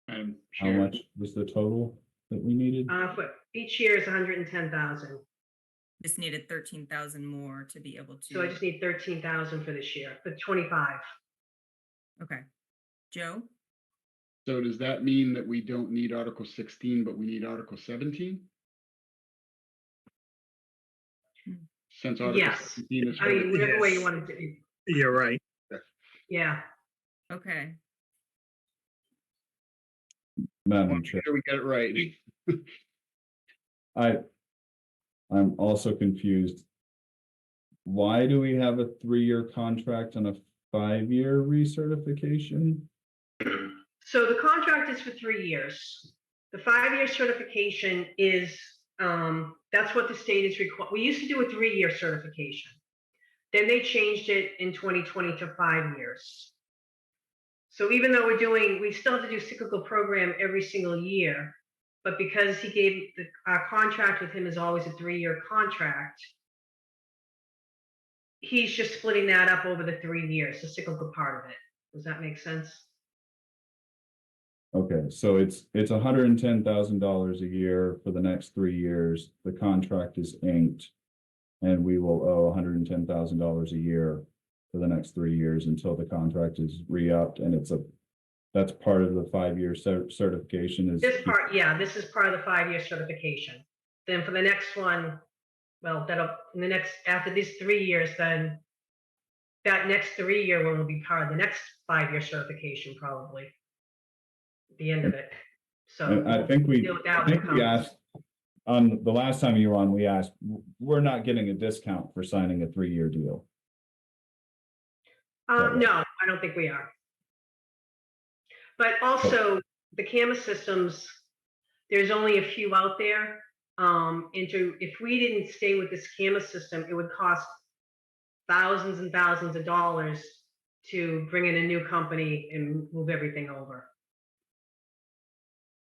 And How much was the total that we needed? For each year is 110,000. Just needed 13,000 more to be able to. So I just need 13,000 for this year, for 25. Okay. Joe? So does that mean that we don't need Article 16, but we need Article 17? Since Article Yes. 17 is. I mean, whatever way you Yes. want to do. You're right. Yeah. Okay. Madam Chair, Sure we get it right. I'm also confused. Why do we have a 3-year contract and a 5-year recertification? So the contract is for 3 years. The 5-year certification is, that's what the state is required. We used to do a 3-year certification. Then they changed it in 2020 to 5 years. So even though we still have to do cyclical program every single year, but because he gave our contract with him is always a 3-year contract, he's just splitting that up over the 3 years, the cyclical part of it. Does that make sense? Okay, so it's $110,000 a year for the next 3 years. The contract is inked. And we will owe $110,000 a year for the next 3 years until the contract is re-upped, and that's part of the 5-year certification is. This part, yeah, this is part of the 5-year certification. Then for the next one, well, after these 3 years, then that next 3-year one will be part of the next 5-year certification, probably. At the end of it. So And I think we comes. asked, on the last time you were on, we asked, we're not getting a discount for signing a 3-year deal. No, I don't think we are. But also, the camera systems, there's only a few out there. If we didn't stay with this camera system, it would cost thousands and thousands of dollars to bring in a new company and move everything over.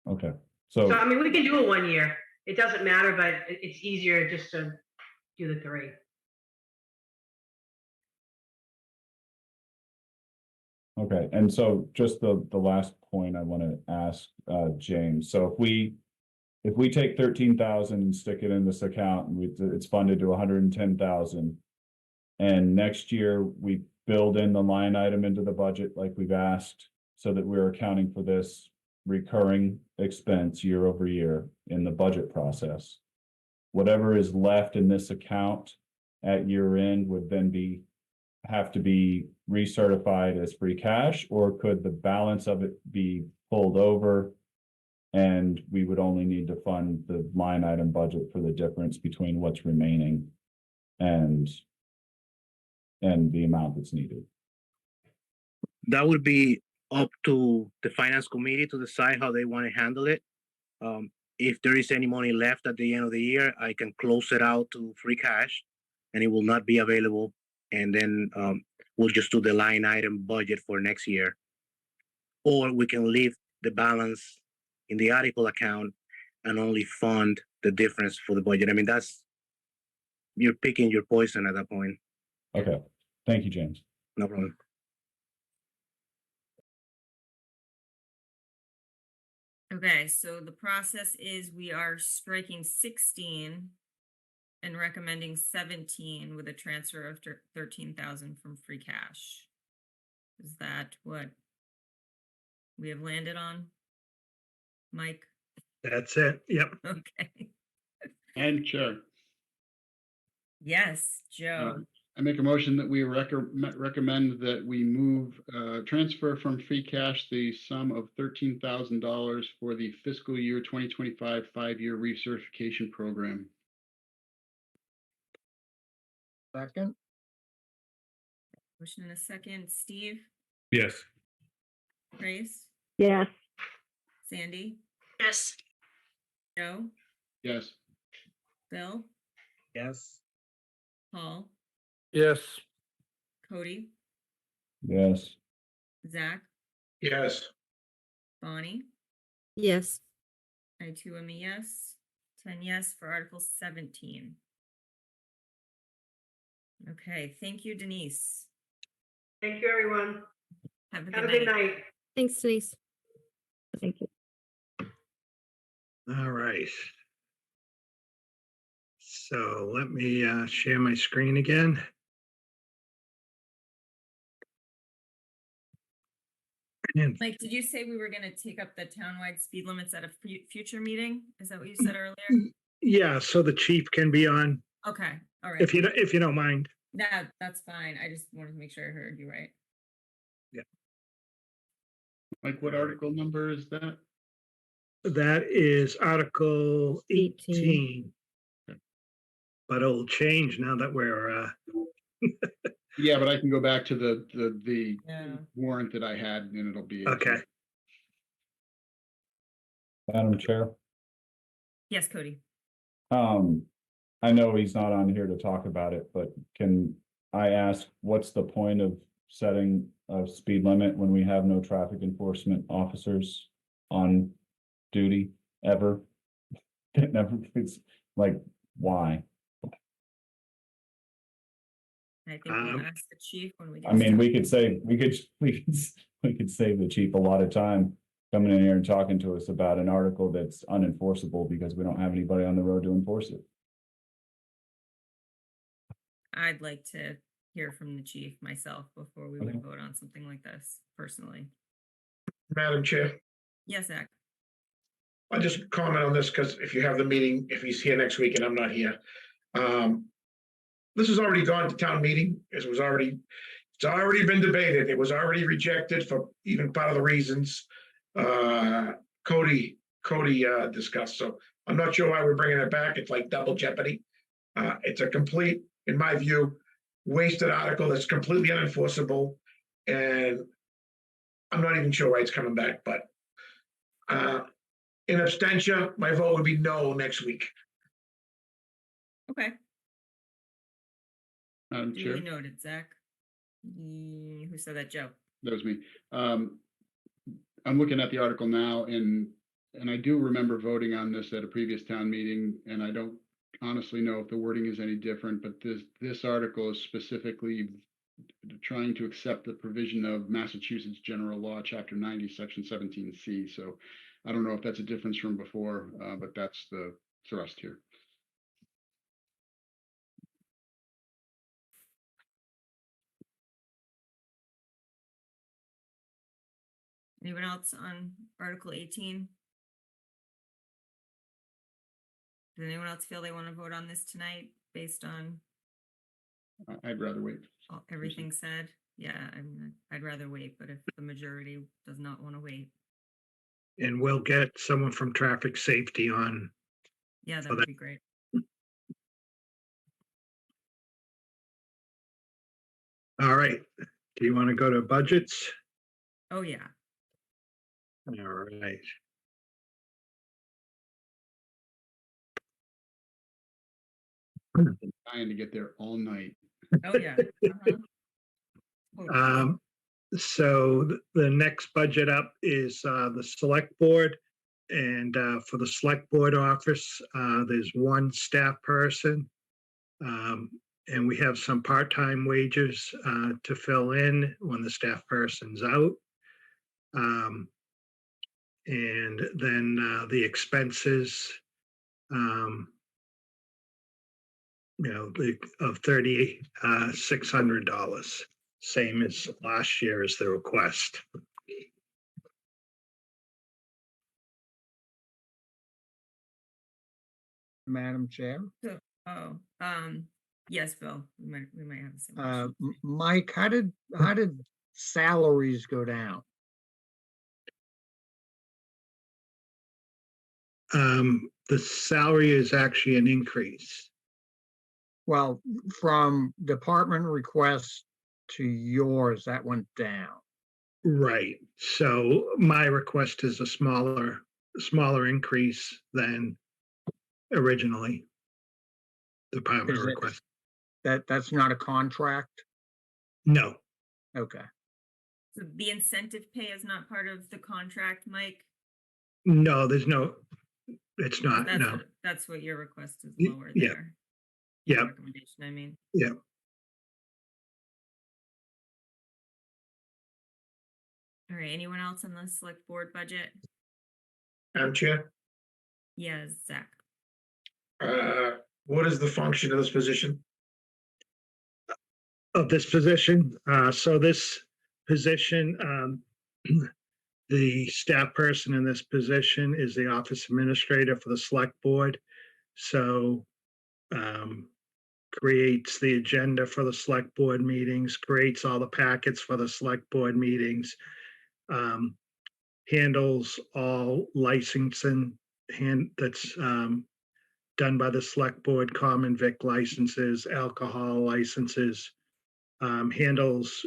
Okay, So I mean, we can do a 1 year. It doesn't matter, but it's easier just to do the 3. Okay, and so just the last point I want to ask James. So if we take 13,000 and stick it in this account and it's funded to 110,000, and next year we build in the line item into the budget like we've asked, so that we're accounting for this recurring expense year over year in the budget process. Whatever is left in this account at year end would then have to be recertified as free cash, or could the balance of it be pulled over and we would only need to fund the line item budget for the difference between what's remaining and the amount that's needed? That would be up to the finance committee to decide how they want to handle it. If there is any money left at the end of the year, I can close it out to free cash and it will not be available. And then we'll just do the line item budget for next year. Or we can leave the balance in the article account and only fund the difference for the budget. I mean, you're picking your poison at that point. Okay, thank you, James. No problem. Okay, so the process is we are striking 16 and recommending 17 with a transfer of 13,000 from free cash. Is that what we have landed on? Mike? That's it. Yep. Okay. And Chair. Yes, Joe. I make a motion that we recommend that we move, transfer from free cash the sum of $13,000 for the fiscal year 2025 5-year recertification program. Second, Motion in a second. Steve, Yes. Grace, Yes. Sandy, Yes. Joe, Yes. Bill, yes. Paul, Yes. Cody, Yes. Zach, Yes. Bonnie. Yes. I too am a yes. 10 yes for Article 17. Okay, thank you, Denise. Thank you, everyone. Have a Have a good good night. night. Thanks, Denise. Thank you. All right. So let me share my screen again. And Mike, did you say we were going to take up the townwide speed limits at a future meeting? Is that what you said earlier? yeah, so the chief can be on Okay, all right. if you don't mind. That's fine. I just wanted to make sure I heard you right. Mike, what article number is that? That is Article 18. But it'll change now that we're Yeah, but I can go back to the Yeah. warrant that I had and it'll be. okay. Madam Chair, Yes, Cody. I know he's not on here to talk about it, but can I ask, what's the point of setting a speed limit when we have no traffic enforcement officers on duty ever? It never, it's like, why? I think we'll ask the chief when we get I mean, started. we could save the chief a lot of time coming in here and talking to us about an article that's unenforceable because we don't have anybody on the road to enforce it. I'd like to hear from the chief myself before we Okay. would vote on something like this personally. Madam Chair, Yes, Zach. I'll just comment on this because if you have the meeting, if he's here next week and I'm not here. This has already gone to town meeting. It's already been debated. It was already rejected for even part of the reasons Cody discussed. So I'm not sure why we're bringing it back. It's like double jeopardy. It's a complete, in my view, wasted article that's completely unenforceable. And I'm not even sure why it's coming back, but in abstention, my vote would be no next week. Okay. Madam Chair, Duly noted, Zach. Who said that, Joe? that was me. I'm looking at the article now and I do remember voting on this at a previous town meeting, and I don't honestly know if the wording is any different, but this article is specifically trying to accept the provision of Massachusetts General Law, Chapter 90, Section 17C. So I don't know if that's a difference from before, but that's the thrust here. Anyone else on Article 18? Does anyone else feel they want to vote on this tonight based on I'd rather wait. everything said? Yeah, I'd rather wait, but if the majority does not want to wait, And we'll get someone from traffic safety on. yeah, that For would that. be great. All right. Do you want to go to budgets? Oh, yeah. All right. Trying to get there all night. Oh, yeah. Uh-huh. Totally. So the next budget up is the select board. And for the select board office, there's one staff person. And we have some part-time wages to fill in when the staff person's out. And then the expenses, of $3,600, same as last year as the request. Madam Chair. So, Yes, Bill, we might have the same. Uh, question. Mike, how did salaries go down? The salary is actually an increase. Well, from department requests to yours, that went down. Right. So my request is a smaller increase than originally. Department Is it- request. That's not a contract? No, Okay. So the incentive pay is not part of the contract, Mike? no, there's no, it's not, That's no. what, that's what your request is Y- lower yeah. there. Your Yeah. recommendation, I mean. Yeah. All right, anyone else on the select board budget? Madam Chair, Yeah, Zach. what is the function of this position? Of this position, so this position, the staff person in this position is the office administrator for the select board. So, creates the agenda for the select board meetings, creates all the packets for the select board meetings, handles all licensing that's done by the select board, common vic licenses, alcohol licenses, handles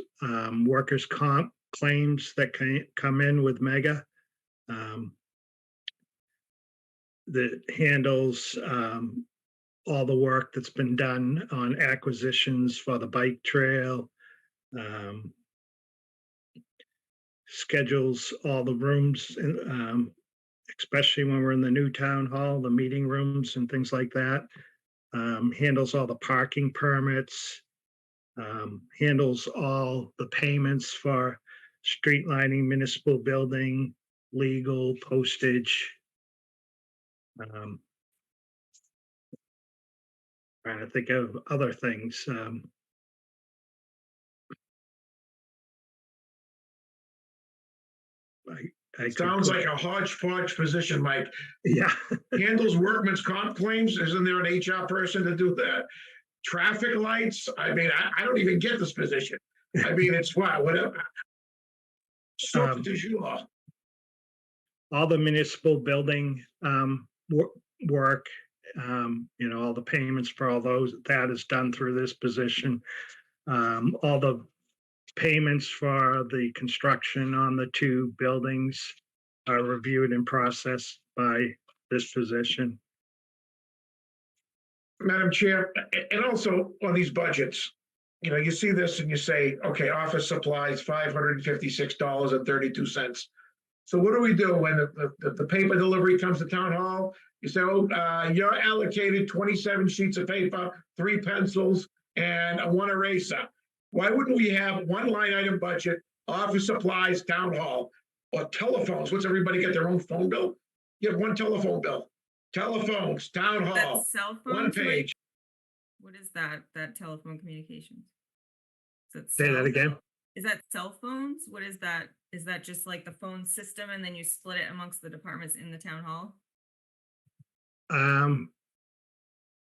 workers' comp claims that can come in with Mega. That handles all the work that's been done on acquisitions for the bike trail. Schedules all the rooms, especially when we're in the new town hall, the meeting rooms and things like that. Handles all the parking permits. Handles all the payments for street lining, municipal building, legal, postage. Trying to think of other things. I could Sounds put- like a hodgepodge position, Mike. Yeah. Handles workman's comp claims. Isn't there an HR person to do that? Traffic lights. I mean, I don't even get this position. I mean, it's whatever. Substitute law. All the municipal building work, all the payments for all those, that is done through this position. All the payments for the construction on the two buildings are reviewed and processed by this position. Madam Chair, and also on these budgets, you see this and you say, okay, office supplies, $556.32. So what do we do when the paper delivery comes to town hall? You say, oh, you're allocated 27 sheets of paper, 3 pencils, and one eraser. Why wouldn't we have one line item budget, office supplies, town hall, or telephones? What's everybody get their own phone bill? You have one telephone bill. Telephones, town hall, That's cell phones? one Mike? page. What is that telephone communications? Is it Say that cell- again. Is that cell phones? What is that? Is that just like the phone system and then you split it amongst the departments in the town hall?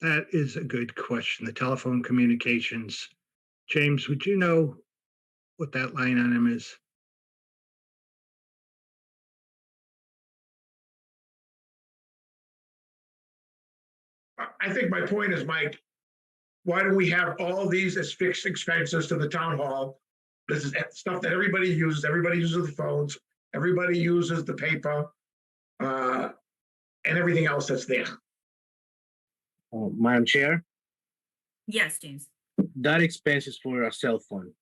That is a good question. The telephone communications. James, would you know what that line item is? I think my point is, Mike, why do we have all these as fixed expenses to the town hall? This is stuff that everybody uses the phones, everybody uses the paper, and everything else that's there. Madam Chair, Yes, James. that expense is for a cell phone.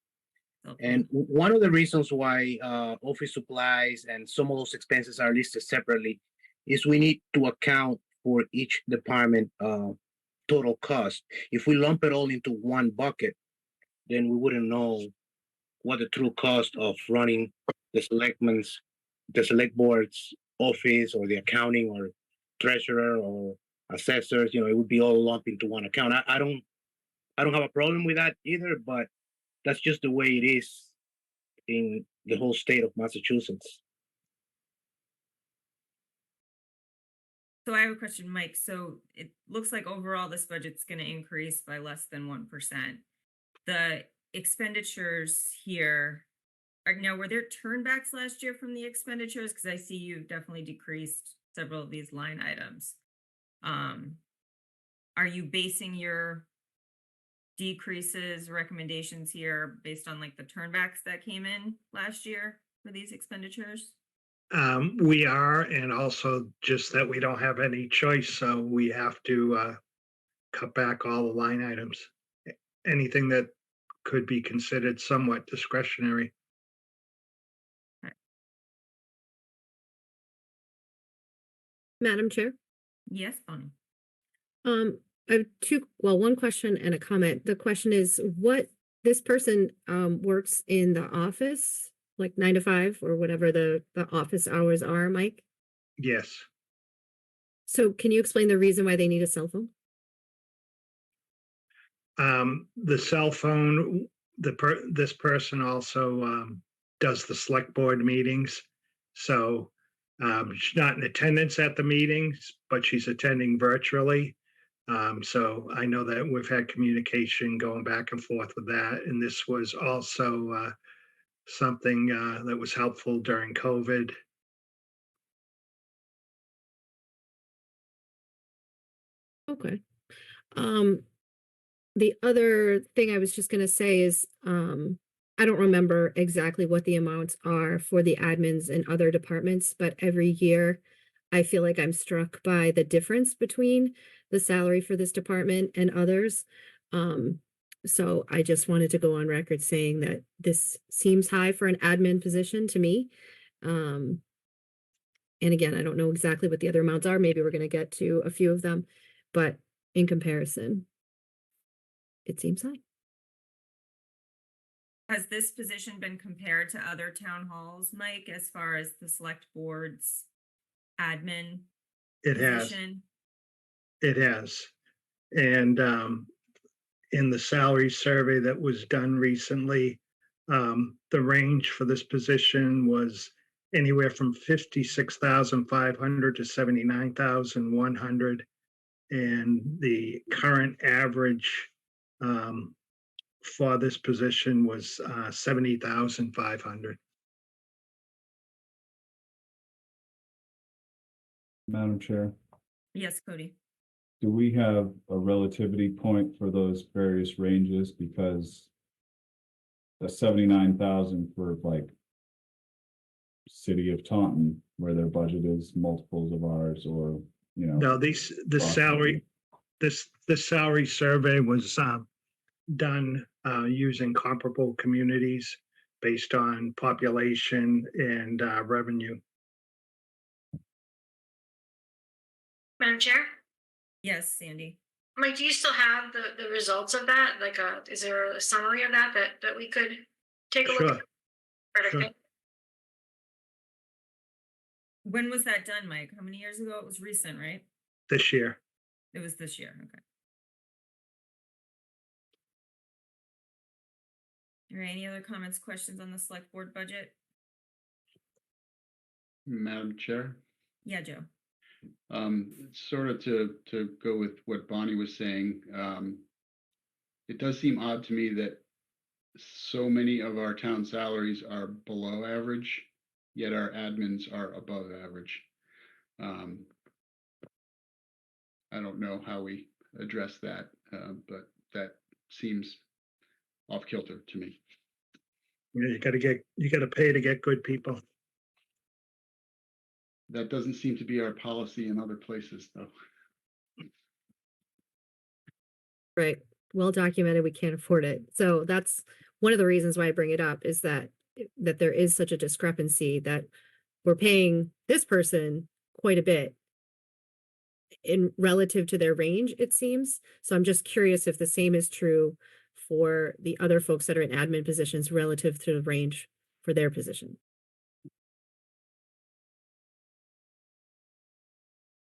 Cell And phone. one of the reasons why office supplies and some of those expenses are listed separately is we need to account for each department total cost. If we lump it all into one bucket, then we wouldn't know what the true cost of running the select board's office or the accounting or treasurer or assessors. It would be all lumped into one account. I don't have a problem with that either, but that's just the way it is in the whole state of Massachusetts. So I have a question, Mike. So it looks like overall this budget's gonna increase by less than 1%. The expenditures here are now, were there turnbacks last year from the expenditures? Because I see you've definitely decreased several of these line items. Are you basing your decreases, recommendations here based on like the turnbacks that came in last year for these expenditures? We are, and also just that we don't have any choice, so we have to cut back all the line items. Anything that could be considered somewhat discretionary. Madam Chair? Yes, Bonnie. I have one question and a comment. The question is, what this person works in the office, like 9 to 5 or whatever the office hours are, Mike? Yes. So can you explain the reason why they need a cell phone? The cell phone, this person also does the select board meetings. So she's not in attendance at the meetings, but she's attending virtually. So I know that we've had communication going back and forth with that. And this was also something that was helpful during COVID. Okay. The other thing I was just gonna say is, I don't remember exactly what the amounts are for the admins and other departments, but every year I feel like I'm struck by the difference between the salary for this department and others. So I just wanted to go on record saying that this seems high for an admin position to me. And again, I don't know exactly what the other amounts are. Maybe we're gonna get to a few of them, but in comparison, it seems high. Has this position been compared to other town halls, Mike, as far as the select board's admin It has. position? It has. And in the salary survey that was done recently, the range for this position was anywhere from 56,500 to 79,100. And the current average for this position was 70,500. Madam Chair, Yes, Cody. do we have a relativity point for those various ranges? Because the 79,000 for like city of Taunton, where their budget is multiples of ours, or, you know. No, the salary, this salary survey was done using comparable communities based on population and revenue. Madam Chair? Yes, Sandy. Mike, do you still have the results of that? Like, is there a summary of that we could take a look Sure. at? Perfect. Sure. When was that done, Mike? How many years ago? It was recent, right? This year. It was this year. Okay. Are there any other comments, questions on the select board budget? Madam Chair, Yeah, Joe. sort of to go with what Bonnie was saying, it does seem odd to me that so many of our town salaries are below average, yet our admins are above average. I don't know how we address that, but that seems off kilter to me. You gotta pay to get good people. That doesn't seem to be our policy in other places, though. Right. Well documented, we can't afford it. So that's one of the reasons why I bring it up, is that there is such a discrepancy, that we're paying this person quite a bit in relative to their range, it seems. So I'm just curious if the same is true for the other folks that are in admin positions relative to the range for their position.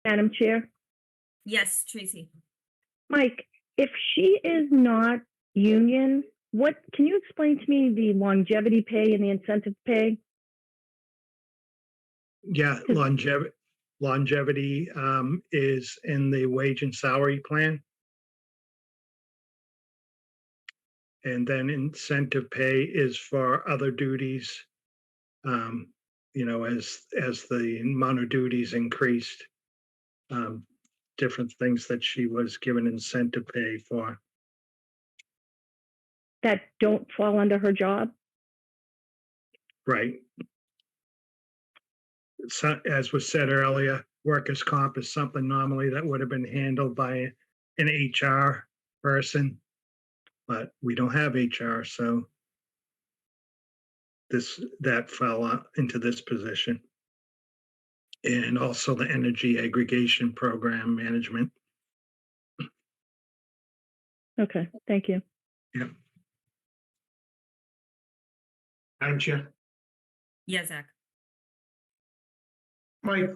Madam Chair, Yes, Tracy. Mike, if she is not union, can you explain to me the longevity pay and the incentive pay? Yeah, longevity is in the wage and salary plan. And then incentive pay is for other duties. You know, as the amount of duties increased, different things that she was given incentive pay for. That don't fall under her job? Right. So, as was said earlier, workers' comp is something normally that would have been handled by an HR person, but we don't have HR, so that fell into this position. And also the energy aggregation program management. Okay, thank you. Yeah. Madam Chair. Yeah, Zach. Mike,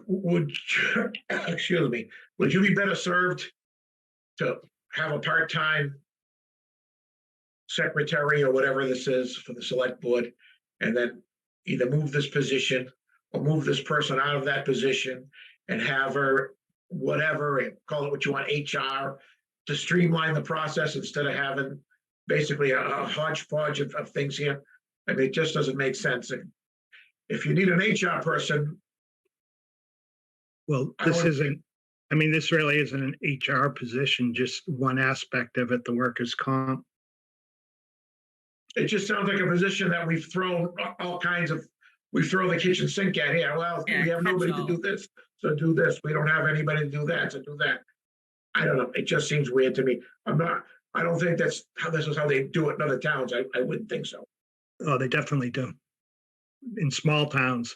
excuse me, would you be better served to have a part-time secretary or whatever this is for the select board, and then either move this position or move this person out of that position and have her whatever, and call it what you want, HR, to streamline the process instead of having basically a hodgepodge of things here? I mean, it just doesn't make sense. If you need an HR person, Well, this isn't, I mean, this really isn't an HR position, just one aspect of it, the workers' comp. it just sounds like a position that we've thrown all kinds of, we throw the kitchen sink at here. Well, Yeah, we have nobody to catch-all. do this, so do this. We don't have anybody to do that, so do that. I don't know. It just seems weird to me. I don't think this is how they do it in other towns. I wouldn't think so. Oh, they definitely do. In small towns,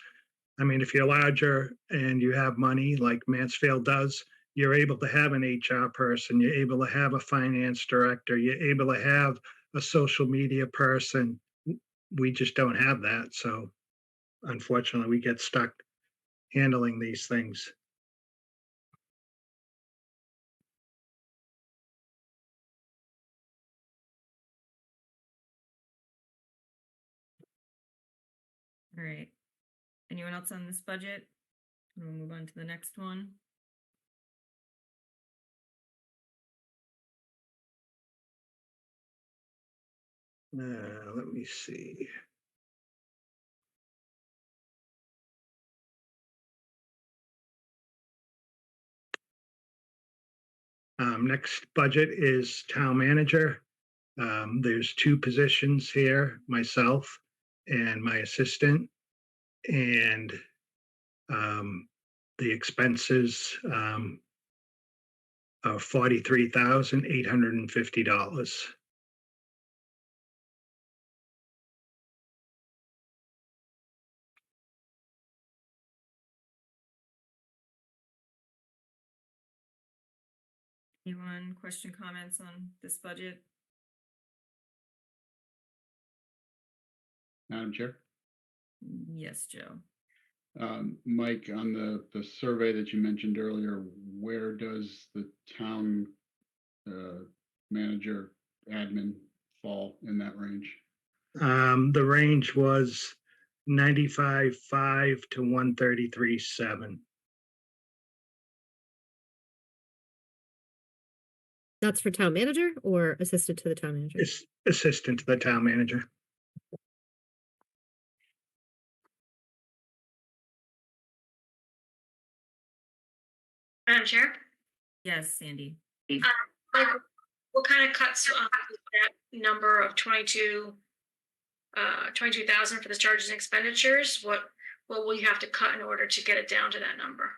I mean, if you're larger and you have money like Mansfield does, you're able to have an HR person, you're able to have a finance director, you're able to have a social media person. We just don't have that. So unfortunately, we get stuck handling these things. All right. Anyone else on this budget? We'll move on to the next one. Let me see. Next budget is town manager. There's two positions here, myself and my assistant. And the expenses are $43,850. Anyone question, comments on this budget? Madam Chair. Yes, Joe. Mike, on the survey that you mentioned earlier, where does the town manager admin fall in that range? The range was 95.5 to 133.7. That's for town manager or assistant to the town manager? It's assistant to the town manager. Madam Chair? Yes, Sandy. Like, what kind of cuts that number of 22,000 for the charges and expenditures? What will you have to cut in order to get it down to that number?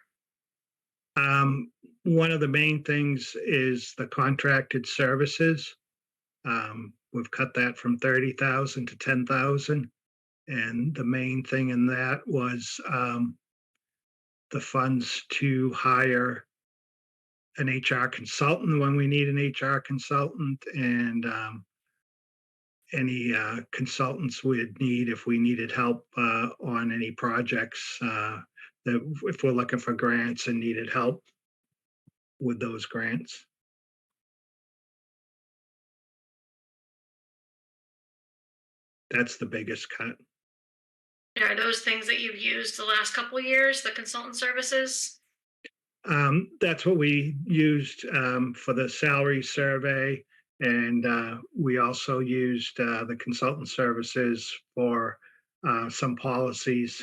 One of the main things is the contracted services. We've cut that from 30,000 to 10,000. And the main thing in that was the funds to hire an HR consultant when we need an HR consultant, and any consultants we'd need if we needed help on any projects, that if we're looking for grants and needed help with those grants. That's the biggest cut. Are those things that you've used the last couple of years, the consultant services? That's what we used for the salary survey. And we also used the consultant services for some policies,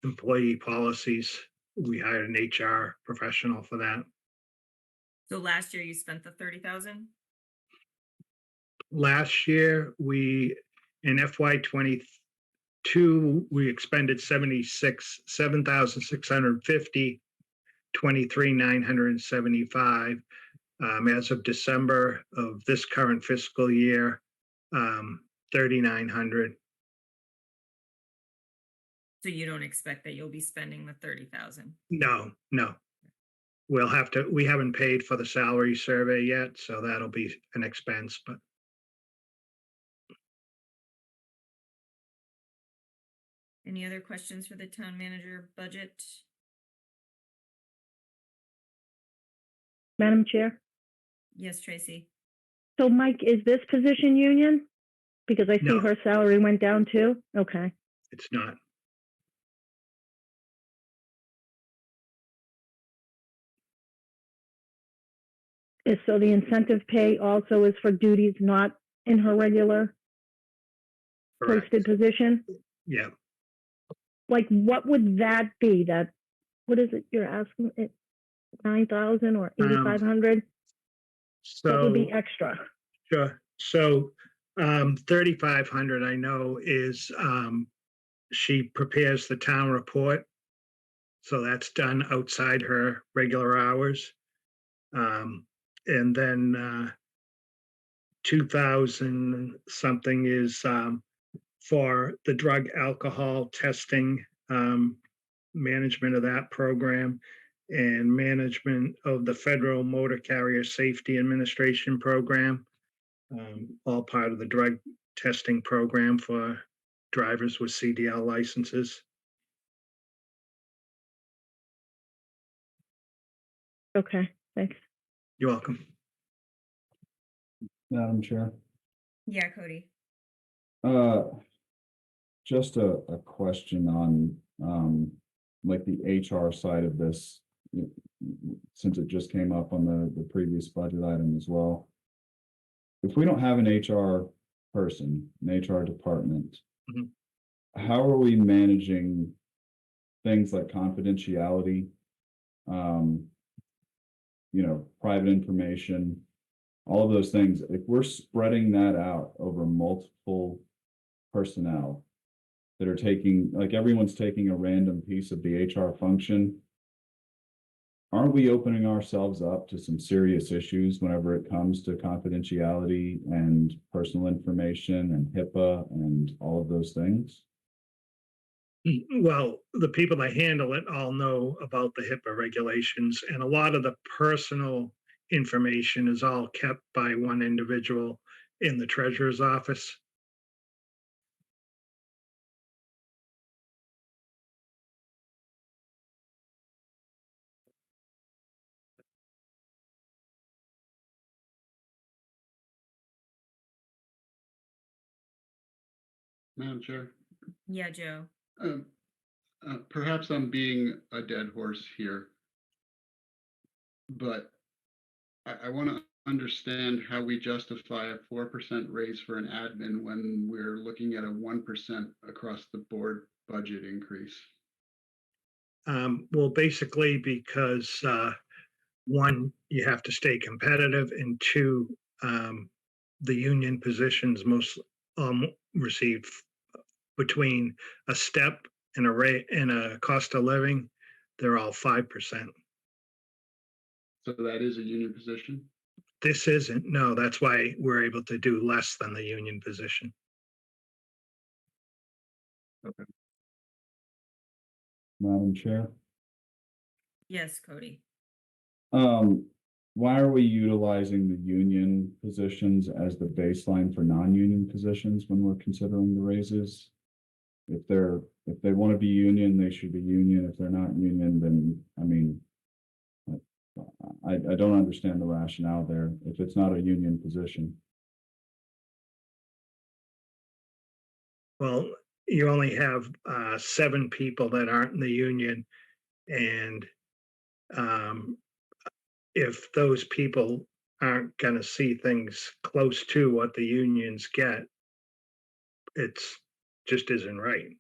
employee policies. We hired an HR professional for that. So last year you spent the 30,000? Last year, in FY '22, we expended 7,650, 23,975. As of December of this current fiscal year, 3,900. So you don't expect that you'll be spending the 30,000? No. We haven't paid for the salary survey yet, so that'll be an expense, but Any other questions for the town manager budget? Madam Chair? Yes, Tracy? So Mike, is this position union? Because I see No. her salary went down too? Okay. it's not. So the incentive pay also is for duties not in her regular Correct. posted position? Yeah. Like, what would that be? What is it you're asking? 9,000 or 8,500? That would be So, extra. sure. So, 3,500 I know is, she prepares the town report. So that's done outside her regular hours. And then, 2,000 something is, for the drug alcohol testing, management of that program, and management of the Federal Motor Carrier Safety Administration program, all part of the drug testing program for drivers with CDL licenses. Okay, thanks. You're welcome. Madam Chair. Yeah, Cody? Just a question on, like the HR side of this, since it just came up on the previous budget item as well. If we don't have an HR person, an HR department, Mhm. how are we managing things like confidentiality? Private information, all of those things. If we're spreading that out over multiple personnel that are taking, like everyone's taking a random piece of the HR function, aren't we opening ourselves up to some serious issues whenever it comes to confidentiality and personal information and HIPAA and all of those things? Well, the people that handle it all know about the HIPAA regulations, and a lot of the personal information is all kept by one individual in the treasurer's office. Madam Chair, Yeah, Joe? perhaps I'm being a dead horse here. But I want to understand how we justify a 4% raise for an admin when we're looking at a 1% across the board budget increase. Well, basically because one, you have to stay competitive, and two, the union positions most receive between a step and a rate and a cost of living, they're all 5%. So that is a union position? This isn't, no, that's why we're able to do less than the union position. Okay. Madam Chair. Yes, Cody? Why are we utilizing the union positions as the baseline for non-union positions when we're considering the raises? If they want to be union, they should be union. If they're not union, then, I mean, I don't understand the rationale there if it's not a union position. Well, you only have 7 people that aren't in the union, and um, if those people aren't gonna see things close to what the unions get, it's just isn't right.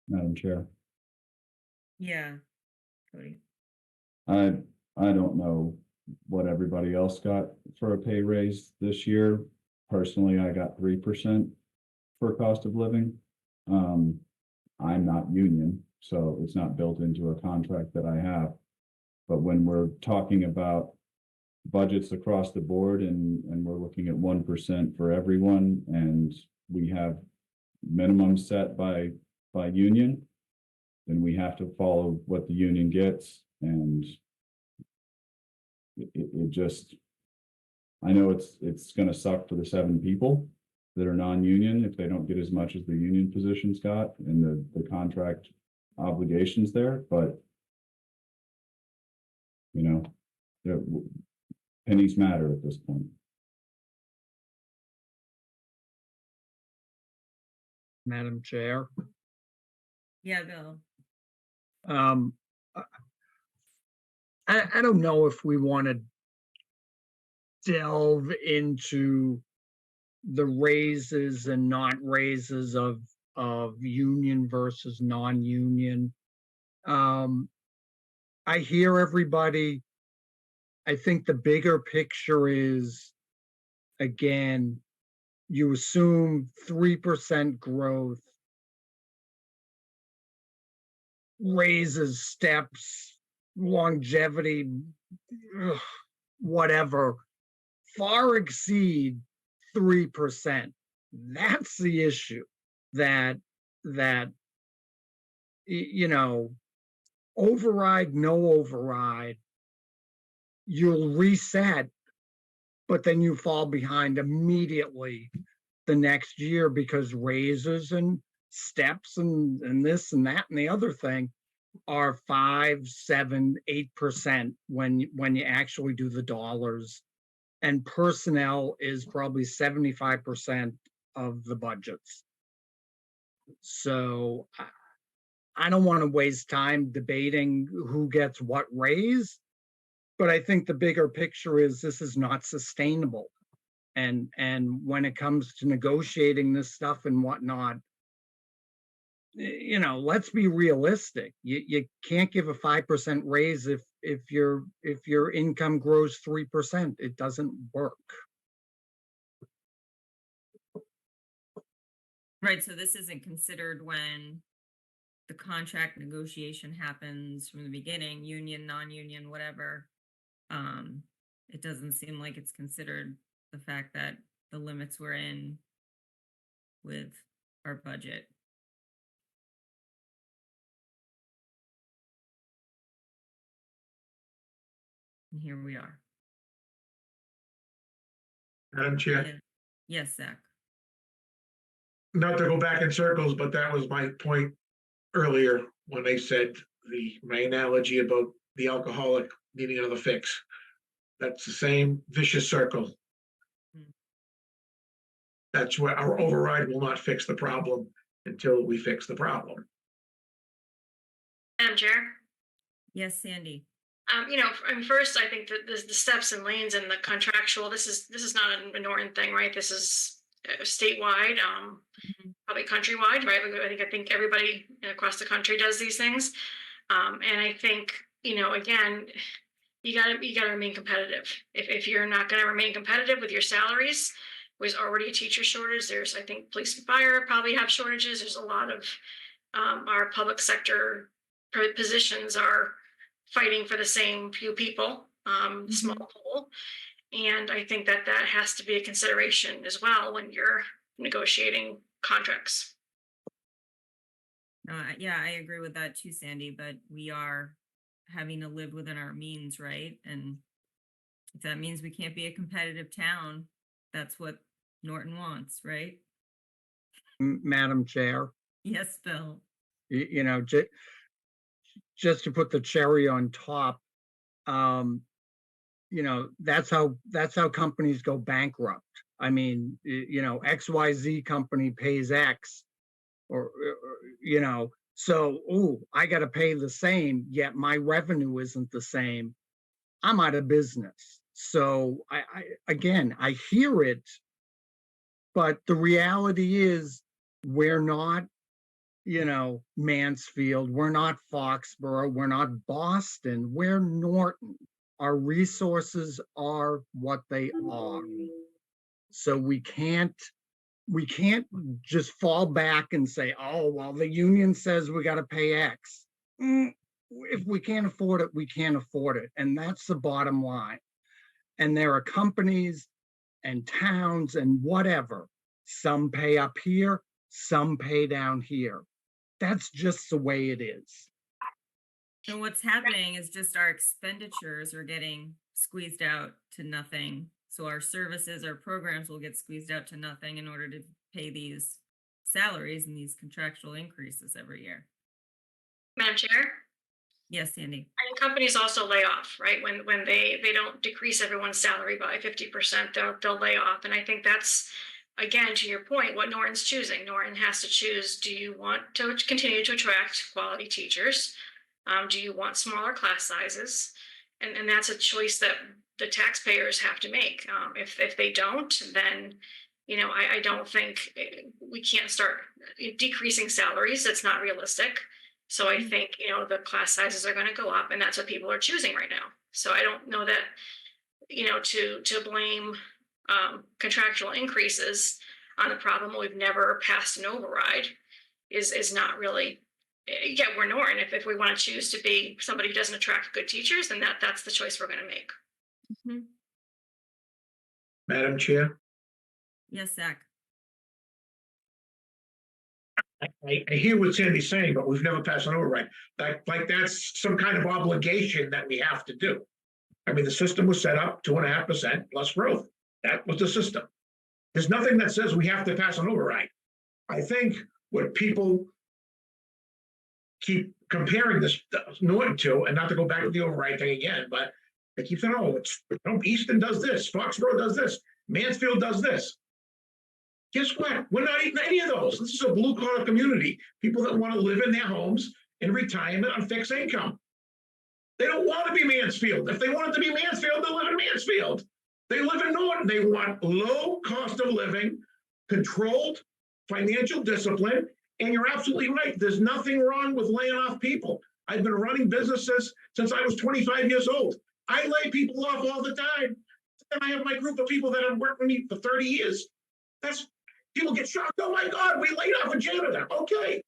Madam Chair. Yeah, Cody. I don't know what everybody else got for a pay raise this year. Personally, I got 3% for cost of living. I'm not union, so it's not built into a contract that I have. But when we're talking about budgets across the board and we're looking at 1% for everyone, and we have minimum set by union, then we have to follow what the union gets. And it just, I know it's gonna suck for the 7 people that are non-union if they don't get as much as the union positions got and the contract obligations there, but you know, pennies matter at this point. Madam Chair. Yeah, Bill. Um, I don't know if we want to delve into the raises and not raises of union versus non-union. I hear everybody. I think the bigger picture is, again, you assume 3% growth, raises, steps, longevity, whatever, far exceed 3%. That's the issue that you know, override, no override, you'll reset, but then you fall behind immediately the next year because raises and steps and this and that and the other thing are 5, 7, 8% when you actually do the dollars, and personnel is probably 75% of the budgets. So I don't want to waste time debating who gets what raise, but I think the bigger picture is this is not sustainable. And when it comes to negotiating this stuff and whatnot, you know, let's be realistic. You can't give a 5% raise if your income grows 3%. It doesn't work. Right, so this isn't considered when the contract negotiation happens from the beginning, union, non-union, whatever. It doesn't seem like it's considered the fact that the limits were in with our budget. And here we are. Madam Chair, Yeah. Yes, Zach. not to go back in circles, but that was my point earlier when they said my analogy about the alcoholic needing another fix. That's the same vicious circle. That's where our override will not fix the problem until we fix the problem. Madam Chair. Yes, Sandy. You know, first, I think that the steps and lanes and the contractual, this is not a Norton thing, right? This is statewide, probably countrywide, right? I think everybody across the country does these things. And I think, you know, again, you gotta remain competitive. If you're not gonna remain competitive with your salaries, there's already a teacher shortage. There's, I think, police and fire probably have shortages. There's a lot of our public sector positions are fighting for the same few people, small pool. And I think that has to be a consideration as well when you're negotiating contracts. Yeah, I agree with that too, Sandy, but we are having to live within our means, right? And if that means we can't be a competitive town, that's what Norton wants, right? Madam Chair. Yes, Bill. You know, just to put the cherry on top, you know, that's how companies go bankrupt. I mean, you know, XYZ company pays X or you know, so, ooh, I got to pay the same, yet my revenue isn't the same. I'm out of business. So again, I hear it, but the reality is we're not, you know, Mansfield, we're not Foxborough, we're not Boston, we're Norton. Our resources are what they are. So we can't just fall back and say, oh, well, the union says we got to pay X. If we can't afford it, we can't afford it. And that's the bottom line. And there are companies and towns and whatever. Some pay up here, some pay down here. That's just the way it is. And what's happening is just our expenditures are getting squeezed out to nothing. So our services, our programs will get squeezed out to nothing in order to pay these salaries and these contractual increases every year. Madam Chair? Yes, Sandy. And companies also lay off, right? When they don't decrease everyone's salary by 50%, they'll lay off. And I think that's, again, to your point, what Norton's choosing. Norton has to choose, do you want to continue to attract quality teachers? Do you want smaller class sizes? And that's a choice that the taxpayers have to make. If they don't, then, you know, I don't think we can't start decreasing salaries. That's not realistic. So I think, you know, the class sizes are going to go up, and that's what people are choosing right now. So I don't know that, you know, to blame contractual increases on the problem we've never passed an override is not really. Yeah, we're Norton. If we want to choose to be somebody who doesn't attract good teachers, then that's the choice we're going to make. Mm-hmm. Madam Chair, Yes, Zach. I hear what Sandy's saying, but we've never passed an override. Like that's some kind of obligation that we have to do. I mean, the system was set up 2.5% plus growth. That was the system. There's nothing that says we have to pass an override. I think what people keep comparing this Norton to, and not to go back to the override thing again, but they keep saying, oh, it's, you know, Easton does this, Foxborough does this, Mansfield does this. Guess what? We're not eating any of those. This is a blue-collar community. People that want to live in their homes in retirement on fixed income. They don't want to be Mansfield. If they wanted to be Mansfield, they live in Mansfield. They live in Norton. They want low cost of living, controlled financial discipline, and you're absolutely right. There's nothing wrong with laying off people. I've been running businesses since I was 25 years old. I lay people off all the time. And I have my group of people that have worked with me for 30 years. That's people get shocked. Oh my God, we laid off a janitor. Okay.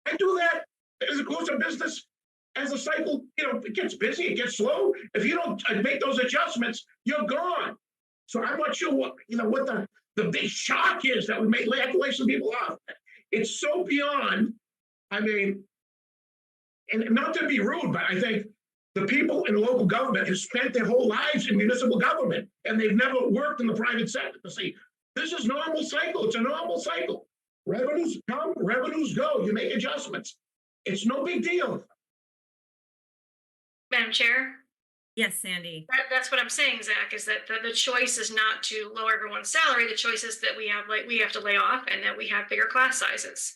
I do that as a course of business. As a cycle, you know, it gets busy, it gets slow. If you don't make those adjustments, you're gone. So I'm not sure what, you know, what the big shock is that we have to lay some people off. It's so beyond, I mean, and not to be rude, but I think the people in local government have spent their whole lives in municipal government, and they've never worked in the private sector. See, this is normal cycle. It's a normal cycle. Revenues come, revenues go. You make adjustments. It's no big deal. Madam Chair? Yes, Sandy. That's what I'm saying, Zach, is that the choice is not to lower everyone's salary. The choice is that we have to lay off and that we have bigger class sizes.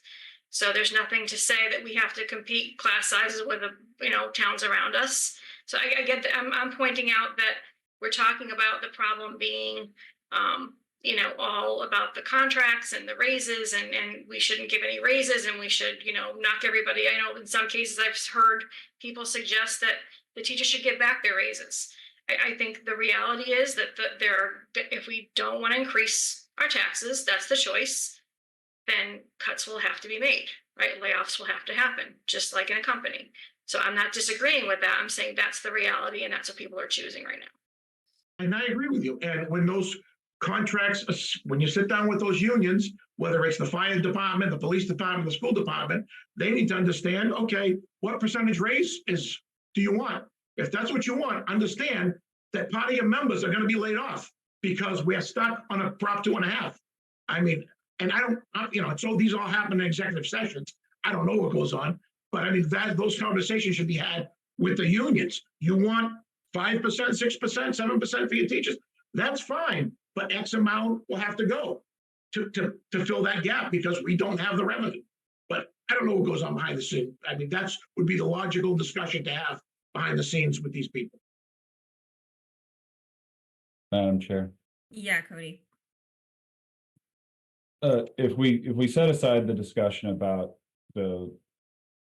So there's nothing to say that we have to compete class sizes with the, you know, towns around us. So I get that. I'm pointing out that we're talking about the problem being, you know, all about the contracts and the raises, and we shouldn't give any raises, and we should, you know, knock everybody. I know in some cases I've heard people suggest that the teachers should give back their raises. I think the reality is that if we don't want to increase our taxes, that's the choice, then cuts will have to be made, right? Layoffs will have to happen, just like in a company. So I'm not disagreeing with that. I'm saying that's the reality, and that's what people are choosing right now. And I agree with you. And when those contracts, when you sit down with those unions, whether it's the fire department, the police department, the school department, they need to understand, okay, what percentage raise do you want? If that's what you want, understand that part of your members are going to be laid off because we're stuck on a Prop 2.5. I mean, and you know, so these all happen in executive sessions. I don't know what goes on, but I mean, those conversations should be had with the unions. You want 5%, 6%, 7% for your teachers, that's fine. But X amount will have to go to fill that gap because we don't have the revenue. But I don't know what goes on behind the scenes. I mean, that's would be the logical discussion to have behind the scenes with these people. Madam Chair. Yeah, Cody. If we set aside the discussion about the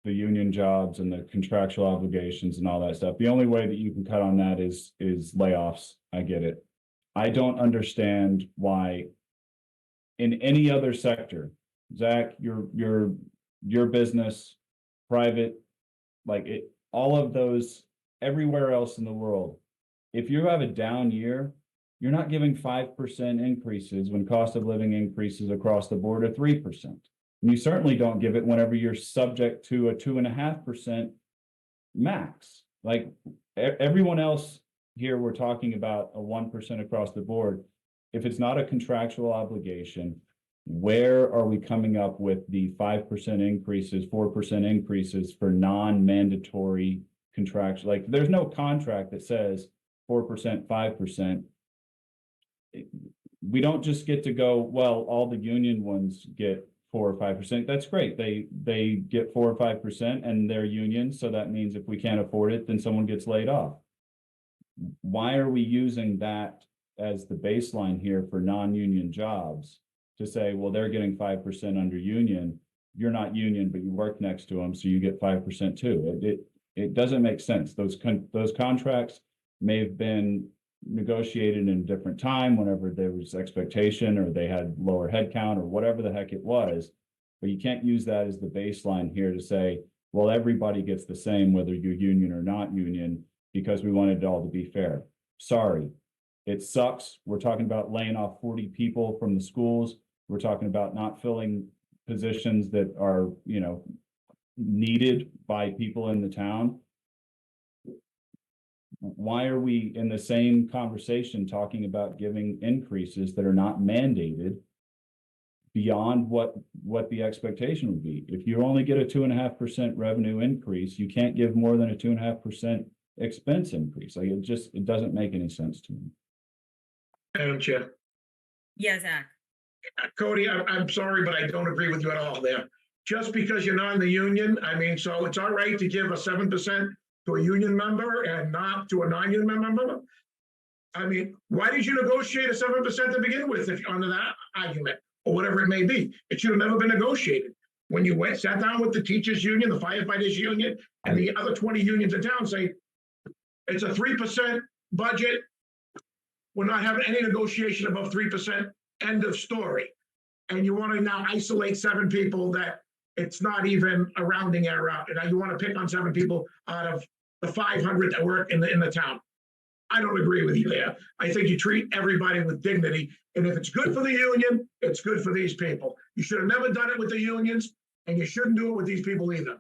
union jobs and the contractual obligations and all that stuff, the only way that you can cut on that is layoffs. I get it. I don't understand why in any other sector, Zach, your business, private, like it, all of those, everywhere else in the world, if you have a down year, you're not giving 5% increases when cost of living increases across the board are 3%. And you certainly don't give it whenever you're subject to a 2.5% max. Like everyone else here, we're talking about a 1% across the board. If it's not a contractual obligation, where are we coming up with the 5% increases, 4% increases for non-mandatory contractual? Like there's no contract that says 4%, 5%. We don't just get to go, well, all the union ones get 4 or 5%. That's great. They get 4 or 5% and they're union. So that means if we can't afford it, then someone gets laid off. Why are we using that as the baseline here for non-union jobs to say, well, they're getting 5% under union. You're not union, but you work next to them, so you get 5% too. It doesn't make sense. Those contracts may have been negotiated in a different time whenever there was expectation or they had lower headcount or whatever the heck it was. But you can't use that as the baseline here to say, well, everybody gets the same, whether you're union or not union, because we wanted it all to be fair. Sorry, it sucks. We're talking about laying off 40 people from the schools. We're talking about not filling positions that are, needed by people in the town. Why are we in the same conversation talking about giving increases that are not mandated beyond what the expectation would be? If you only get a 2.5% revenue increase, you can't give more than a 2.5% expense increase. Like it doesn't make any sense to me. Madam Chair. Yeah, Zach. Cody, I'm sorry, but I don't agree with you at all there. Just because you're not in the union, I mean, so it's all right to give a 7% to a union member and not to a non-union member? I mean, why did you negotiate a 7% to begin with if under that argument or whatever it may be? It should have never been negotiated. When you sat down with the teachers union, the firefighters union, and the other 20 unions in town, say, it's a 3% budget. We're not having any negotiation above 3%, end of story. And you want to now isolate 7 people that it's not even a rounding error out. And you want to pick on 7 people out of the 500 that work in the town. I don't agree with you there. I think you treat everybody with dignity. And if it's good for the union, it's good for these people. You should have never done it with the unions, and you shouldn't do it with these people either.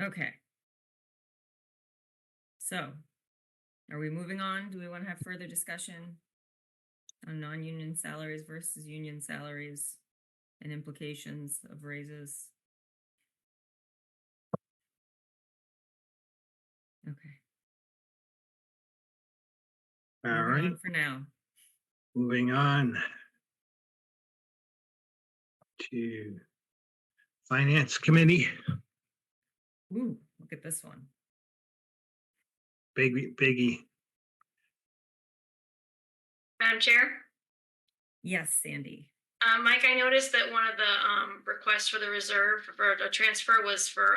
Okay. So, are we moving on? Do we want to have further discussion on non-union salaries versus union salaries and implications of raises? Okay. All Moving right, on for now. moving on to Finance Committee. Ooh, look at this one. Biggie. Madam Chair? Yes, Sandy. Mike, I noticed that one of the requests for the reserve for a transfer was for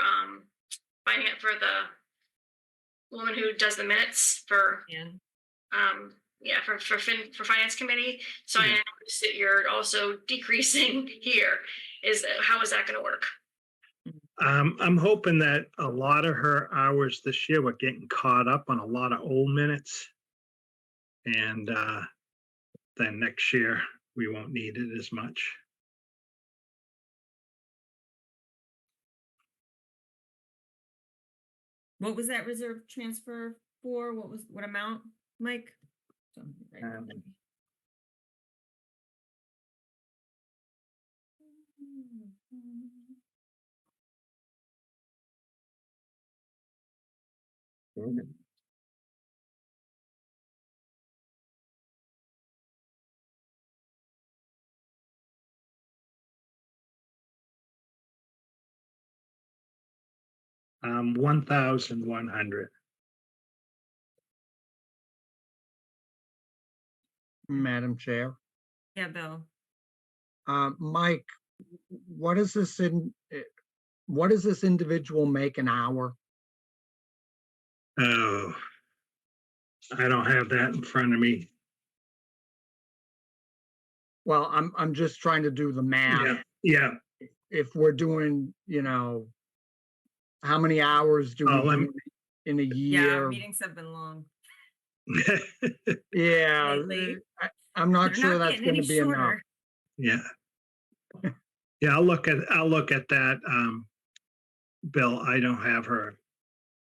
finance for the woman who does the minutes for for finance committee. So I noticed that you're also decreasing here. How is that going to work? I'm hoping that a lot of her hours this year, we're getting caught up on a lot of old minutes. And then next year, we won't need it as much. What was that reserve transfer for? What amount, Mike? $1,100. Madam Chair. Yeah, Bill. Mike, what is this what does this individual make an hour? Oh, I don't have that in front of me. Well, I'm just trying to do the math. Yeah, If we're doing, you know, how many hours do Oh, we let do in a Yeah, year? meetings have been long. Yeah, Lately. I'm not They're sure not that's getting gonna any be enough. shorter. yeah. Yeah, I'll look at that, Bill. I don't have her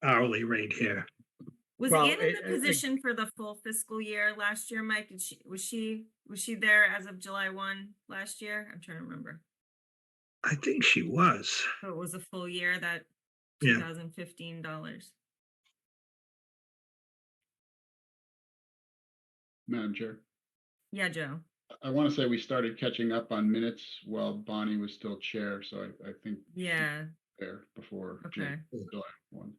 hourly rate here. Was Well, Ann in the position for the full fiscal year last year, Mike? Was she there as of July 1 last year? I'm trying to remember. I think she was. So it was a full year, that Yeah. $2,015. Madam Chair, Yeah, Joe. I want to say we started catching up on minutes while Bonnie was still chair, so I think Yeah. there before Okay. July 1.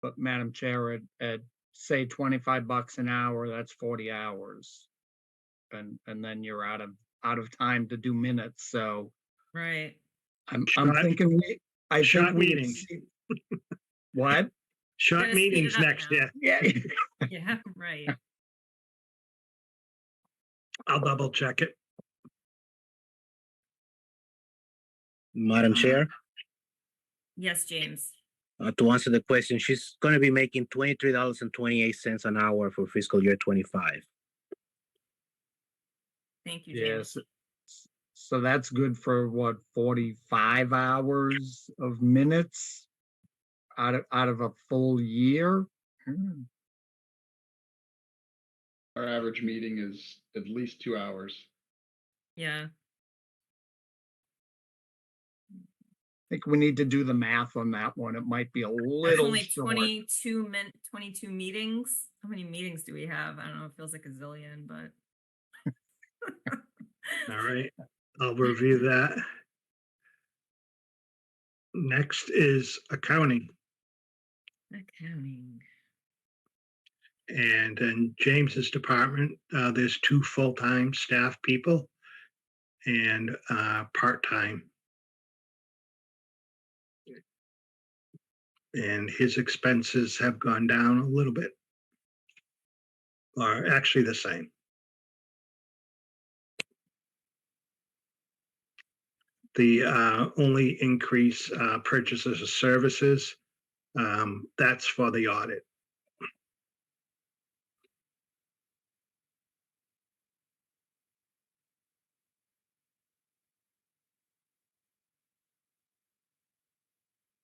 But Madam Chair, at say $25 an hour, that's 40 hours. And then you're out of time to do minutes, so Right. I'm Short- thinking I short think we meetings. What? Short Gotta speed meetings it up next now. year. Yeah. Yeah, right. I'll double check it. Madam Chair, Yes, James. to answer the question, she's gonna be making $23.28 an hour for fiscal year 25. Thank you, James. Yes. So that's good for what, 45 hours of minutes out of a full year? Hmm. Our average meeting is at least 2 hours. Yeah. I think we need to do the math on that one. It might be a That's little only short. 22 meetings. How many meetings do we have? I don't know. It feels like a zillion, but. All right, I'll review that. Next is accounting. Accounting. And in James's department, there's 2 full-time staff people and part-time. And his expenses have gone down a little bit. Or actually the same. The only increase, purchases of services, that's for the audit.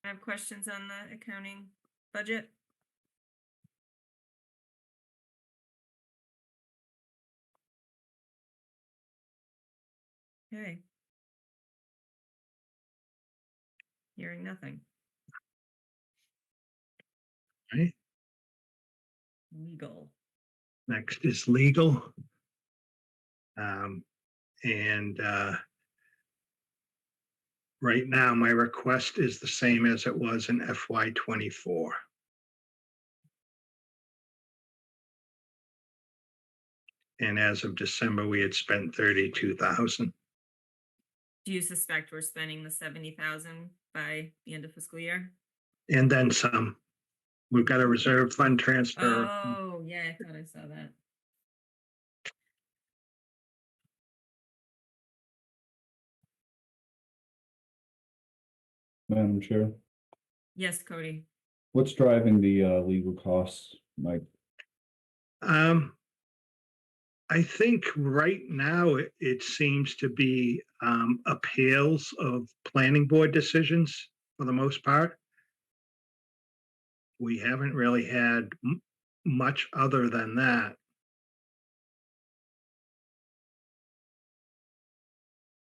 I have questions on the accounting budget. Okay. Hearing nothing. Right. Legal. Next is legal. And right now, my request is the same as it was in FY '24. And as of December, we had spent 32,000. Do you suspect we're spending the 70,000 by the end of fiscal year? And then some. We've got a reserve fund transfer. Oh, yeah, I thought I saw that. Madam Chair, Yes, Cody. what's driving the legal costs, Mike? I think right now it seems to be appeals of planning board decisions for the most part. We haven't really had much other than that.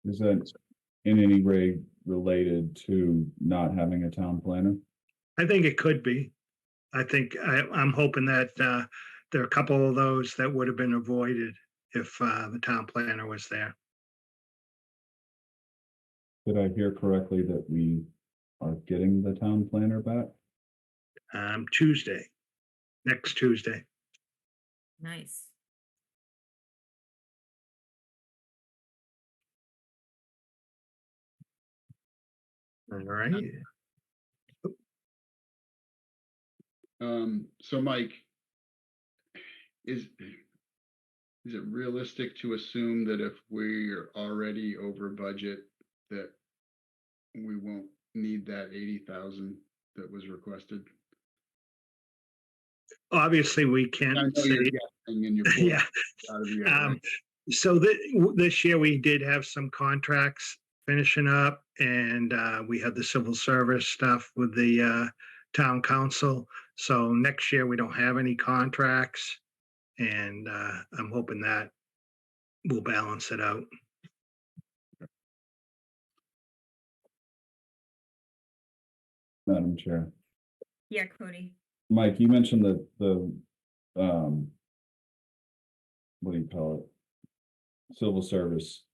Is that in any way related to not having a town planner? I think it could be. I'm hoping that there are a couple of those that would have been avoided if the town planner was there. Did I hear correctly that we are getting the town planner back? Tuesday, next Tuesday. Nice. All right. So Mike, is it realistic to assume that if we're already over budget, that we won't need that 80,000 that was requested? Obviously, we I can't know say, you're guessing and you're yeah. out of your way. So this year we did have some contracts finishing up, and we had the civil service stuff with the town council. So next year we don't have any contracts, and I'm hoping that will balance it out. Madam Chair. Yeah, Cody. Mike, you mentioned that what do you call it? Civil service.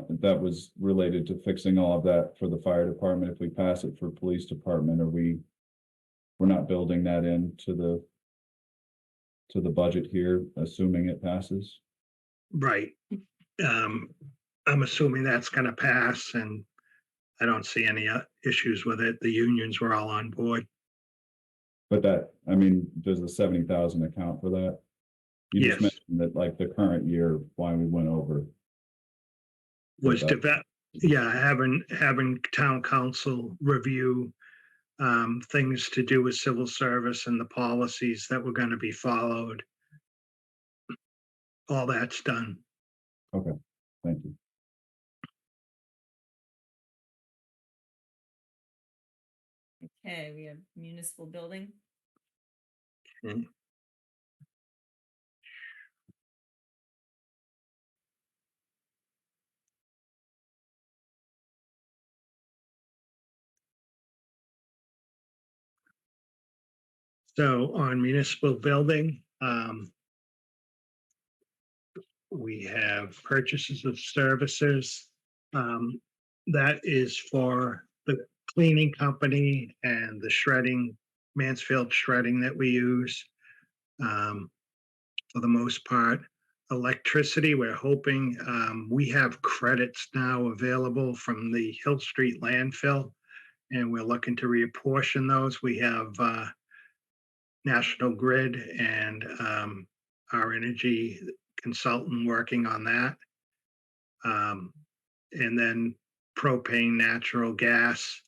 That was related to fixing all of that for the fire department. If we pass it for police department, we're not building that into the budget here, assuming it passes? Right. I'm assuming that's gonna pass, and I don't see any issues with it. The unions were all on board. But does the 70,000 account for that? You just Yes. mentioned that like the current year, why we went over. Was that. having town council review things to do with civil service and the policies that were gonna be followed. All that's done. Okay, thank you. Okay, we have municipal building. Okay. So on municipal building, we have purchases of services. That is for the cleaning company and the shredding, Mansfield shredding that we use. For the most part, electricity, we're hoping, we have credits now available from the Hill Street landfill, and we're looking to reapportion those. We have National Grid and our energy consultant working on that. And then propane, natural gas.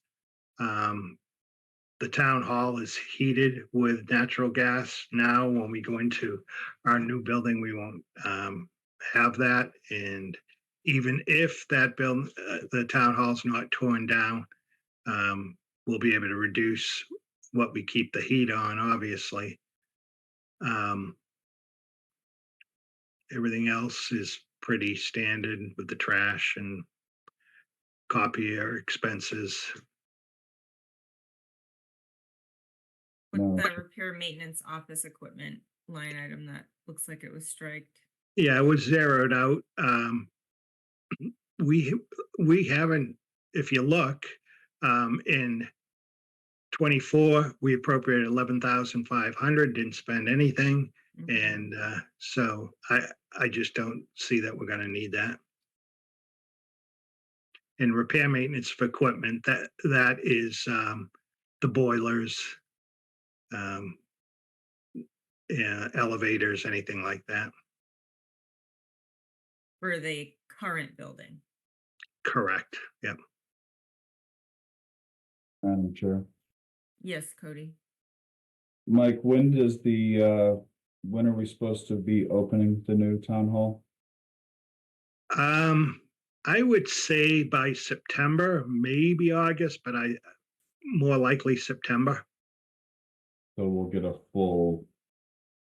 The town hall is heated with natural gas now. When we go into our new building, we won't have that. And even if that building, the town hall's not torn down, we'll be able to reduce what we keep the heat on, obviously. Everything else is pretty standard with the trash and copier expenses. With that repair maintenance office equipment line item that looks like it was striked. Yeah, it was zeroed out. We haven't, if you look, in 24, we appropriated 11,500, didn't spend anything. And so I just don't see that we're gonna need that. And repair maintenance for equipment, that is the boilers, elevators, anything like that. For the current building. Correct, yep. Madam Chair. Yes, Cody. Mike, when are we supposed to be opening the new town hall? I would say by September, maybe August, but more likely September. So we'll get a full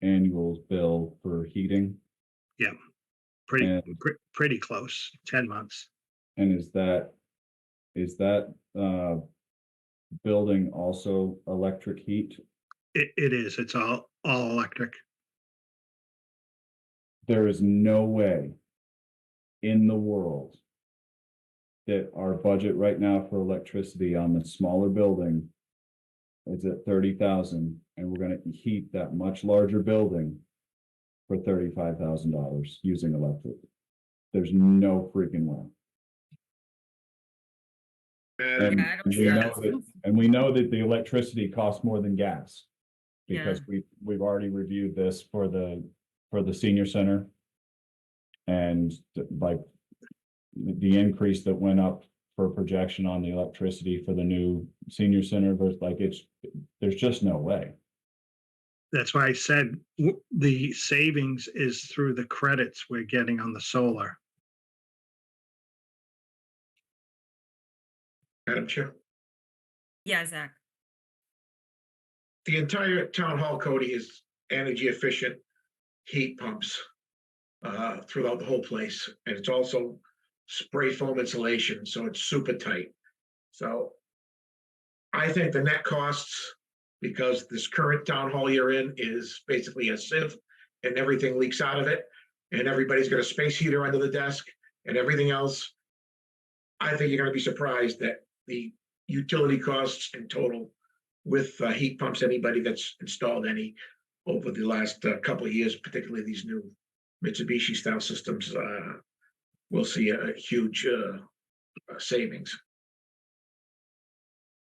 annual bill for heating. Yeah, pretty close, 10 months. And is that building also electric heat? It is, it's all electric. There is no way in the world that our budget right now for electricity on the smaller building is at 30,000, and we're gonna heat that much larger building for $35,000 using electric. There's no freaking way. And Yeah, I don't see how that's possible. And we know that the electricity costs more than gas. Yeah. Because we've already reviewed this for the senior center. And like the increase that went up for projection on the electricity for the new senior center, versus like there's just no way. That's why I said the savings is through the credits we're getting on the solar. Madam Chair, Yeah, Zach. the entire town hall, Cody, is energy efficient heat pumps throughout the whole place. And it's also spray foam insulation, so it's super tight. So I think the net costs, because this current town hall you're in is basically a sieve and everything leaks out of it, and everybody's got a space heater under the desk and everything else. I think you're gonna be surprised that the utility costs in total with heat pumps, anybody that's installed any over the last couple of years, particularly these new Mitsubishi style systems, we'll see a huge savings.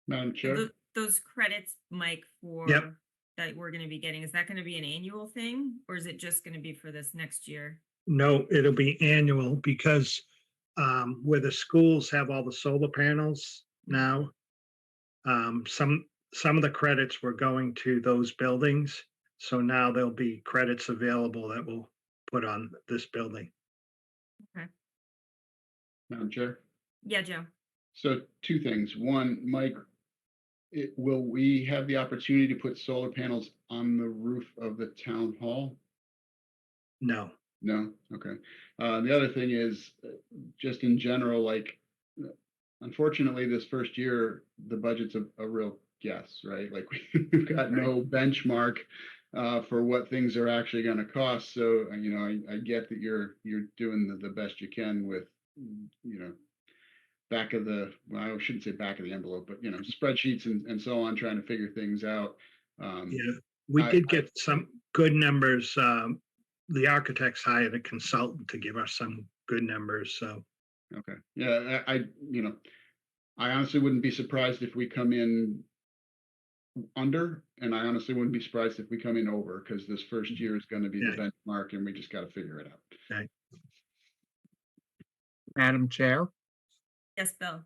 Madam Chair, Those credits, Mike, for Yep. that we're gonna be getting, is that gonna be an annual thing, or is it just gonna be for this next year? No, it'll be annual because where the schools have all the solar panels now, some of the credits were going to those buildings. So now there'll be credits available that will put on this building. Madam Chair. Yeah, Joe. So two things. One, Mike, will we have the opportunity to put solar panels on the roof of the town hall? No, No? Okay. The other thing is, just in general, like, unfortunately, this first year, the budget's a real guess, right? Like, we've got no benchmark for what things are actually gonna cost. So, you know, I get that you're doing the best you can with, you know, well, I shouldn't say back of the envelope, but, you know, spreadsheets and so on, trying to figure things out. yeah, we I- did get some good numbers. The architects hired a consultant to give us some good numbers, so. Okay, yeah, you know, I honestly wouldn't be surprised if we come in under, and I honestly wouldn't be surprised if we come in over, because this first year is gonna be the Okay. benchmark, and we just gotta figure it out. Okay. Madam Chair, Yes, Bill.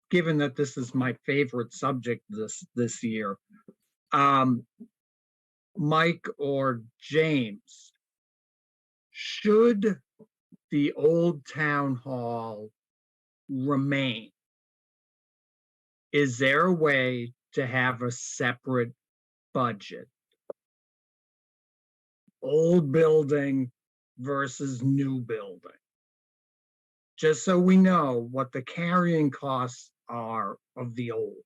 given that this is my favorite subject this year, Mike or James, should the old town hall remain? Is there a way to have a separate budget? Old building versus new building? Just so we know what the carrying costs are of the old.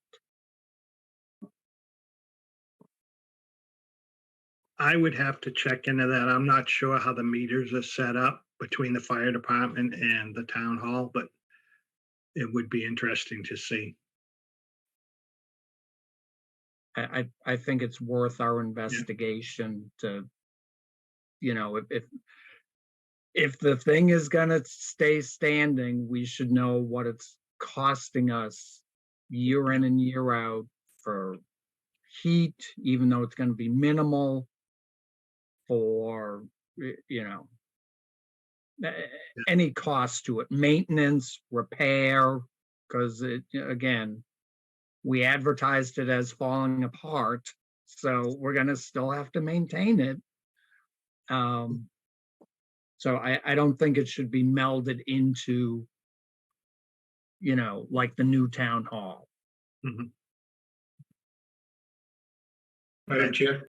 I would have to check into that. I'm not sure how the meters are set up between the fire department and the town hall, but it would be interesting to see. I think it's worth our investigation to, you know, if the thing is gonna stay standing, we should know what it's costing us year in and year out for heat, even though it's gonna be minimal, for, you know, any cost to it, maintenance, repair, because again, we advertised it as falling apart, so we're gonna still have to maintain it. So I don't think it should be melded into, you know, like the new town hall. Madam Chair,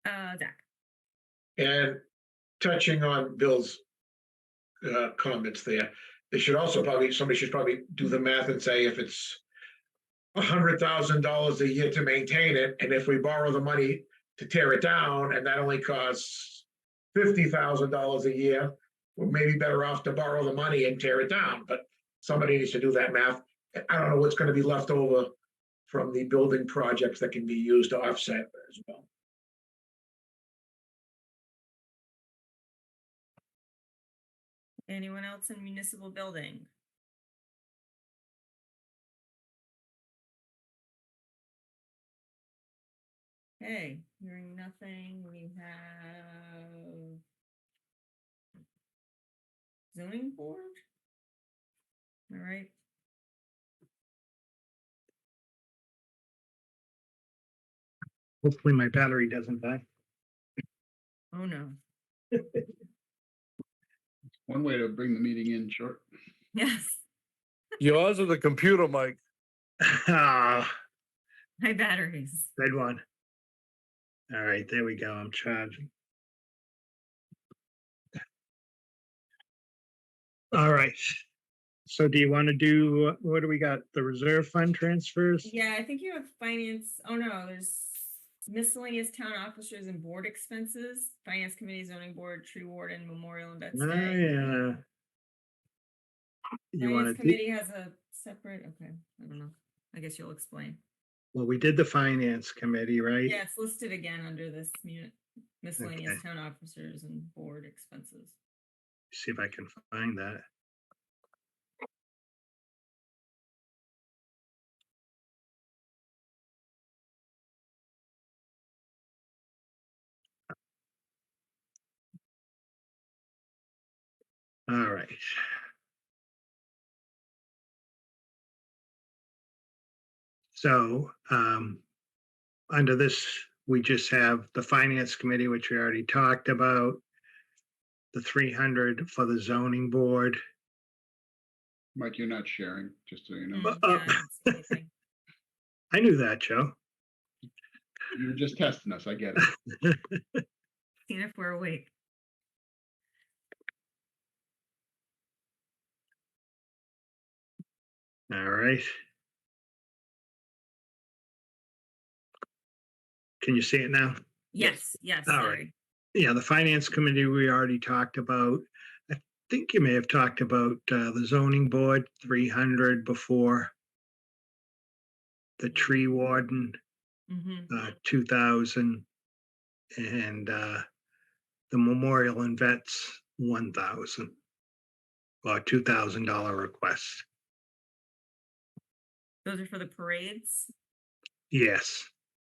Zach. and touching on Bill's comments there. They should also somebody should probably do the math and say if it's $100,000 a year to maintain it, and if we borrow the money to tear it down, and that only costs $50,000 a year, we're maybe better off to borrow the money and tear it down. But somebody needs to do that math. I don't know what's going to be left over from the building projects that can be used to offset as well. Anyone else in municipal building? Okay, hearing nothing, we have zoning board. All right. Hopefully my battery doesn't die. Oh, no. One way to bring the meeting in short. Yes, Yours or the computer, Mike? Ah, my batteries. good one. All right, there we go. I'm charging. All right. So do you want to do, what do we got? The reserve fund transfers? Yeah, I think you have finance. Oh, no, there's miscellaneous town officers and board expenses, finance committee, zoning board, tree warden, memorial and vets Oh, day. yeah. You want Finance to, committee has a separate, okay, I don't know. I guess you'll explain. well, we did the finance committee, right? Yeah, it's listed again under this miscellaneous town officers and board expenses. See if I can find that. All right. So, under this, we just have the finance committee, which we already talked about. The 300 for the zoning board. Mike, you're not sharing, just so you know. Yeah, I don't see anything. I knew that, Joe. You were just testing us, I get it. Seeing if we're awake. All right. Can you see it now? Yes, yes, All right. sorry. Yeah, the finance committee we already talked about. I think you may have talked about the zoning board, 300 before. The tree warden, Mm-hmm. 2,000, and the memorial and vets, 1,000, or $2,000 request. Those are for the parades. Yes.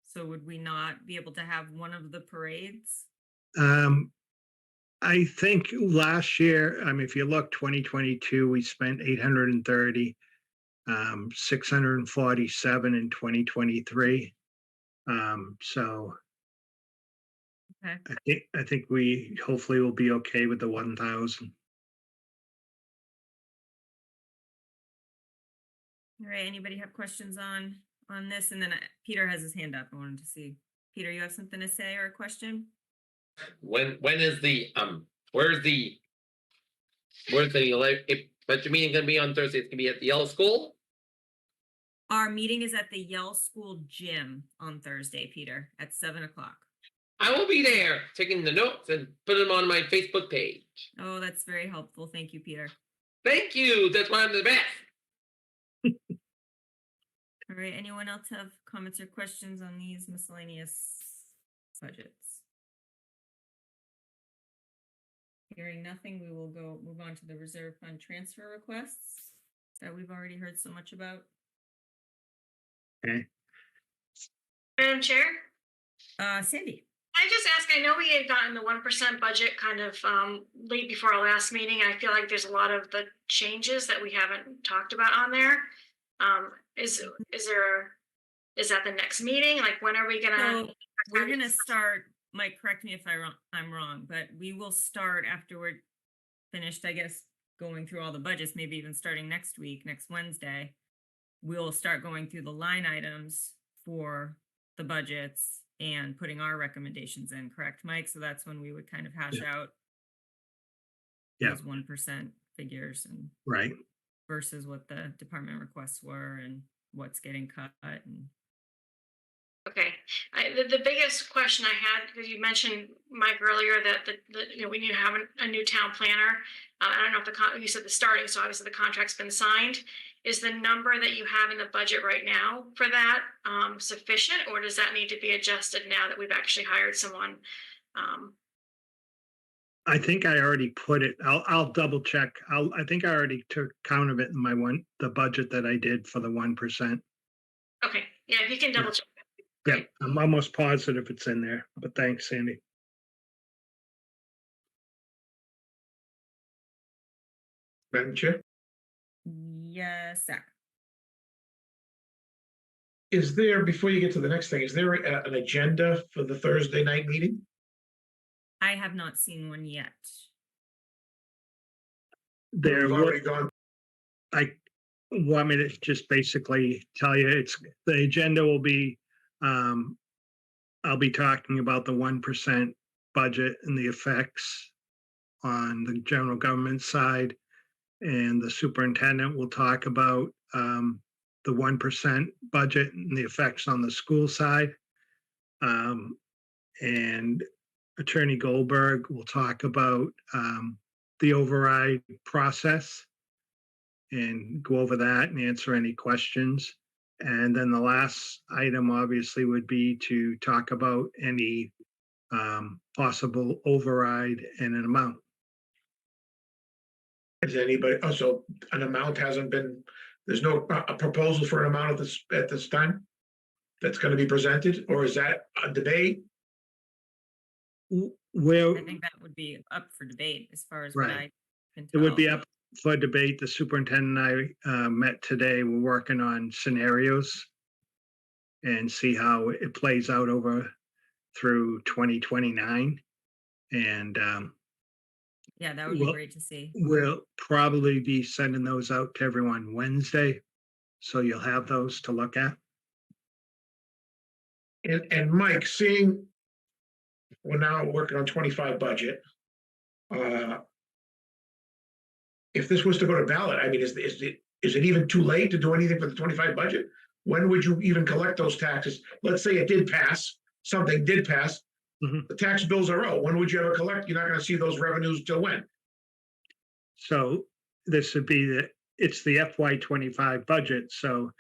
So would we not be able to have one of the parades? I think last year, I mean, if you look 2022, we spent 830, 647 in 2023. So Okay. I think we hopefully will be okay with the 1,000. All right, anybody have questions on this? And then Peter has his hand up. I wanted to see. Peter, you have something to say or a question? When is the where's the budget meeting gonna be on Thursday? It's gonna be at the Yellow School? Our meeting is at the Yell School gym on Thursday, Peter, at 7 o'clock. I will be there taking the notes and put them on my Facebook page. Oh, that's very helpful. Thank you, Peter. Thank you. That's why I'm the best. All right, anyone else have comments or questions on these miscellaneous budgets? Hearing nothing, we will move on to the reserve fund transfer requests that we've already heard so much about. Okay. Madam Chair? Sandy. I just ask, I know we had gotten the 1% budget kind of late before our last meeting. I feel like there's a lot of the changes that we haven't talked about on there. Is that the next meeting? Like, when are we gonna? So we're gonna start, Mike, correct me if I'm wrong, but we will start after we're finished, I guess, going through all the budgets, maybe even starting next week, next Wednesday. We'll start going through the line items for the budgets and putting our recommendations in, correct, Mike? So that's when we would kind of hash out Yeah. those 1% figures and right. versus what the department requests were and what's getting cut and Okay, the biggest question I had, because you mentioned, Mike, earlier that we need to have a new town planner. I don't know if you said the starting, so obviously the contract's been signed. Is the number that you have in the budget right now for that sufficient, or does that need to be adjusted now that we've actually hired someone? I think I already put it, I'll double check. I think I already took count of it in the budget that I did for the 1%. Okay, yeah, if you can double check. Yeah, I'm almost positive it's in there, but thanks, Sandy. Madam Chair, yes, sir. is there, before you get to the next thing, is there an agenda for the Thursday night meeting? I have not seen one yet. There We've already gone, I want me to just basically tell you, the agenda will be, I'll be talking about the 1% budget and the effects on the general government side. And the superintendent will talk about the 1% budget and the effects on the school side. And Attorney Goldberg will talk about the override process and go over that and answer any questions. And then the last item obviously would be to talk about any possible override and an amount. is anybody, oh, so an amount hasn't been, there's no a proposal for an amount at this time? That's gonna be presented, or is that a debate? Well, I think that would be up for debate as far as what Right. I can it would be tell. up for debate. The superintendent and I met today. We're working on scenarios and see how it plays out over through 2029. And Yeah, that would be well, great to see. we'll probably be sending those out to everyone Wednesday. So you'll have those to look at. And Mike, seeing we're now working on 25 budget. If this was to go to ballot, I mean, is it even too late to do anything for the 25 budget? When would you even collect those taxes? Let's say it did pass, something did pass. Mhm. The tax bills are out. When would you ever collect? You're not gonna see those revenues till when? So this would be it's the FY25 budget. So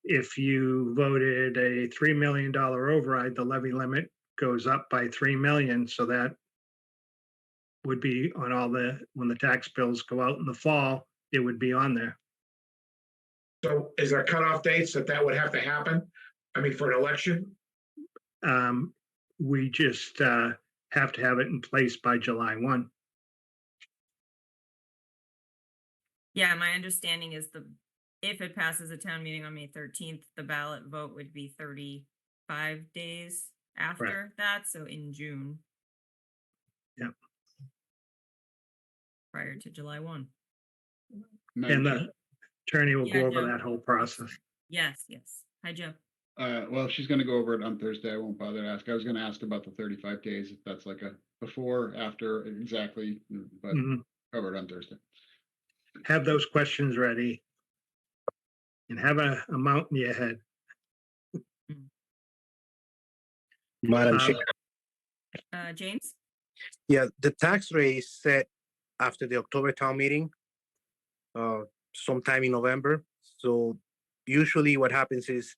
if you voted a $3 million override, the levy limit goes up by 3 million. So that would be on when the tax bills go out in the fall, it would be on there. So is there cutoff dates that would have to happen? I mean, for an election? We just have to have it in place by July 1. Yeah, my understanding is if it passes a town meeting on May 13th, the ballot vote would be 35 days after that, so in June. Yep. Prior to July 1. And the attorney will Yeah, go over Joe. that whole process. Yes, yes. Hi, Joe. Well, if she's gonna go over it on Thursday, I won't bother to ask. I was gonna ask about the 35 days, if that's like a before, after, exactly, but Mhm. cover it on Thursday. Have those questions ready. And have a amount in your head. Madam Uh, Chair, James? yeah, the tax rate is set after the October town meeting, sometime in November. So usually what happens is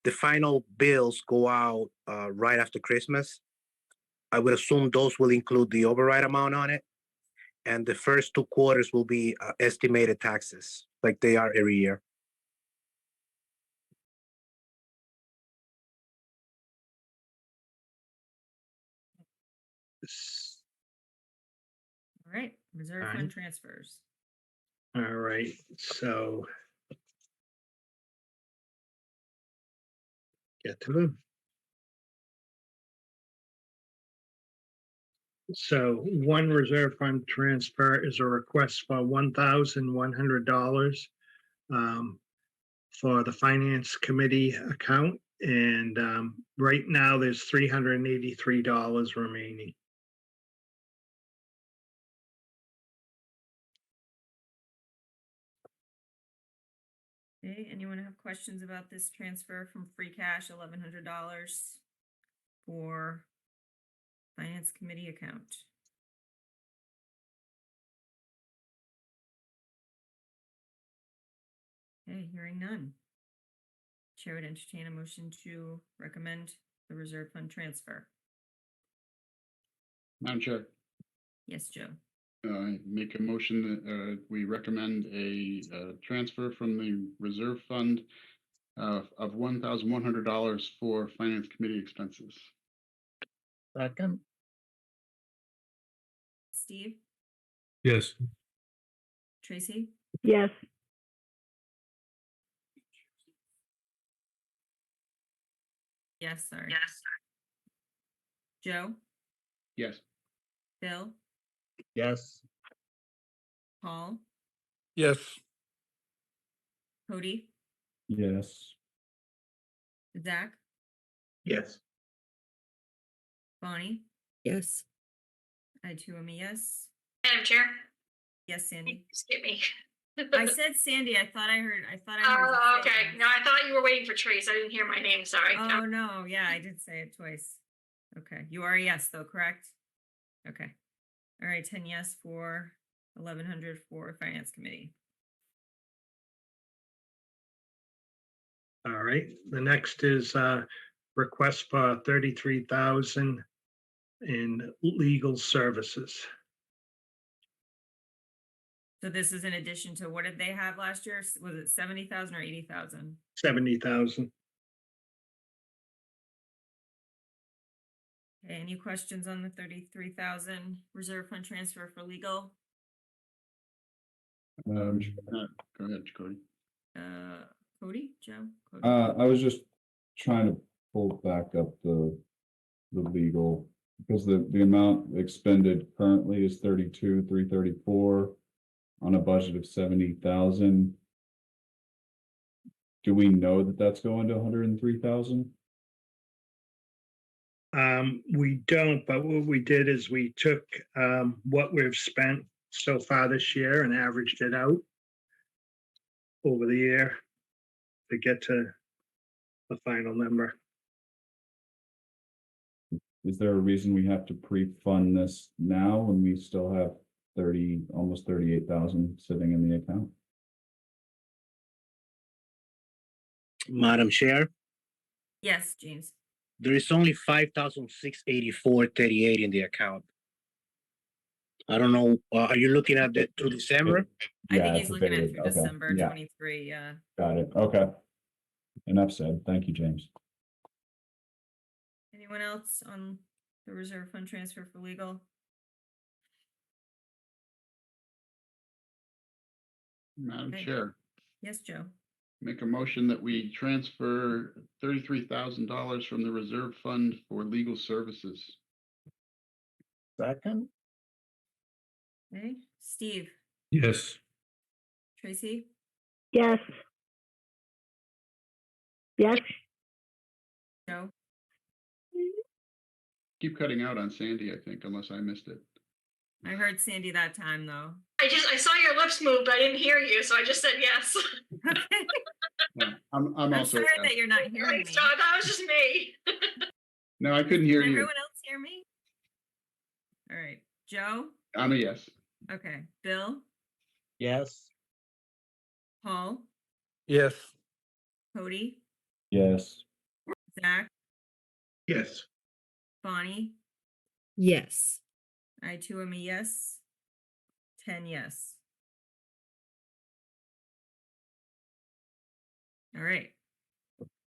the final bills go out right after Christmas. I would assume those will include the override amount on it. And the first 2 quarters will be estimated taxes, like they are every year. All right, reserve All fund right. transfers. All right, so. Get to them. So one reserve fund transfer is a request for $1,100 for the finance committee account. And right now there's $383 remaining. Okay, anyone have questions about this transfer from free cash, $1,100 for finance committee account? Okay, hearing none. Chair would entertain a motion to recommend the reserve fund transfer. Madam Chair, Yes, Joe. make a motion that we recommend a transfer from the reserve fund of $1,100 for finance committee expenses. Second, Steve, Yes. Tracy, Yes. yes, sorry. Yes. Joe, Yes. Bill, yes. Paul, Yes. Cody, Yes. Zach, Yes. Bonnie, Yes. I too am a yes. Madam Chair, Yes, Sandy. skip me. I said Sandy. I thought I heard you Oh, say okay. yes. No, I thought you were waiting for Trace. I didn't hear my name. Sorry. Oh, no. Yeah, I did say it twice. Okay. You are a yes, though, correct? Okay. All right. 10 yes for 1,100 for finance committee. All right, the next is request for 33,000 in legal services, So this is in addition to what did they have last year? Was it 70,000 or 80,000? 70,000. Okay, any questions on the 33,000 reserve fund transfer for legal? Go ahead, Cody. Cody, Joe? Cody? I was just trying to pull back up the legal, because the amount expended currently is 32,334 on a budget of 70,000. Do we know that that's going to 103,000? We don't, but what we did is we took what we've spent so far this year and averaged it out over the year to get to the final number. Is there a reason we have to pre-fund this now when we still have almost 38,000 sitting in the account? Madam Chair, Yes, James. there is only 5,684.38 in the account. I don't know, are you looking at that through December? I think Yeah, he's it's looking at abated. through Okay. December Yeah. 23, yeah. Got it. Okay. Enough said. Thank you, James. Anyone else on the reserve fund transfer for legal? Madam Okay. Chair, Yes, Joe. make a motion that we transfer $33,000 from the reserve fund for legal services. Second, Okay, Steve, Yes. Tracy, Yes. Yes. Joe, Keep cutting out on Sandy, I think, unless I missed it. I heard Sandy that time though. I saw your lips move, but I didn't hear you, so I just said yes. Okay. Yeah, I'm I'm also, sorry that you're not hearing me. So that was just me. no, I couldn't hear Can you. everyone else hear me? All right, Joe, I'm a yes. okay, Bill, yes. Paul, Yes. Cody, Yes. Zach, Yes. Bonnie, Yes. I too am a yes. 10 yes. All right.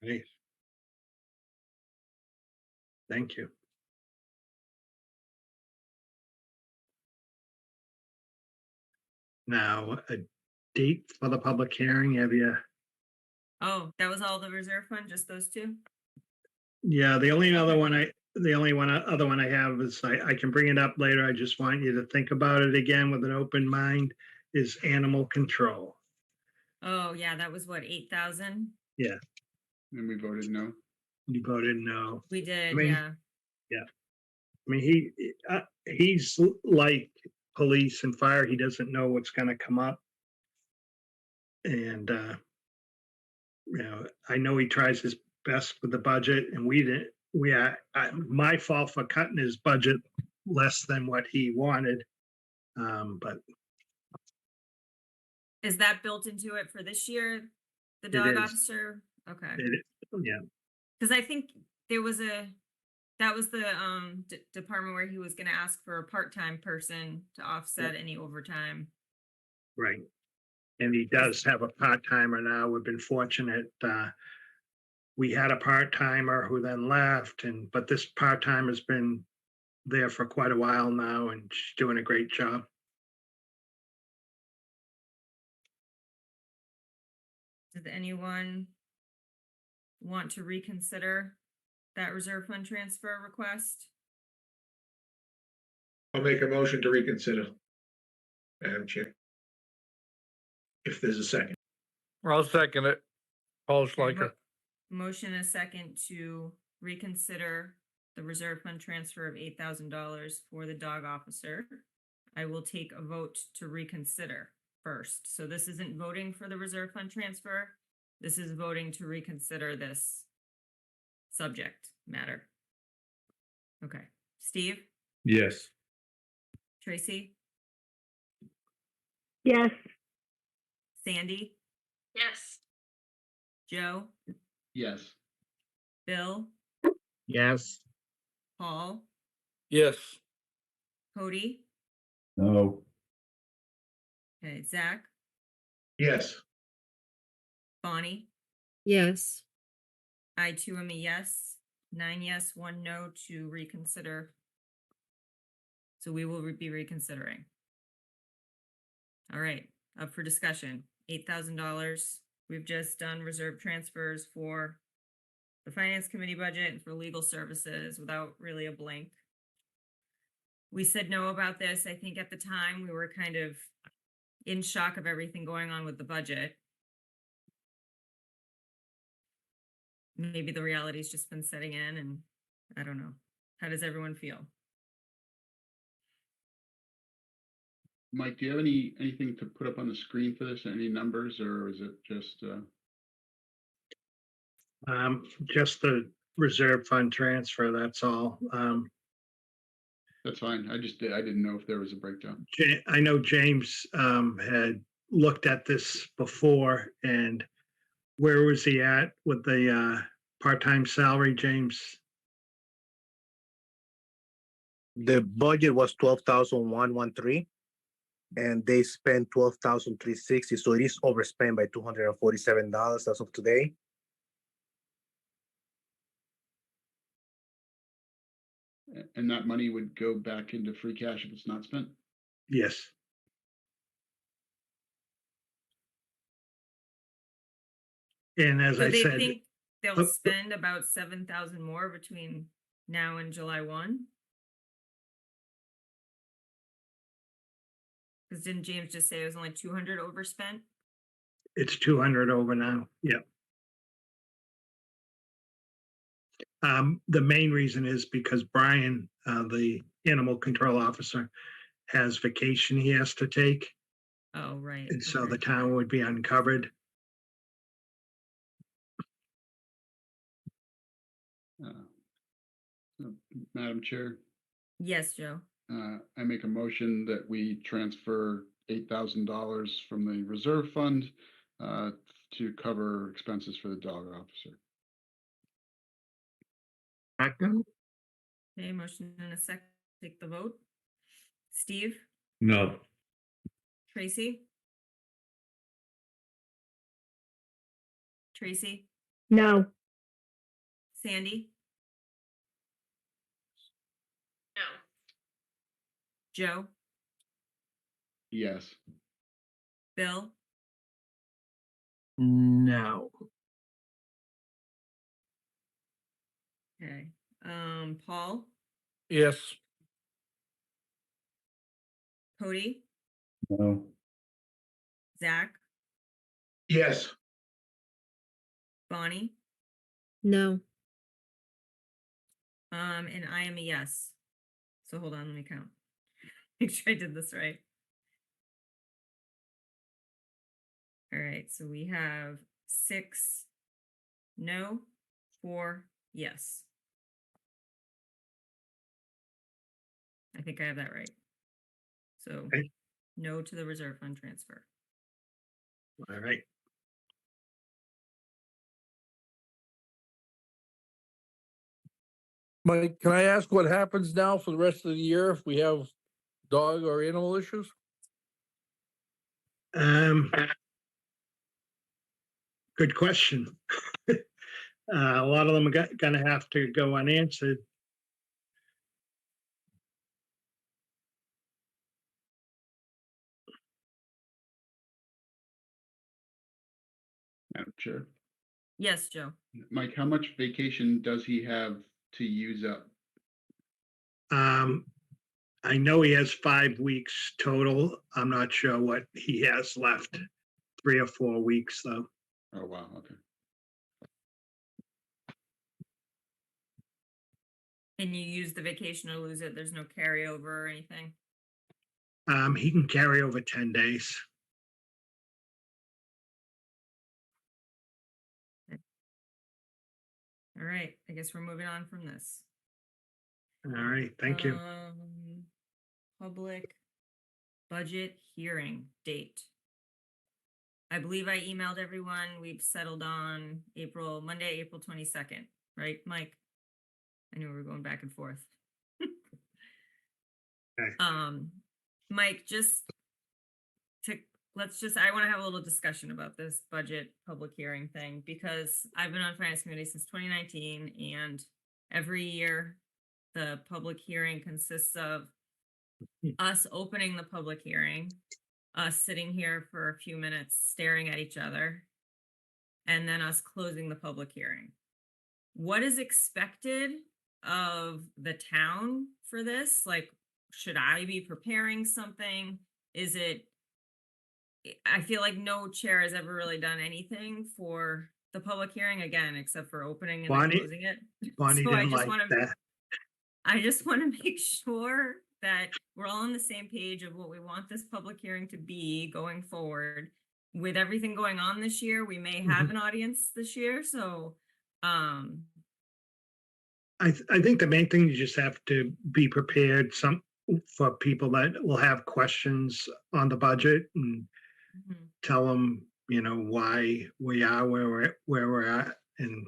Great. Thank you. Now, a date for the public hearing, have you? Oh, that was all the reserve fund, just those two? Yeah, the only other one I have is I can bring it up later. I just want you to think about it again with an open mind, is animal control. Oh, yeah, that was what, 8,000? Yeah, And we voted no. you voted no. We did, mean, yeah. I mean, he's like police and fire. He doesn't know what's gonna come up. And you know, I know he tries his best with the budget and we didn't, my fault for cutting his budget less than what he wanted. But Is that built into it for this year? The It dog is. officer? Okay. yeah, Because I think there was that was the department where he was gonna ask for a part-time person to offset any overtime. right. And he does have a part-timer now. We've been fortunate. We had a part-timer who then left but this part-timer's been there for quite a while now and she's doing a great job. Does anyone want to reconsider that reserve fund transfer request? I'll make a motion to reconsider. Madam Chair. If there's a second. I'll second it. Paul Okay, Schleicher. Motion and a second to reconsider the reserve fund transfer of $8,000 for the dog officer. I will take a vote to reconsider first. So this isn't voting for the reserve fund transfer. This is voting to reconsider this subject matter. Okay, Steve, Yes. Tracy, Yes. Sandy, Yes. Joe, Yes. Bill, Yes. Paul, Yes. Cody, No. okay, Zach, Yes. Bonnie. Yes. I too am a yes. 9 yes, 1 no to reconsider. So we will be reconsidering. All right, up for discussion. $8,000. We've just done reserve transfers for the finance committee budget and for legal services without really a blank. We said no about this. I think at the time we were kind of in shock of everything going on with the budget. Maybe the reality's just been setting in and I don't know. How does everyone feel? Mike, do you have anything to put up on the screen for this? Any numbers, or is it just, Just the reserve fund transfer, that's all. that's fine. I didn't know if there was a breakdown. I know James had looked at this before and where was he at with the part-time salary, James? The budget was 12,113, and they spent 12,360. So it is overspent by $247 as of today. And that money would go back into free cash if it's not spent? Yes. And as So I they said, think they'll Oh. spend about 7,000 more between now and July 1? Because didn't James just say it was only 200 overspent? it's 200 over now. Yep. The main reason is because Brian, the animal control officer, has vacation he has to take. Oh, right. And so okay. the town would be uncovered. Madam Chair, Yes, Joe. I make a motion that we transfer $8,000 from the reserve fund to cover expenses for the dog officer. Second. Okay, motion in a sec. Take the vote. Steve, No. Tracy? Tracy, No. Sandy, No. Joe, Yes. Bill, No. okay. Paul, Yes. Cody, No. Zach, Yes. Bonnie, No. and I am a yes. So hold on, let me count. Make sure I did this right. All right, so we have 6 no, 4 yes. I think I have that right. So Okay. no to the reserve fund transfer. All right. Mike, can I ask what happens now for the rest of the year if we have dog or animal issues? Good question. A lot of them are gonna have to go unanswered. Madam Chair. Yes, Joe. Mike, how much vacation does he have to use up? I know he has 5 weeks total. I'm not sure what he has left. 3 or 4 weeks, though. Oh, wow, okay. Can you use the vacation or lose it? There's no carryover or anything. He can carry over 10 days. All right, I guess we're moving on from this. All right, thank you. Public budget hearing date. I believe I emailed everyone. We've settled on Monday, April 22nd, right, Mike? I knew we were going back and forth. Okay. Mike, I want to have a little discussion about this budget public hearing thing because I've been on finance committee since 2019 and every year the public hearing consists of us opening the public hearing, us sitting here for a few minutes staring at each other, and then us closing the public hearing. What is expected of the town for this? Like, should I be preparing something? I feel like no chair has ever really done anything for the public hearing again, except for opening and then Bonnie- closing it. Bonnie So I didn't just like wanna- that. I just want to make sure that we're all on the same page of what we want this public hearing to be going forward. With everything going on this year, we may have an audience this year, so I think the main thing, you just have to be prepared for people that will have questions on the budget and tell them, why we are where we're at. And,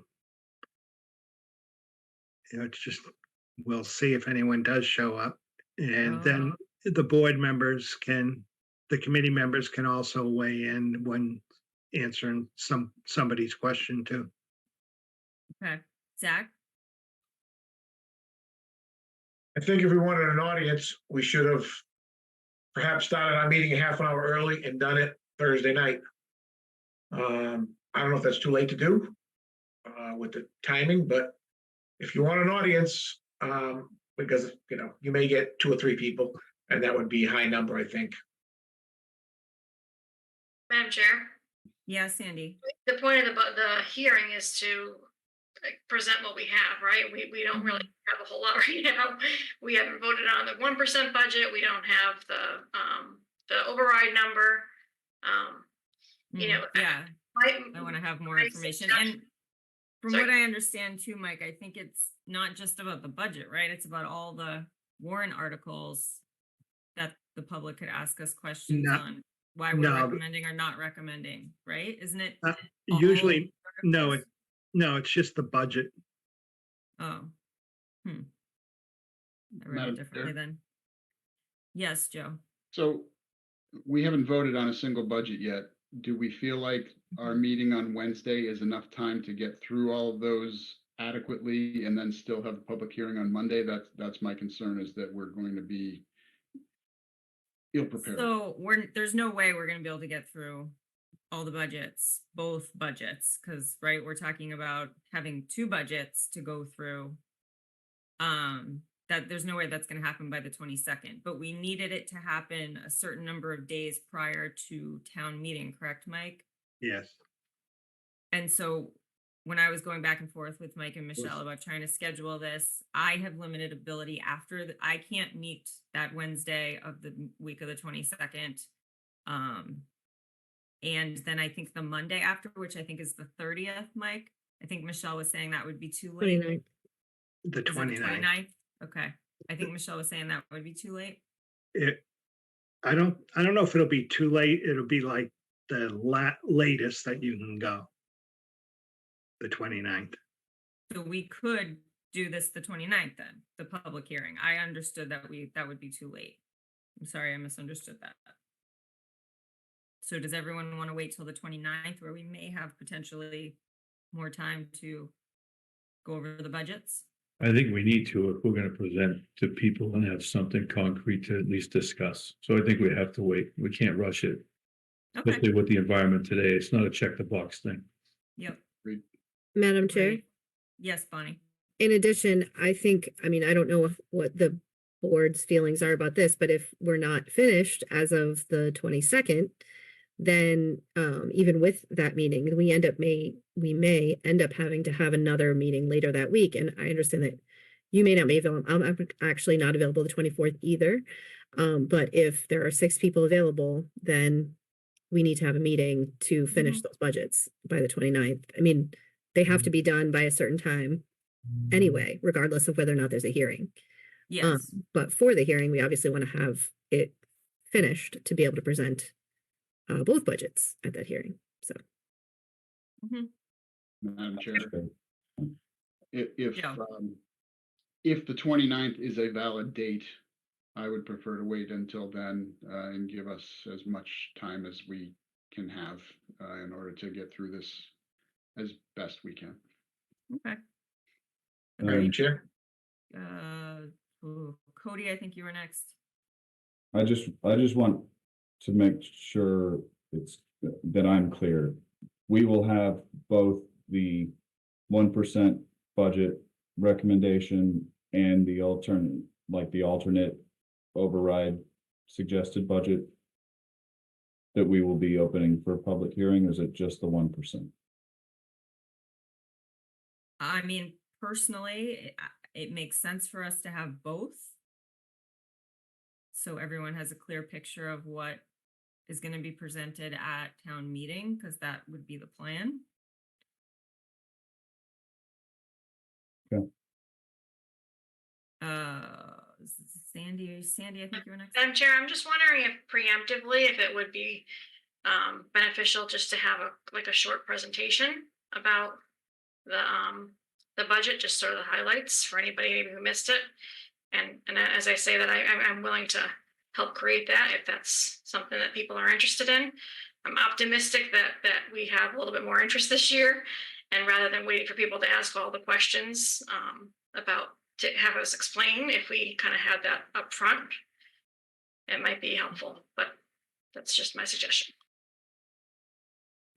it's just, we'll see if anyone does show up. And then the committee members can also weigh in when answering somebody's question too. okay. Zach? I think if we wanted an audience, we should have perhaps started our meeting a half an hour early and done it Thursday night. I don't know if that's too late to do with the timing, but if you want an audience, because you may get 2 or 3 people, and that would be a high number, I think. Madam Chair, Yeah, Sandy. the point of the hearing is to present what we have, right? We don't really have a whole lot right now. We haven't voted on the 1% budget. We don't have the override number. Yeah, I want to have more information. And from what I understand too, Mike, I think it's not just about the budget, right? It's about all the warrant articles that the public could ask us questions on why we're recommending or not recommending, right? Isn't it? Usually, no, it's just the budget. Oh. I read Madam it differently Chair? then. Yes, Joe. So we haven't voted on a single budget yet. Do we feel like our meeting on Wednesday is enough time to get through all of those adequately and then still have a public hearing on Monday? That's my concern, is that we're going to be ill-prepared. So there's no way we're going to be able to get through all the budgets, both budgets, because we're talking about having 2 budgets to go through. That there's no way that's going to happen by the 22nd, but we needed it to happen a certain number of days prior to town meeting, correct, Mike? Yes. And so when I was going back and forth with Mike and Michelle about trying to schedule this, I have limited ability I can't meet that Wednesday of the week of the 22nd. And then I think the Monday after, which I think is the 30th, Mike, I think Michelle was saying that would be too late. 29th. The Is it the 29th. 29th? Okay. I think Michelle was saying that would be too late. I don't know if it'll be too late. It'll be like the latest that you can go. The 29th. So we could do this the 29th then, the public hearing. I understood that that would be too late. I'm sorry, I misunderstood that. So does everyone want to wait till the 29th where we may have potentially more time to go over the budgets? I think we need to, if we're gonna present to people and have something concrete to at least discuss. So I think we have to wait. We can't rush it. Okay. Especially with the environment today. It's not a check the box thing. Yep. Madam Chair? Great. Yes, Bonnie. In addition, I think, I mean, I don't know what the board's feelings are about this, but if we're not finished as of the 22nd, then even with that meeting, we may end up having to have another meeting later that week. And I understand that you may not be available. I'm actually not available the 24th either. But if there are 6 people available, then we need to have a meeting to finish those budgets by the 29th. I mean, they have to be done by a certain time anyway, regardless of whether or not there's a hearing. Yes. But for the hearing, we obviously want to have it finished to be able to present both budgets at that hearing. So Madam Chair, Yeah. if the 29th is a valid date, I would prefer to wait until then and give us as much time as we can have in order to get through this as best we can. Okay. Madam Chair? Cody, I think you were next. I just want to make sure that I'm clear. We will have both the 1% budget recommendation and the alternate override suggested budget that we will be opening for public hearing, or is it just the 1%? I mean, personally, it makes sense for us to have both. So everyone has a clear picture of what is going to be presented at town meeting, because that would be the plan. Okay. Sandy, I think you were next. Madam Chair, I'm just wondering if preemptively, if it would be beneficial just to have a short presentation about the budget, just sort of the highlights for anybody who missed it. And as I say that, I'm willing to help create that if that's something that people are interested in. I'm optimistic that we have a little bit more interest this year, and rather than waiting for people to ask all the questions to have us explain, if we kind of had that up front, it might be helpful, but that's just my suggestion.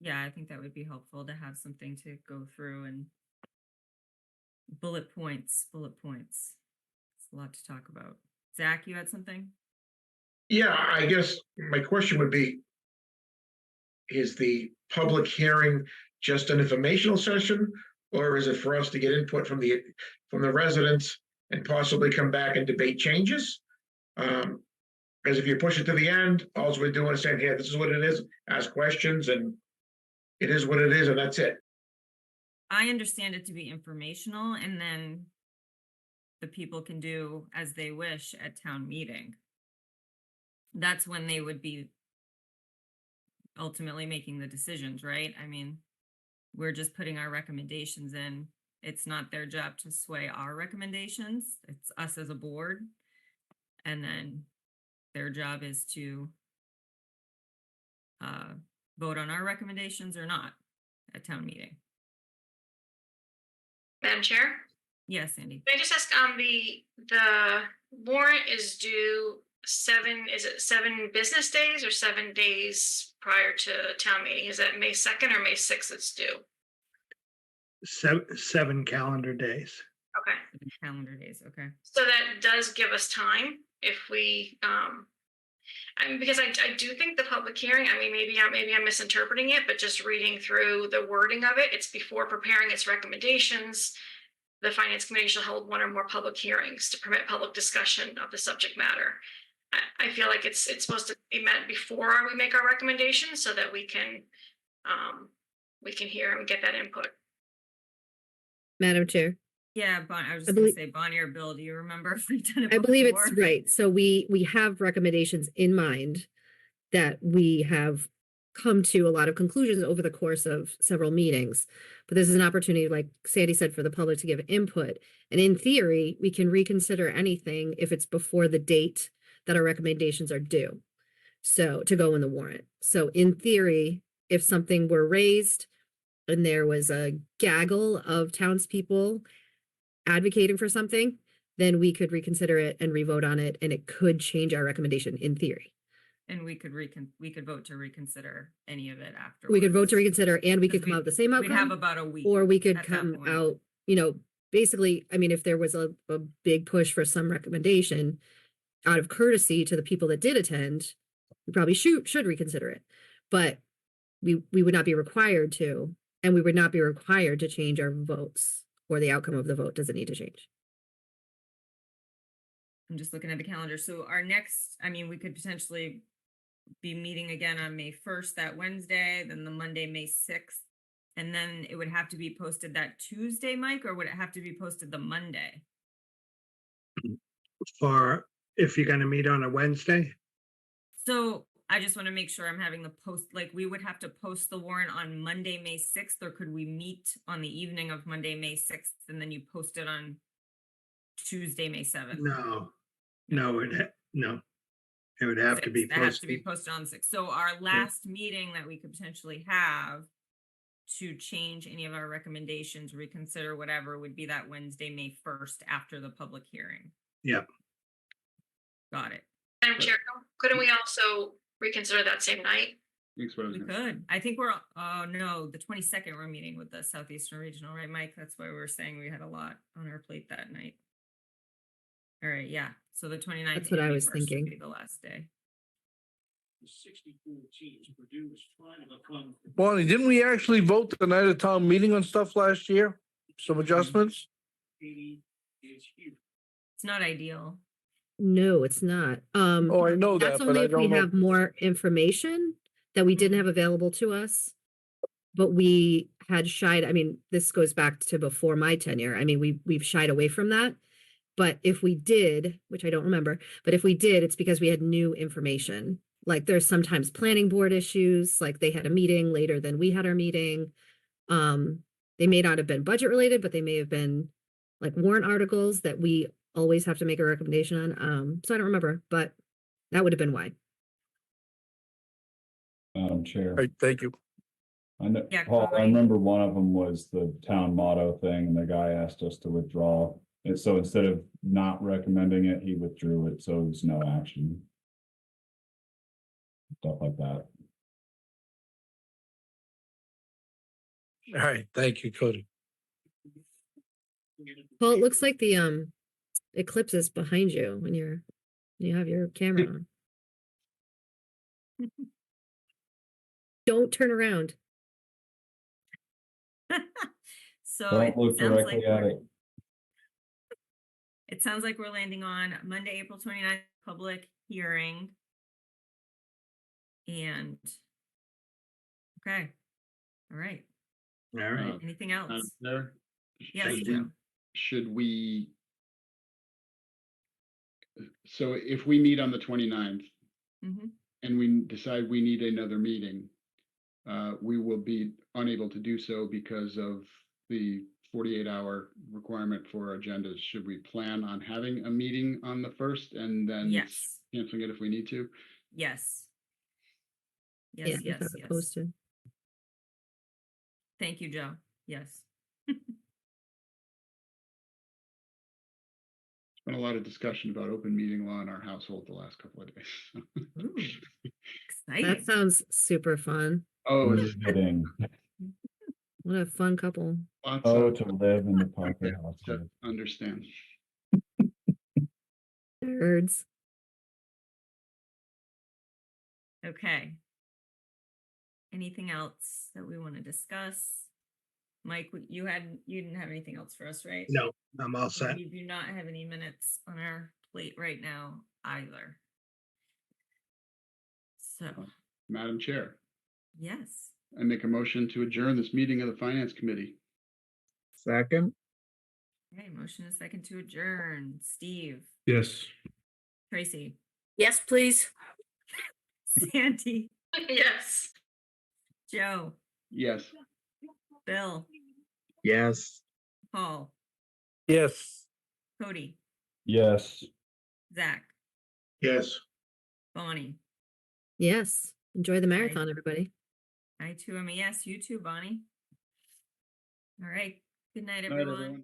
Yeah, I think that would be helpful to have something to go through and bullet points. It's a lot to talk about. Zach, you had something? Yeah, I guess my question would be, is the public hearing just an informational session, or is it for us to get input from the residents and possibly come back and debate changes? Because if you push it to the end, all we're doing is saying, "Here, this is what it is," ask questions, and it is what it is, and that's it. I understand it to be informational, and then the people can do as they wish at town meeting. That's when they would be ultimately making the decisions, right? I mean, we're just putting our recommendations in. It's not their job to sway our recommendations. It's us as a board. And then their job is to vote on our recommendations or not at town meeting. Madam Chair? Yes, Sandy. Can I just ask, the warrant is due 7 business days or 7 days prior to town meeting? Is that May 2nd or May 6th it's due? 7 calendar days. Okay. 7 calendar days, okay. So that does give us time if we, because I do think the public hearing, I mean, maybe I'm misinterpreting it, but just reading through the wording of it, it's before preparing its recommendations. The Finance Committee shall hold 1 or more public hearings to permit public discussion of the subject matter. I feel like it's supposed to be met before we make our recommendations so that we can hear and get that input. Madam Chair. Yeah, I was I just gonna believe- say Bonnie or Bill, do you remember if we've done it I believe it's before? right. So we have recommendations in mind that we have come to a lot of conclusions over the course of several meetings. But this is an opportunity, like Sandy said, for the public to give input. And in theory, we can reconsider anything if it's before the date that our recommendations are due. So to go in the warrant. So in theory, if something were raised and there was a gaggle of townspeople advocating for something, then we could reconsider it and revote on it, and it could change our recommendation in theory. And we could vote to reconsider any of it after. We could vote to reconsider and we could Because come out with the same We'd have outcome, about a week. or we could at that come point. out, basically, I mean, if there was a big push for some recommendation out of courtesy to the people that did attend, we probably should reconsider it. But we would not be required to, and we would not be required to change our votes, or the outcome of the vote doesn't need to change. I'm just looking at the calendar. So our next, we could potentially be meeting again on May 1st, that Wednesday, then the Monday, May 6th. And then it would have to be posted that Tuesday, Mike, or would it have to be posted the Monday? For, if you're gonna meet on a Wednesday, So I just want to make sure I'm having the post, like we would have to post the warrant on Monday, May 6th, or could we meet on the evening of Monday, May 6th, and then you post it on Tuesday, May 7th? no, no. It would have to be That has to be posted. posted on 6th. So our last meeting that we could potentially have to change any of our recommendations, reconsider whatever, would be that Wednesday, May 1st, after the public hearing. Yep. Got it. Madam Chair, couldn't we also reconsider that same night? That's what I was We gonna say. could. I think we're, oh no, the 22nd, we're meeting with the Southeastern Regional, right, Mike? That's why we were saying we had a lot on our plate that night. All right, yeah. So the 29th. That's what I and was 21st would thinking. be the last day. Bonnie, didn't we actually vote the night of town meeting on stuff last year? Some adjustments? It's not ideal. No, it's not. Oh, I know that, That's but only I if we don't know. have more information that we didn't have available to us. But we had shied, this goes back to before my tenure. We've shied away from that. But if we did, which I don't remember, but if we did, it's because we had new information. Like there's sometimes planning board issues, like they had a meeting later than we had our meeting. They may not have been budget related, but they may have been like warrant articles that we always have to make a recommendation on. So I don't remember, but that would have been why. Madam Chair. Right, thank you. I know, Yeah, Paul, I Corey. remember one of them was the town motto thing, and the guy asked us to withdraw. And so instead of not recommending it, he withdrew it, so there's no action. Stuff like that. All right, thank you, Cody. Well, it looks like the eclipse is behind you when you have your camera on. Don't turn around. So Don't it look sounds like directly at we're- it. It sounds like we're landing on Monday, April 29th, public hearing. And, okay, all right. All right. Anything Madam else? Chair, Yes, should Joe. should we? So if we meet on the 29th Mhm. and we decide we need another meeting, we will be unable to do so because of the 48-hour requirement for agendas. Should we plan on having a meeting on the 1st and then Yes, canceling it if we need to? yes. Yeah, Yes, have yes, it yes. posted. Thank you, Joe. Yes. There's been a lot of discussion about open meeting law in our household the last couple of days. Ooh, That exciting. sounds super fun. Oh, Who's kidding? What a fun couple. lots Oh, of to live in the Parker house. to understand. Nerds. Okay. Anything else that we want to discuss? Mike, you didn't have anything else for us, right? No, I'm all set. We do not have any minutes on our plate right now either. So, Madam Chair, yes, I make a motion to adjourn this meeting of the Finance Committee. Second, Okay, motion is second to adjourn. Steve, Yes. Tracy, Yes, please. Sandy, Yes. Joe, Yes. Bill, Yes. Paul, Yes. Cody, Yes. Zach, Yes. Bonnie. Yes. Enjoy the marathon, everybody. I too am a yes. You too, Bonnie. All right. Good night, Night, everyone. everyone.